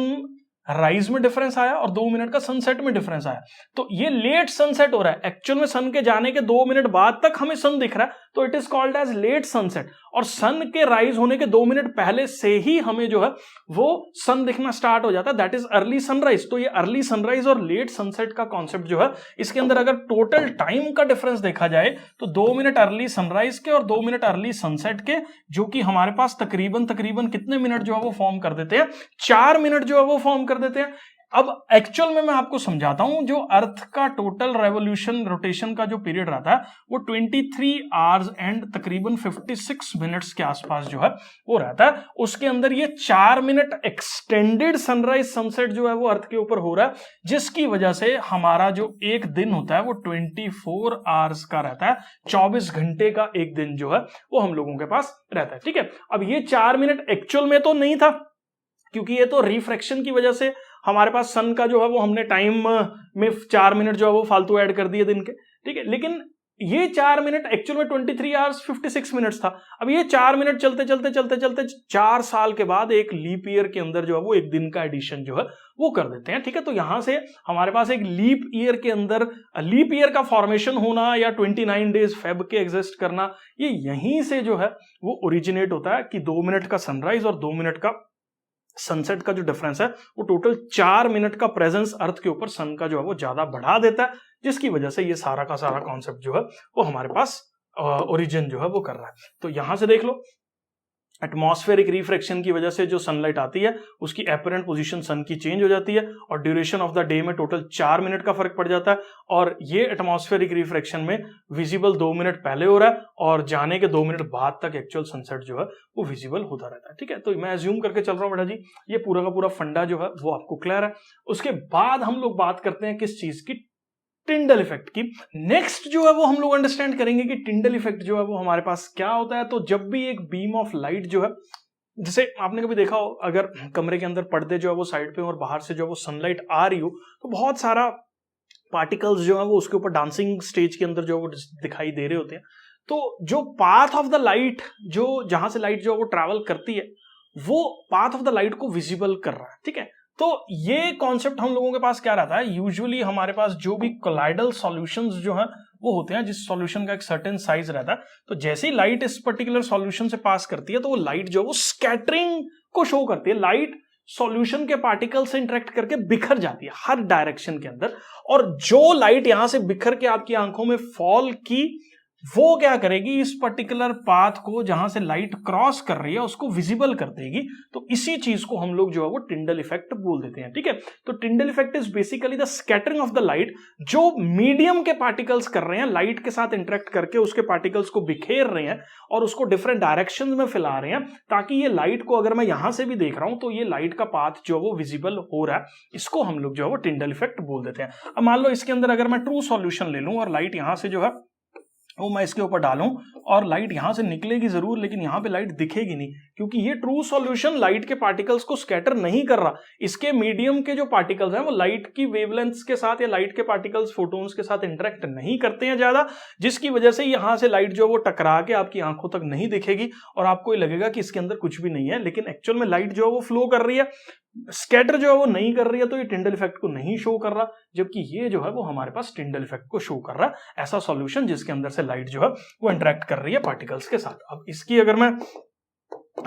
राइज में डिफरेंस आया और 2 मिनट का सनसेट में डिफरेंस आया। तो ये लेट सनसेट हो रहा है, एक्चुअल में सन के जाने के 2 मिनट बाद तक हमें सन दिख रहा है, तो it is called as late sunset. और सन के राइज होने के 2 मिनट पहले से ही हमें जो है वो सन दिखना स्टार्ट हो जाता है, दैट इज अर्ली सनराइज। तो ये अर्ली सनराइज और लेट सनसेट का कॉन्सेप्ट जो है, इसके अंदर अगर टोटल टाइम का डिफरेंस देखा जाए तो 2 मिनट अर्ली सनराइज के और 2 मिनट अर्ली सनसेट के, जो कि हमारे पास तकरीबन कितने मिनट जो है वो फॉर्म कर देते हैं, 4 मिनट जो है वो फॉर्म कर देते हैं। अब एक्चुअल में मैं आपको समझाता हूं, जो अर्थ का टोटल रेवोल्यूशन रोटेशन का जो पीरियड रहता है वो 23 आवर्स एंड तकरीबन 56 मिनट्स के आसपास जो है वो रहता है। उसके अंदर ये 4 मिनट एक्सटेंडेड सनराइज सनसेट जो है वो अर्थ के ऊपर हो रहा है, जिसकी वजह से हमारा जो एक दिन होता है वो 24 आवर्स का रहता है, 24 घंटे का एक दिन जो है वो हम लोगों के पास रहता है। ठीक है, अब ये 4 मिनट एक्चुअल में तो नहीं था, क्योंकि ये तो रिफ्रैक्शन की वजह से हमारे पास सन का जो है वो हमने टाइम में 4 मिनट जो है वो फालतू ऐड कर दिए दिन के। ठीक है, लेकिन ये 4 मिनट एक्चुअल में 23 आवर्स 56 मिनट्स था। अब ये 4 मिनट चलते चलते 4 साल के बाद एक लीप ईयर के अंदर जो है वो एक दिन का एडिशन जो है वो कर देते हैं। ठीक है, तो यहां से हमारे पास एक लीप ईयर के अंदर लीप ईयर का फॉर्मेशन होना या 29 डेज फेब के एग्जिस्ट करना, ये यहीं से जो है वो ओरिजिनेट होता है कि 2 मिनट का सनराइज और 2 मिनट का सनसेट का जो डिफरेंस है वो टोटल 4 मिनट का प्रेजेंस अर्थ के ऊपर सन का जो है वो ज्यादा बढ़ा देता है, जिसकी वजह से ये सारा का सारा कॉन्सेप्ट जो है वो हमारे पास ओरिजिन जो है वो कर रहा है। तो यहां से देख लो, एटमॉस्फेरिक रिफ्रैक्शन की वजह से जो सनलाइट आती है उसकी एपरेंट पोजीशन सन की चेंज हो जाती है और ड्यूरेशन ऑफ द डे में टोटल 4 मिनट का फर्क पड़ जाता है। और ये एटमॉस्फेरिक रिफ्रैक्शन में विजिबल 2 मिनट पहले हो रहा है और जाने के 2 मिनट बाद तक एक्चुअल सनसेट जो है वो विजिबल होता रहता है। ठीक है, तो मैं एज्यूम करके चल रहा हूं बेटा जी, ये पूरा का पूरा फंडा जो है वो आपको क्लियर है। उसके बाद हम लोग बात करते हैं किस चीज की, टिंडल इफेक्ट की। नेक्स्ट जो है वो हम लोग अंडरस्टैंड करेंगे कि टिंडल इफेक्ट जो है वो हमारे पास क्या होता है। तो जब भी एक बीम ऑफ लाइट जो है, जैसे आपने कभी देखा हो अगर कमरे के अंदर पर्दे जो है वो साइड पे और बाहर से जो है वो सनलाइट आ रही हो, तो बहुत सारा पार्टिकल्स जो है वो उसके ऊपर डांसिंग स्टेज के अंदर जो है वो दिखाई दे रहे होते हैं। तो जो पाथ ऑफ द लाइट, जो जहां से लाइट जो है वो ट्रैवल करती है, वो पाथ ऑफ द लाइट को विजिबल कर रहा है। ठीक है, तो ये कॉन्सेप्ट हम लोगों के पास क्या रहता है, यूजुअली हमारे पास जो भी कोलाइडल सॉल्यूशंस जो हैं वो होते हैं, जिस सॉल्यूशन का एक सर्टेन साइज रहता है, तो जैसे ही लाइट इस पर्टिकुलर सॉल्यूशन से पास करती है तो वो लाइट जो है वो स्कैटरिंग को शो करती है। लाइट सॉल्यूशन के पार्टिकल से इंटरेक्ट करके बिखर जाती है हर डायरेक्शन के अंदर, और जो लाइट यहां से बिखर के आपकी आंखों में फॉल की, वो क्या करेगी, इस पर्टिकुलर पाथ को जहां से लाइट क्रॉस कर रही है उसको विजिबल कर देगी। तो इसी चीज को हम लोग जो है वो टिंडल इफेक्ट बोल देते हैं। ठीक है, तो Tyndall effect is basically the scattering of the light, जो मीडियम के पार्टिकल्स कर रहे हैं, लाइट के साथ इंटरेक्ट करके उसके पार्टिकल्स को बिखेर रहे हैं और उसको डिफरेंट डायरेक्शन में फैला रहे हैं, ताकि ये लाइट को अगर मैं यहां से भी देख रहा हूं तो ये लाइट का पाथ जो है वो विजिबल हो रहा है। इसको हम लोग जो है वो टिंडल इफेक्ट बोल देते हैं। अब मान लो इसके अंदर अगर मैं ट्रू सॉल्यूशन ले लूं और लाइट यहां से जो है वो मैं इसके ऊपर डालूं और लाइट यहां से निकलेगी जरूर, लेकिन यहां पे लाइट दिखेगी नहीं, क्योंकि ये ट्रू सॉल्यूशन लाइट के पार्टिकल्स को स्कैटर नहीं कर रहा। इसके मीडियम के जो पार्टिकल्स हैं वो लाइट की वेवलेंथ्स के साथ या लाइट के पार्टिकल्स फोटोन्स के साथ इंटरेक्ट नहीं करते हैं ज्यादा, जिसकी वजह से यहां से लाइट जो वो टकरा के आपकी आंखों तक नहीं दिखेगी और आपको ये लगेगा कि इसके अंदर कुछ भी नहीं है, लेकिन एक्चुअल में लाइट जो है वो फ्लो कर रही है, स्कैटर जो है वो नहीं कर रही है, तो ये टिंडल इफेक्ट को नहीं शो कर रहा, जबकि ये जो है वो हमारे पास टिंडल इफेक्ट को शो कर रहा है, ऐसा सॉल्यूशन जिसके अंदर से लाइट जो है वो इंटरेक्ट कर रही है पार्टिकल्स के साथ। अब इसकी अगर मैं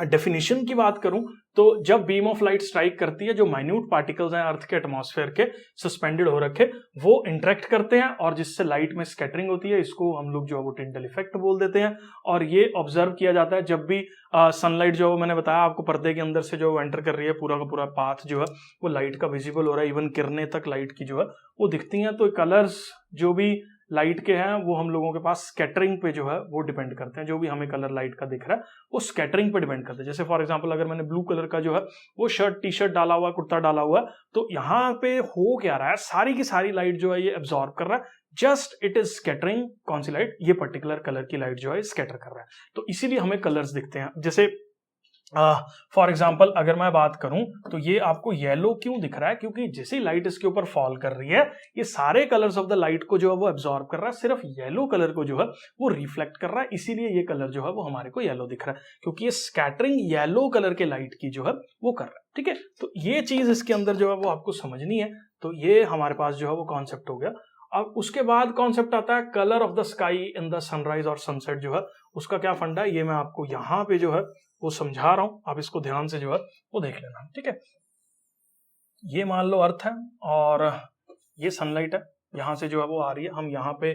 डेफिनेशन की बात करूं तो जब बीम ऑफ लाइट स्ट्राइक करती है, जो माइन्यूट पार्टिकल्स हैं अर्थ के एटमॉस्फेयर के सस्पेंडेड हो रखे, वो इंटरेक्ट करते हैं और जिससे लाइट में स्कैटरिंग होती है, इसको हम लोग जो है वो टिंडल इफेक्ट बोल देते हैं। और ये ऑब्जर्व किया जाता है जब भी सनलाइट जो मैंने बताया आपको पर्दे के अंदर से जो एंटर कर रही है, पूरा का पूरा पाथ जो है वो लाइट का विजिबल हो रहा है, इवन किरणें तक लाइट की जो है वो दिखती हैं। तो कलर्स जो भी लाइट के हैं वो हम लोगों के पास स्कैटरिंग पे जो है वो डिपेंड करते हैं, जो भी हमें कलर लाइट का दिख रहा है वो स्कैटरिंग पे डिपेंड करते हैं। जैसे फॉर एग्जांपल अगर मैंने ब्लू कलर का जो है वो शर्ट टी शर्ट डाला हुआ, कुर्ता डाला हुआ, तो यहाँ पे हो क्या रहा है, सारी की सारी लाइट जो है ये एब्जॉर्ब कर रहा है, जस्ट इट इज स्कैटरिंग। कौन सी लाइट, ये पर्टिकुलर कलर की लाइट जो है स्कैटर कर रहा है, तो इसीलिए हमें कलर्स दिखते हैं। जैसे फॉर एग्जाम्पल अगर मैं बात करूं तो ये आपको येलो क्यों दिख रहा है, क्योंकि जैसे लाइट इसके ऊपर फॉल कर रही है ये सारे कलर्स ऑफ द लाइट को जो है वो एब्जॉर्ब कर रहा है, सिर्फ येलो कलर को जो है वो रिफ्लेक्ट कर रहा है, इसीलिए ये कलर जो है वो हमारे को येलो दिख रहा है, क्योंकि ये स्कैटरिंग येलो कलर के लाइट की जो है वो कर रहा है। ठीक है, तो ये चीज इसके अंदर जो है वो आपको समझनी है। तो ये हमारे पास जो है वो कॉन्सेप्ट हो गया। अब उसके बाद कॉन्सेप्ट आता है colour of the sky in the sunrise और सनसेट, जो है उसका क्या फंडा है ये मैं आपको यहाँ पे जो है वो समझा रहा हूं, आप इसको ध्यान से जो है वो देख लेना। ठीक है, ये मान लो अर्थ है और ये सनलाइट है, यहां से जो है वो आ रही है, हम यहाँ पे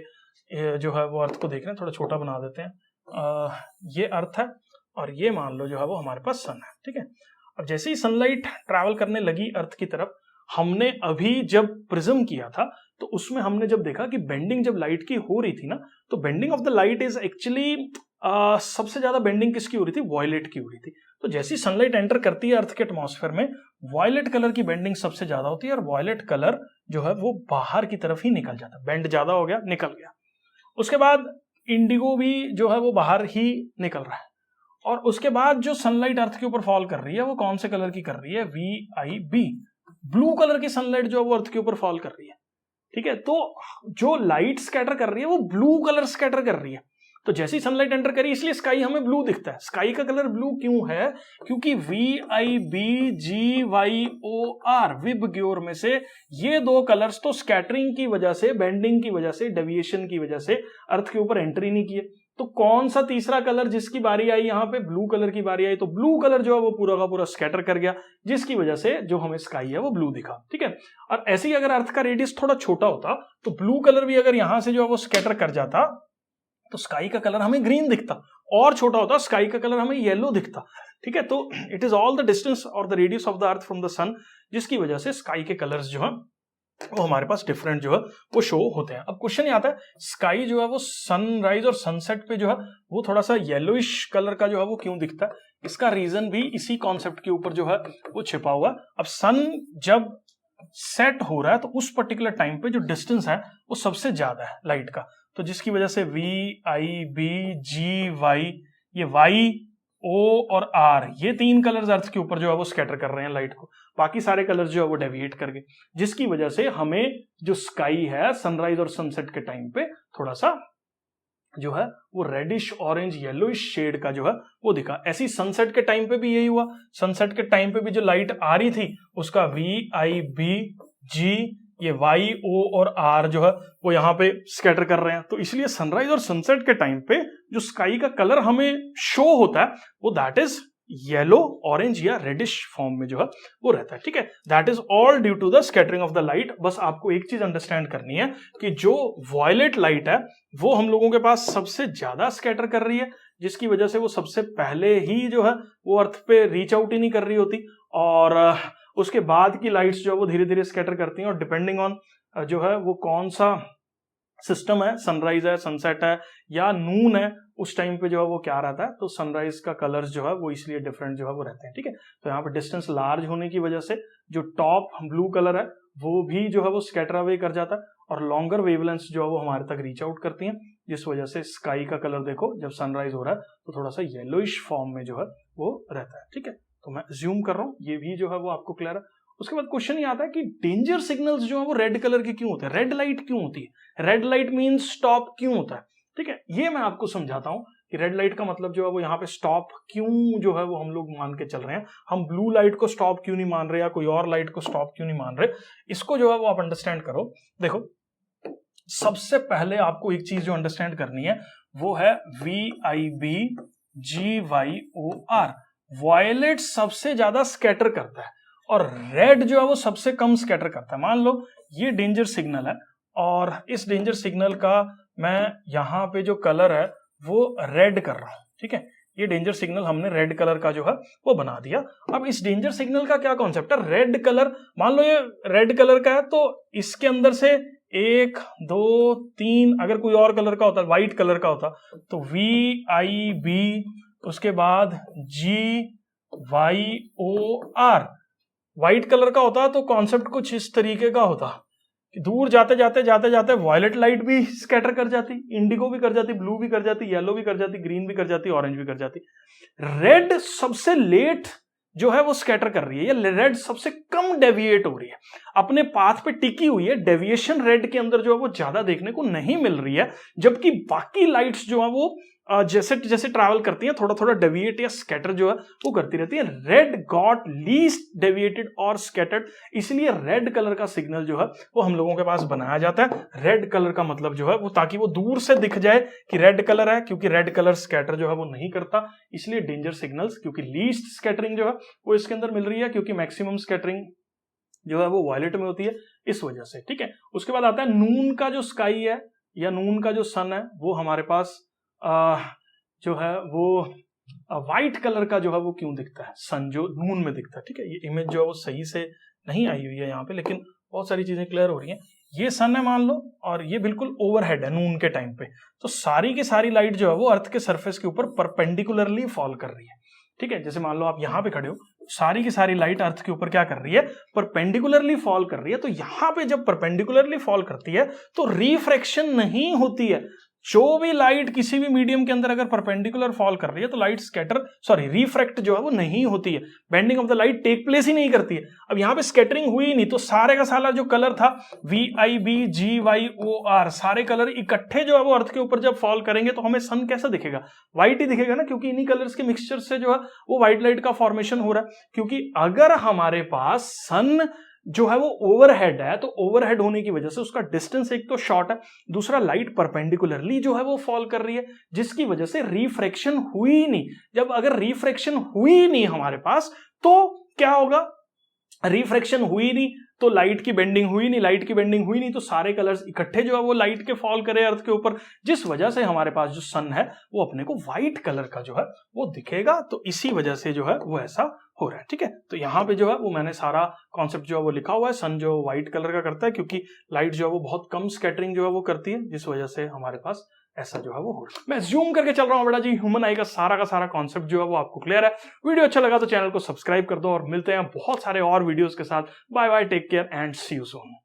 जो है वो अर्थ को देख रहे हैं, थोड़ा छोटा बना देते हैं। ये अर्थ है और ये मान लो जो है वो हमारे पास सन है। ठीक है, अब जैसे ही सनलाइट ट्रैवल करने लगी अर्थ की तरफ, हमने अभी जब प्रिज्म किया था तो उसमें हमने जब देखा कि बेंडिंग जब लाइट की हो रही थी ना, तो bending of the light is actually सबसे ज्यादा बेंडिंग किसकी हो रही थी, वॉयलेट की हो रही थी। तो जैसी सनलाइट एंटर करती है अर्थ के एटमॉस्फेयर में, वॉयलेट कलर की बेंडिंग सबसे ज्यादा होती है और वॉयलेट कलर जो है वो बाहर की तरफ ही निकल जाता है, बेंड ज्यादा हो गया निकल गया। उसके बाद इंडिगो भी जो है वो बाहर ही निकल रहा है, और उसके बाद जो सनलाइट अर्थ के ऊपर फॉल कर रही है वो कौन से कलर की कर रही है, VIB, ब्लू कलर की सनलाइट जो है वो अर्थ के ऊपर फॉल कर रही है। ठीक है, तो जो लाइट स्कैटर कर रही है वो ब्लू कलर स्कैटर कर रही है। तो जैसे ही सनलाइट एंटर करी इसलिए स्काई हमें ब्लू दिखता है। स्काई का कलर ब्लू क्यों है, क्योंकि VIBGYOR विबग्योर में से ये दो कलर्स तो स्कैटरिंग की वजह से, बेंडिंग की वजह से, डेविएशन की वजह से अर्थ के ऊपर एंट्री नहीं किए। तो कौन सा तीसरा कलर जिसकी बारी आई, यहाँ पे ब्लू कलर की बारी आई, तो ब्लू कलर जो है वो पूरा का पूरा स्कैटर कर गया, जिसकी वजह से जो हमें स्काई है वो ब्लू दिखा। ठीक है, और ऐसे ही अगर अर्थ का रेडियस थोड़ा छोटा होता तो ब्लू कलर भी अगर यहां से जो है वो स्कैटर कर जाता तो स्काई का कलर हमें ग्रीन दिखता, और छोटा होता स्काई का कलर हमें येलो दिखता। ठीक है, तो it is all the distance और the radius of the earth from the sun, जिसकी वजह से स्काई के कलर्स जो है वो हमारे पास डिफरेंट जो है वो शो होते हैं। अब क्वेश्चन ये आता है, स्काई जो है वो सनराइज और सनसेट पे जो है वो थोड़ा सा येलोइश कलर का जो है वो क्यों दिखता है? इसका रीजन भी इसी कॉन्सेप्ट के ऊपर जो है वो छिपा हुआ। अब सन जब सेट हो रहा है तो उस पर्टिकुलर टाइम पे जो डिस्टेंस है वो सबसे ज्यादा है लाइट का, तो जिसकी वजह से VIBGY, ये Y, O और R, ये तीन कलर्स अर्थ के ऊपर जो है वो स्कैटर कर रहे हैं लाइट को, बाकी सारे कलर्स जो है वो डेविएट कर गए, जिसकी वजह से हमें जो स्काई है सनराइज और सनसेट के टाइम पे थोड़ा सा जो है वो रेडिश ऑरेंज येलोइश शेड का जो है वो दिखा। ऐसी सनसेट के टाइम पे भी यही हुआ, सनसेट के टाइम पे भी जो लाइट आ रही थी उसका VIBG, ये Y, O और R जो है वो यहाँ पे स्कैटर कर रहे हैं। तो इसलिए सनराइज और सनसेट के टाइम पे जो स्काई का कलर हमें शो होता है वो दैट इज येलो, ऑरेंज या रेडिश फॉर्म में जो है वो रहता है। ठीक है, that is all due to the scattering of the light. बस आपको एक चीज अंडरस्टैंड करनी है कि जो वॉयलेट लाइट है वो हम लोगों के पास सबसे ज्यादा स्कैटर कर रही है, जिसकी वजह से वो सबसे पहले ही जो है वो अर्थ पे रीच आउट ही नहीं कर रही होती, और उसके बाद की लाइट्स जो है वो धीरे धीरे स्कैटर करती हैं, और डिपेंडिंग ऑन जो है वो कौन सा सिस्टम है, सनराइज है, सनसेट है या नून है, उस टाइम पे जो है वो क्या रहता है, तो सनराइज का कलर्स जो है वो इसलिए डिफरेंट जो है वो रहते हैं। ठीक है, तो यहाँ पे डिस्टेंस लार्ज होने की वजह से जो टॉप ब्लू कलर है वो भी जो है वो स्कैटर अवे कर जाता है, और लॉन्गर वेवलेंथ्स जो है वो हमारे तक रीच आउट करती हैं, जिस वजह से स्काई का कलर देखो जब सनराइज हो रहा है तो थोड़ा सा येलोइश फॉर्म में जो है वो रहता है। ठीक है, तो मैं अज्यूम कर रहा हूँ ये भी जो है वो आपको क्लियर है। उसके बाद क्वेश्चन ये आता है कि डेंजर सिग्नल्स जो है वो रेड कलर के क्यों होते हैं, रेड लाइट क्यों होती है, रेड लाइट मींस स्टॉप क्यों होता है। ठीक है, ये मैं आपको समझाता हूं कि रेड लाइट का मतलब जो है वो यहाँ पे स्टॉप क्यों जो है वो हम लोग मान के चल रहे हैं, हम ब्लू लाइट को स्टॉप क्यों नहीं मान रहे या कोई और लाइट को स्टॉप क्यों नहीं मान रहे, इसको जो है वो आप अंडरस्टैंड करो। देखो, सबसे पहले आपको एक चीज जो अंडरस्टैंड करनी है वो है VIBGYOR, वॉयलेट सबसे ज्यादा स्कैटर करता है और रेड जो है वो सबसे कम स्कैटर करता है। मान लो ये डेंजर सिग्नल है और इस डेंजर सिग्नल का मैं यहाँ पे जो कलर है वो रेड कर रहा हूं। ठीक है, ये डेंजर सिग्नल हमने रेड कलर का जो है वो बना दिया। अब इस डेंजर सिग्नल का क्या कॉन्सेप्ट है, रेड कलर, मान लो ये रेड कलर का है तो इसके अंदर से 1 2 3 अगर कोई और कलर का होता, व्हाइट कलर का होता तो VIB, उसके बाद GYOR, व्हाइट कलर का होता तो कॉन्सेप्ट कुछ इस तरीके का होता कि दूर जाते जाते वॉयलेट लाइट भी स्कैटर कर जाती, इंडिगो भी कर जाती, ब्लू भी कर जाती, येलो भी कर जाती, ग्रीन भी कर जाती, ऑरेंज भी कर जाती। रेड सबसे लेट जो है वो स्कैटर कर रही है, या रेड सबसे कम डेविएट हो रही है, अपने पाथ पे टिकी हुई है। डेविएशन रेड के अंदर जो है वो ज्यादा देखने को नहीं मिल रही है, जबकि बाकी लाइट्स जो है वो जैसे जैसे ट्रैवल करती हैं थोड़ा थोड़ा डेविएट या स्कैटर जो है वो करती रहती है। रेड गॉट लीस्ट डेविएटेड और स्कैटर्ड, इसलिए रेड कलर का सिग्नल जो है वो हम लोगों के पास बनाया जाता है। रेड कलर का मतलब जो है वो ताकि वो दूर से दिख जाए कि रेड कलर है, क्योंकि रेड कलर स्कैटर जो है वो नहीं करता, इसलिए डेंजर सिग्नल्स। क्योंकि लीस्ट स्कैटरिंग जो है वो इसके अंदर मिल रही है, क्योंकि मैक्सिमम स्कैटरिंग जो है वो वॉयलेट में होती है, इस वजह से। ठीक है, उसके बाद आता है नून का जो स्काई है या नून का जो सन है, वो हमारे पास जो है वो व्हाइट कलर का जो है वो क्यों दिखता है, सन जो नून में दिखता है। ठीक है, ये इमेज जो है वो सही से नहीं आई हुई है यहाँ पे, लेकिन बहुत सारी चीजें क्लियर हो रही हैं। ये सन है मान लो, और ये बिल्कुल ओवरहेड है नून के टाइम पे, तो सारी की सारी लाइट जो है वो अर्थ के सरफेस के ऊपर परपेंडिकुलरली फॉल कर रही है। ठीक है, जैसे मान लो आप यहाँ पे खड़े हो, सारी की सारी लाइट अर्थ के ऊपर क्या कर रही है, परपेंडिकुलरली फॉल कर रही है। तो यहाँ पे जब परपेंडिकुलरली फॉल करती है तो रिफ्रैक्शन नहीं होती है। जो भी लाइट किसी भी मीडियम के अंदर अगर परपेंडिकुलर फॉल कर रही है तो लाइट रिफ्रैक्ट जो है वो नहीं होती है, bending of the light take place ही नहीं करती है। अब यहाँ पे स्कैटरिंग हुई नहीं, तो सारे का सारा जो कलर था VIBGYOR, सारे कलर इकट्ठे जो है वो अर्थ के ऊपर जब फॉल करेंगे तो हमें सन कैसा दिखेगा, व्हाइट ही दिखेगा ना, क्योंकि इन्हीं कलर्स के मिक्सचर से जो है वो व्हाइट लाइट का फॉर्मेशन हो रहा है। क्योंकि अगर हमारे पास सन जो है वो ओवरहेड है, तो ओवरहेड होने की वजह से उसका डिस्टेंस एक तो शॉर्ट है, दूसरा लाइट परपेंडिकुलरली जो है वो फॉल कर रही है, जिसकी वजह से रिफ्रैक्शन हुई नहीं। जब अगर रिफ्रैक्शन हुई नहीं हमारे पास तो क्या होगा, रिफ्रैक्शन हुई नहीं तो लाइट की बेंडिंग हुई नहीं, लाइट की बेंडिंग हुई नहीं तो सारे कलर्स इकट्ठे जो है वो लाइट के फॉल करे अर्थ के ऊपर, जिस वजह से हमारे पास जो सन है वो अपने को व्हाइट कलर का जो है वो दिखेगा। तो इसी वजह से जो है वो ऐसा हो रहा है। ठीक है, तो यहाँ पे जो है वो मैंने सारा कॉन्सेप्ट जो है वो लिखा हुआ है। सन जो व्हाइट कलर का करता है क्योंकि लाइट जो है वो बहुत कम स्कैटरिंग जो है वो करती है, जिस वजह से हमारे पास ऐसा जो है वो हो रहा है। मैं जूम करके चल रहा हूँ बेटा जी, ह्यूमन आई का सारा कॉन्सेप्ट जो है वो आपको क्लियर है। वीडियो अच्छा लगा तो चैनल को सब्सक्राइब कर दो, और मिलते हैं बहुत सारे और वीडियोस के साथ। Bye bye, take care and see you soon.